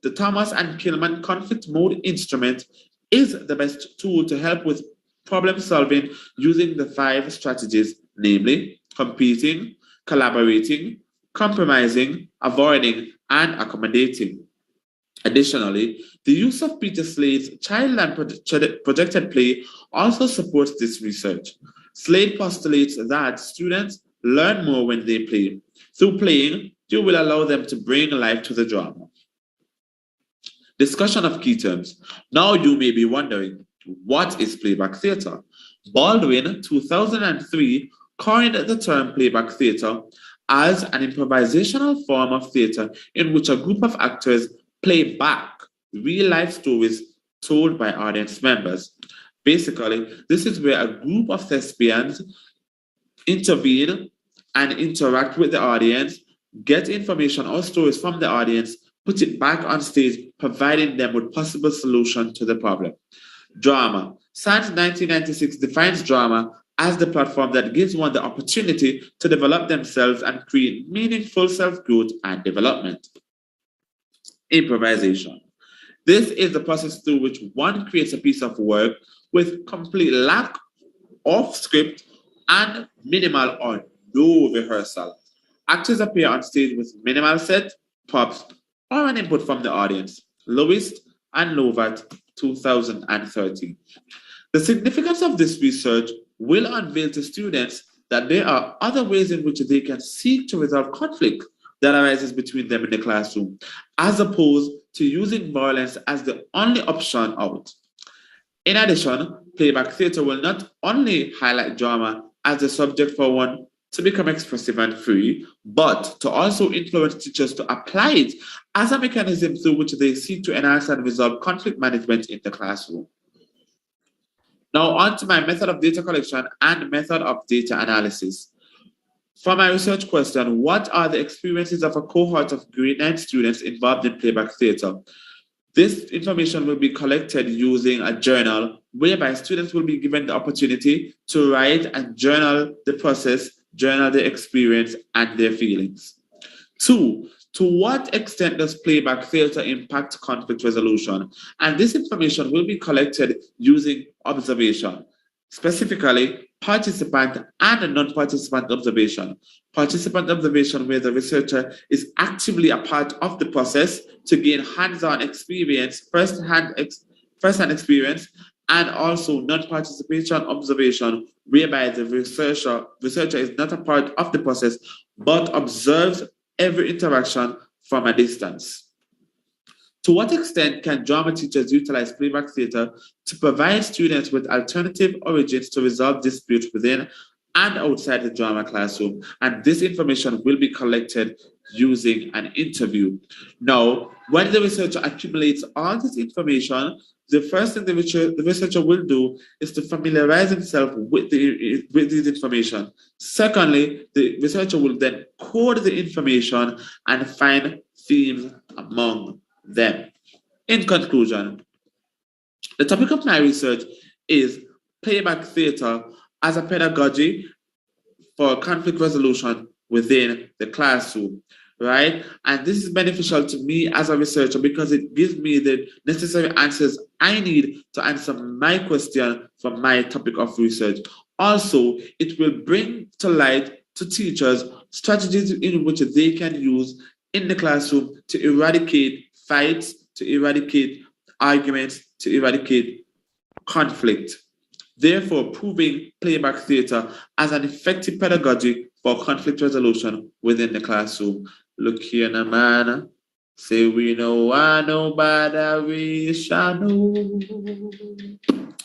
the Thomas and Kilman conflict mode instrument, is the best tool to help with problem solving using the 5 strategies, namely competing, collaborating, compromising, avoiding, and accommodating. Additionally, the use of Peter Slade's Childland projected play also supports this research. Slade postulates that students learn more when they play. Through playing, you will allow them to bring life to the drama. Discussion of key terms. Now you may be wondering, what is playback theatre? Baldwin, 2003, coined the term playback theatre as an improvisational form of theatre in which a group of actors play back real-life stories told by audience members. Basically, this is where a group of thespians intervene and interact with the audience, get information or stories from the audience, put it back on stage, providing them with possible solution to the problem. Drama. Science 1996 defines drama as the platform that gives one the opportunity to develop themselves and create meaningful self-growth and development. Improvisation. This is the process through which one creates a piece of work with complete lack of script and minimal or no rehearsal. Actors appear on stage with minimal set, props, or an input from the audience. Lewis and Lovat, 2013. The significance of this research will unveil to students that there are other ways in which they can seek to resolve conflict that arises between them in the classroom, as opposed to using violence as the only option out. In addition, playback theatre will not only highlight drama as the subject for one to become expressive and free, but to also influence teachers to apply it as a mechanism through which they seek to enhance and resolve conflict management in the classroom. Now on to my method of data collection and method of data analysis. For my research question, what are the experiences of a cohort of grade 9 students involved in playback theatre? This information will be collected using a journal whereby students will be given the opportunity to write and journal the process, journal their experience and their feelings. 2, to what extent does playback theatre impact conflict resolution? And this information will be collected using observation, specifically participant and non-participant observation. Participant observation where the researcher is actively a part of the process to gain hands-on experience, first-hand experience, and also non-participation observation whereby the researcher is not a part of the process but observes every interaction from a distance. To what extent can drama teachers utilize playback theatre to provide students with alternative origins to resolve disputes within and outside the drama classroom? And this information will be collected using an interview. Now, when the researcher accumulates all this information, the first thing the researcher will do is to familiarize himself with this information. Secondly, the researcher will then code the information and find themes among them. In conclusion, the topic of my research is playback theatre as a pedagogy for conflict resolution within the classroom, right? And this is beneficial to me as a researcher because it gives me the necessary answers I need to answer my question from my topic of research. Also, it will bring to light to teachers strategies in which they can use in the classroom to eradicate fights, to eradicate arguments, to eradicate conflict, therefore proving playback theatre as an effective pedagogy for conflict resolution within the classroom. Look here, na man. Say we know why nobody we shall know.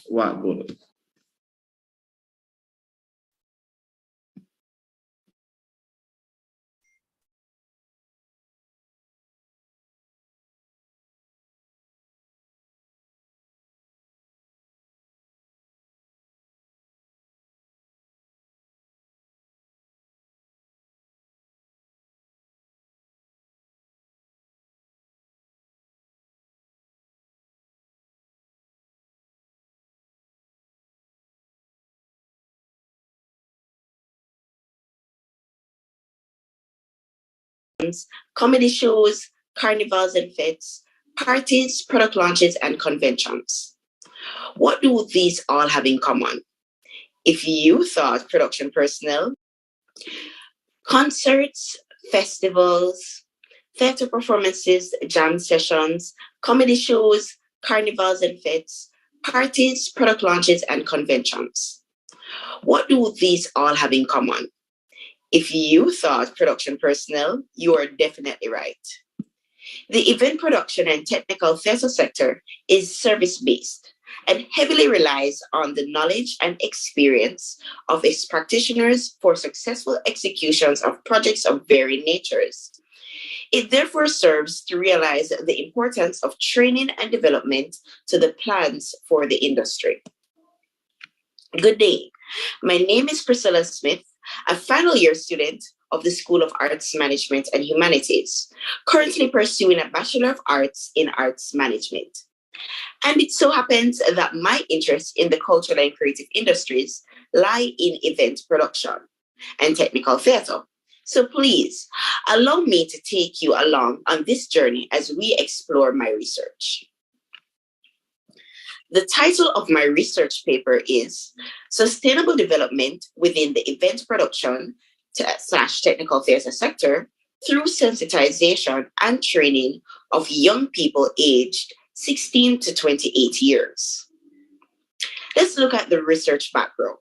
What good? Comedy shows, carnivals and fêtes, parties, product launches, and conventions. What do these all have in common? If you thought production personnel, concerts, festivals, theater performances, jam sessions, comedy shows, carnivals and fêtes, parties, product launches, and conventions. What do these all have in common? If you thought production personnel, you are definitely right. The event production and technical theater sector is service-based and heavily relies on the knowledge and experience of its practitioners for successful executions of projects of varying natures. It therefore serves to realize the importance of training and development to the plans for the industry. Good day. My name is Priscilla Smith, a final year student of the School of Arts Management and Humanities, currently pursuing a Bachelor of Arts in Arts Management. And it so happens that my interests in the cultural and creative industries lie in event production and technical theater. So please allow me to take you along on this journey as we explore my research. The title of my research paper is Sustainable Development Within the Event Production / Technical Theater Sector Through Sensitization and Training of Young People Aged 16 to 28 years. Let's look at the research background.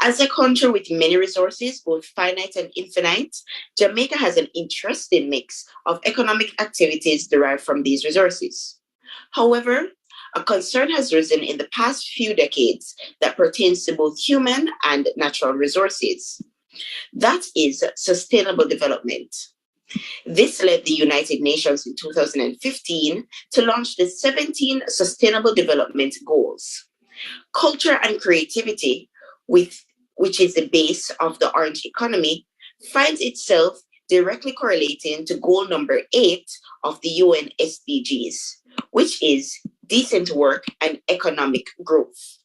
As a country with many resources, both finite and infinite, Jamaica has an interesting mix of economic activities derived from these resources. However, a concern has risen in the past few decades that pertains to both human and natural resources. That is sustainable development. This led the United Nations in 2015 to launch the 17 Sustainable Development Goals. Culture and creativity, which is the base of the Orange economy, finds itself directly correlating to goal number 8 of the UN SDGs, which is decent work and economic growth.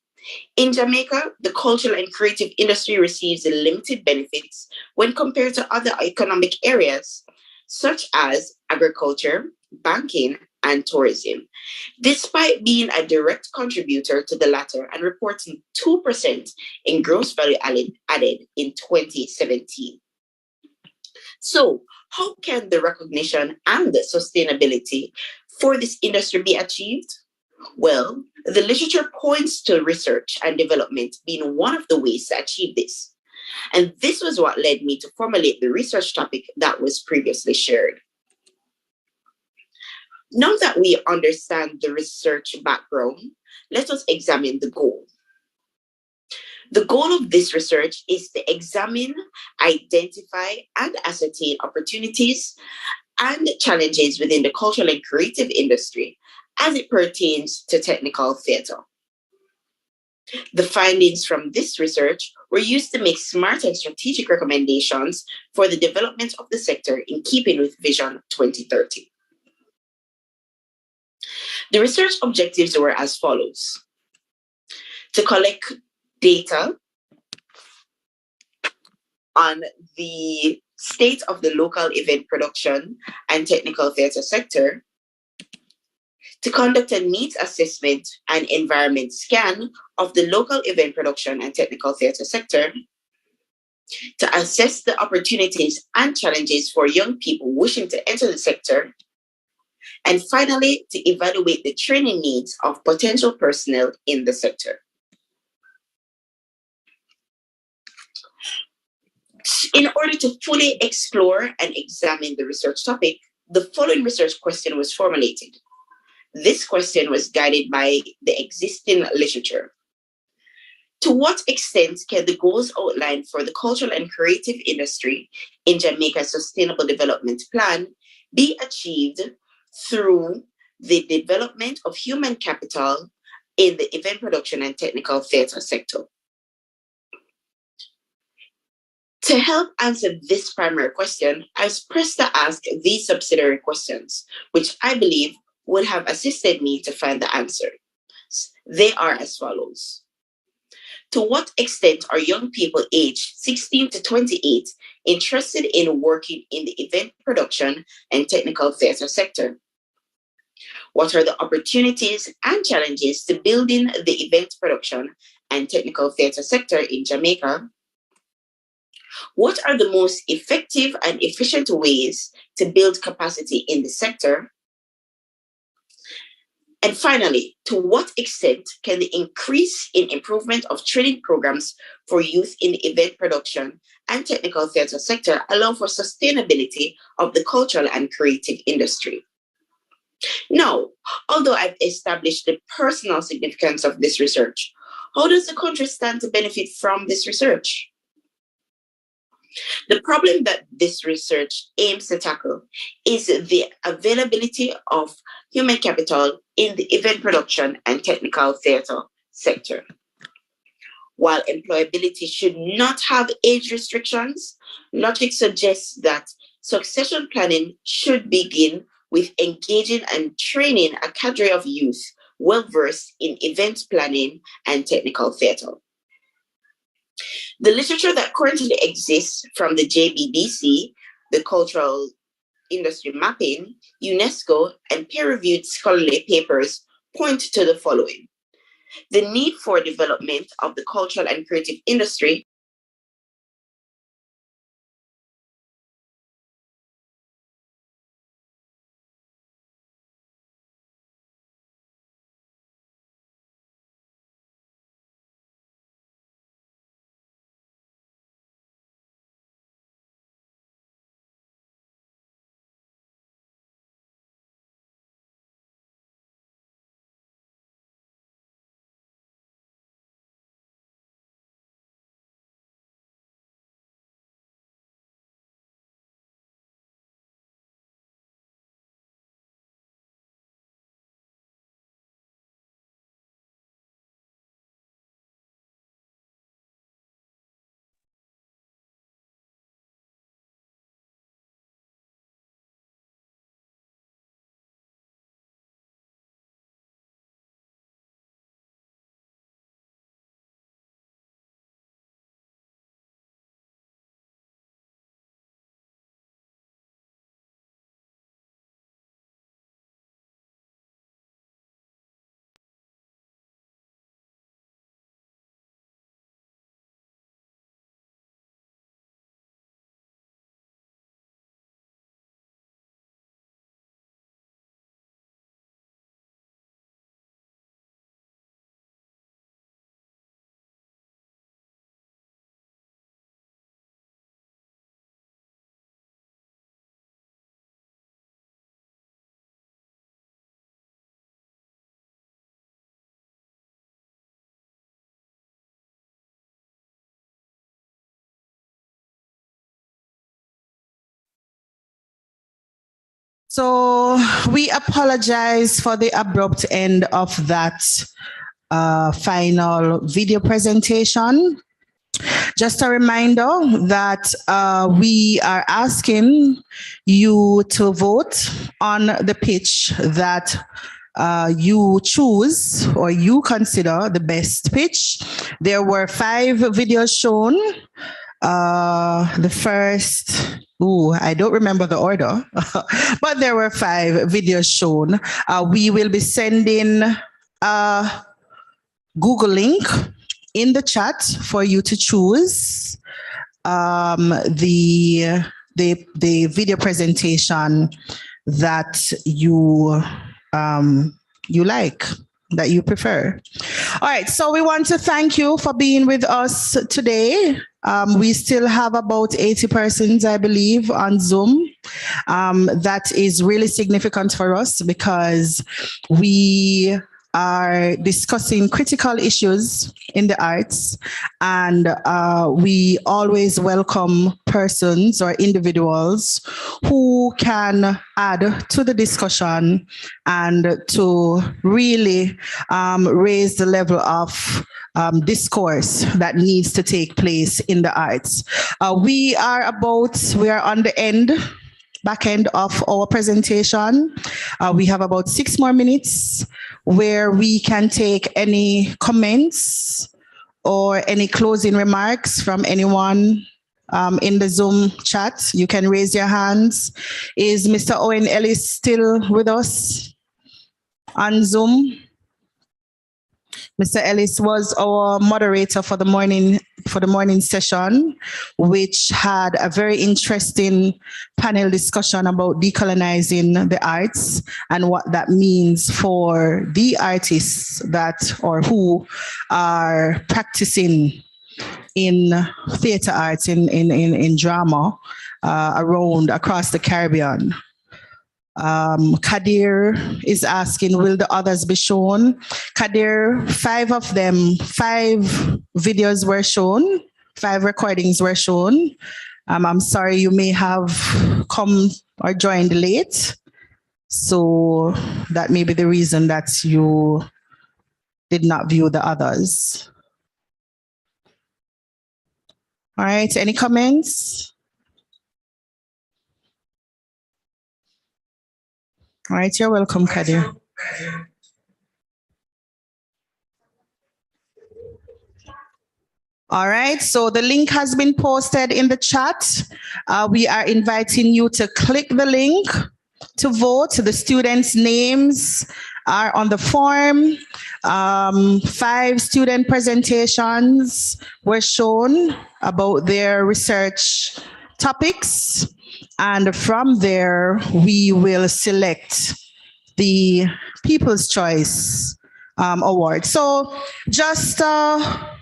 In Jamaica, the cultural and creative industry receives limited benefits when compared to other economic areas, such as agriculture, banking, and tourism, despite being a direct contributor to the latter and reporting 2% in gross value added in 2017. So, how can the recognition and the sustainability for this industry be achieved? Well, the literature points to research and development being one of the ways to achieve this. And this was what led me to formulate the research topic that was previously shared. Now that we understand the research background, let us examine the goal. The goal of this research is to examine, identify, and ascertain opportunities and challenges within the cultural and creative industry as it pertains to technical theater. The findings from this research were used to make smart and strategic recommendations for the development of the sector in keeping with Vision 2030. The research objectives were as follows: to collect data on the state of the local event production and technical theater sector, to conduct a needs assessment and environment scan of the local event production and technical theater sector, to assess the opportunities and challenges for young people wishing to enter the sector, and finally, to evaluate the training needs of potential personnel in the sector. In order to fully explore and examine the research topic, the following research question was formulated. This question was guided by the existing literature. To what extent can the goals outlined for the cultural and creative industry in Jamaica's Sustainable Development Plan be achieved through the development of human capital in the event production and technical theatre sector? To help answer this primary question, I was pressed to ask these subsidiary questions, which I believe would have assisted me to find the answer. They are as follows. To what extent are young people aged 16 to 28 interested in working in the event production and technical theatre sector? What are the opportunities and challenges to building the event production and technical theatre sector in Jamaica? What are the most effective and efficient ways to build capacity in the sector? And finally, to what extent can the increase in improvement of training programs for youth in the event production and technical theatre sector allow for sustainability of the cultural and creative industry? Now, although I've established the personal significance of this research, how does the country stand to benefit from this research? The problem that this research aims to tackle is the availability of human capital in the event production and technical theatre sector. While employability should not have age restrictions, logic suggests that succession planning should begin with engaging and training a cadre of youth well-versed in event planning and technical theatre. The literature that currently exists from the JBDC, the Cultural Industry Mapping, UNESCO, and peer-reviewed scholarly papers point to the following. The need for development of the cultural and creative industry So we apologize for the abrupt end of that final video presentation. Just a reminder that we are asking you to vote on the pitch that you choose or you consider the best pitch. There were 5 videos shown. The first, I don't remember the order, but there were 5 videos shown. We will be sending a Google link in the chat for you to choose. the video presentation that you like, that you prefer. All right, so we want to thank you for being with us today. We still have about 80 persons, I believe, on Zoom. That is really significant for us because we are discussing critical issues in the arts, and we always welcome persons or individuals who can add to the discussion and to really raise the level of discourse that needs to take place in the arts. We are on the back end of our presentation. We have about 6 more minutes where we can take any comments or any closing remarks from anyone in the Zoom chat. You can raise your hands. Is Mr. Owen Ellis still with us on Zoom? Mr. Ellis was our moderator for the morning session, which had a very interesting panel discussion about decolonizing the arts and what that means for the artists who are practicing in theater arts, in drama across the Caribbean. Kadir is asking, will the others be shown? Kadir, 5 of them, 5 videos were shown, 5 recordings were shown. I'm sorry, you may have come or joined late. So that may be the reason that you did not view the others. All right, any comments? All right, you're welcome, Kadir. All right, so the link has been posted in the chat. We are inviting you to click the link to vote. The students' names are on the form. 5 student presentations were shown about their research topics. And from there, we will select the People's Choice Award. So just a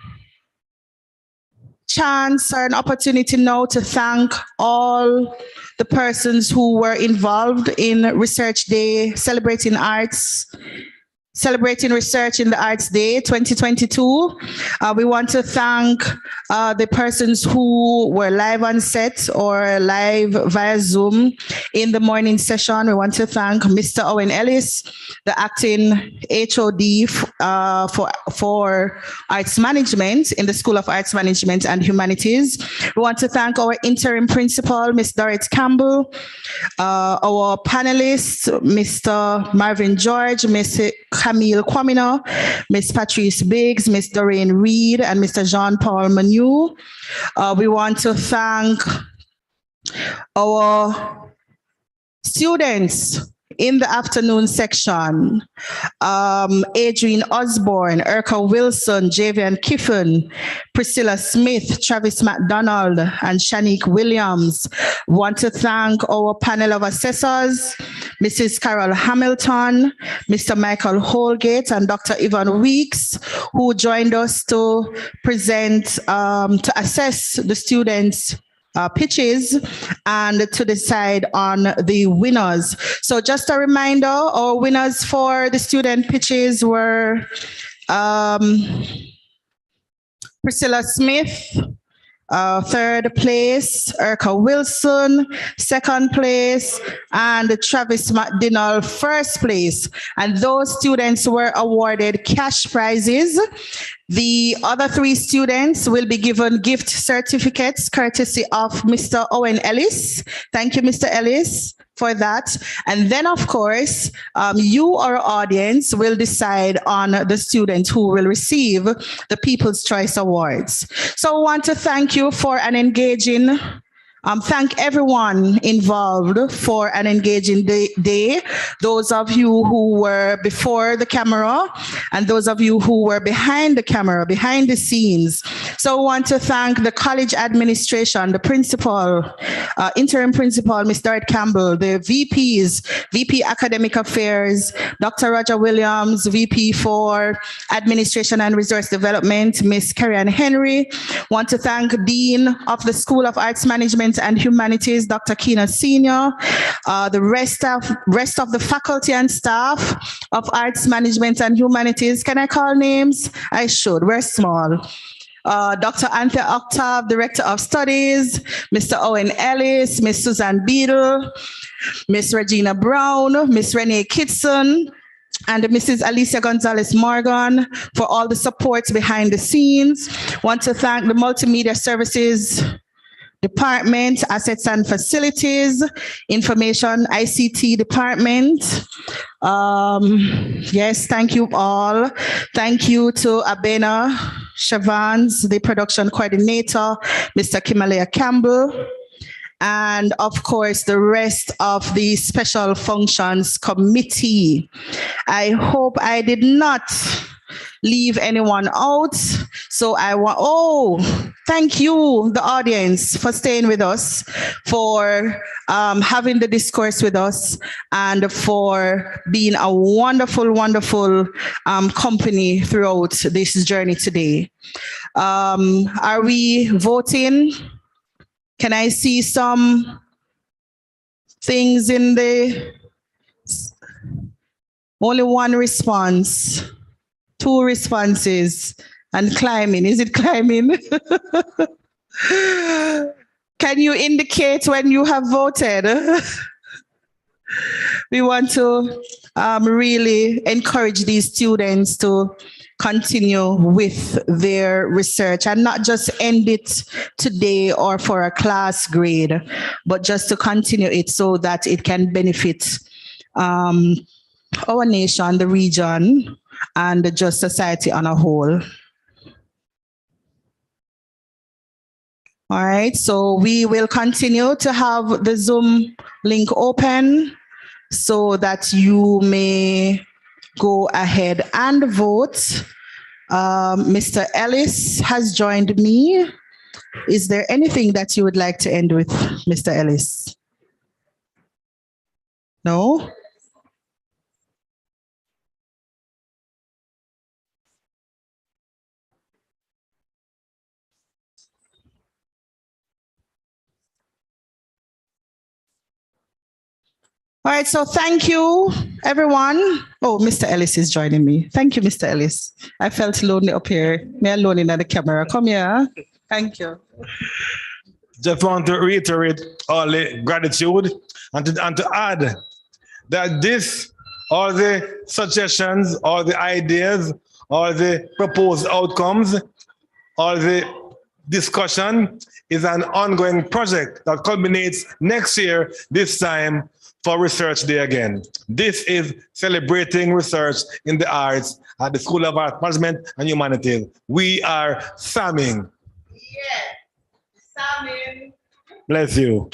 chance or an opportunity now to thank all the persons who were involved in Research Day, Celebrating Research in the Arts Day 2022. We want to thank the persons who were live on set or live via Zoom in the morning session. We want to thank Mr. Owen Ellis, the acting HOD for Arts Management in the School of Arts Management and Humanities. We want to thank our interim principal, Ms. Dorrit Campbell, our panelists, Mr. Marvin George, Ms. Camille Kwamina, Ms. Patrice Biggs, Ms. Doreen Reed, and Mr. Jean-Paul Manu. We want to thank our students in the afternoon section, Adrienne Osborne, Urka Wilson, Javian Kiffin, Priscilla Smith, Travis McDonald, and Shanique Williams. Want to thank our panel of assessors, Mrs. Carol Hamilton, Mr. Michael Holgate, and Dr. Yvonne Weeks, who joined us to present, to assess the students' pitches and to decide on the winners. So just a reminder, our winners for the student pitches were Priscilla Smith, 3rd place, Urka Wilson, 2nd place, and Travis McDonald, 1st place. And those students were awarded cash prizes. The other 3 students will be given gift certificates courtesy of Mr. Owen Ellis. Thank you, Mr. Ellis, for that. And then, of course, you, our audience, will decide on the student who will receive the People's Choice Awards. So I want to thank you for an engaging thank everyone involved for an engaging day. Those of you who were before the camera and those of you who were behind the camera, behind the scenes. So I want to thank the college administration, the principal, interim principal, Mr. Ed Campbell, the VPs, VP Academic Affairs, Dr. Roger Williams, VP for Administration and Resource Development, Miss Carrie-Ann Henry. Want to thank Dean of the School of Arts Management and Humanities, Dr. Keena Senior, the rest of the faculty and staff of Arts Management and Humanities. Can I call names? I should, we're small. Dr. Anthea Octave, Director of Studies, Mr. Owen Ellis, Miss Suzanne Beadle, Miss Regina Brown, Miss Renee Kitson, and Mrs. Alicia Gonzalez Morgan for all the support behind the scenes. Want to thank the Multimedia Services Department, Assets and Facilities, Information ICT Department. Yes, thank you all. Thank you to Abena Shavans, the production coordinator, Mr. Kimalaya Campbell, and of course, the rest of the Special Functions Committee. I hope I did not leave anyone out. So thank you, the audience, for staying with us, for having the discourse with us, and for being a wonderful, wonderful company throughout this journey today. Are we voting? Can I see some things in the... Only one response. 2 responses and climbing. Is it climbing? Can you indicate when you have voted? We want to really encourage these students to continue with their research and not just end it today or for a class grade, but just to continue it so that it can benefit our nation, the region, and just society on a whole. All right, so we will continue to have the Zoom link open so that you may go ahead and vote. Mr. Ellis has joined me. Is there anything that you would like to end with, Mr. Ellis? No? All right, so thank you, everyone. Oh, Mr. Ellis is joining me. Thank you, Mr. Ellis. I felt lonely up here. Me alone in the camera. Come here. Thank you. Just want to reiterate all the gratitude and to add that all the suggestions, all the ideas, all the proposed outcomes, all the discussion is an ongoing project that culminates next year, this time, for Research Day again. This is celebrating research in the arts at the School of Art Management and Humanities. We are SAMing. Yeah, SAMing. Bless you.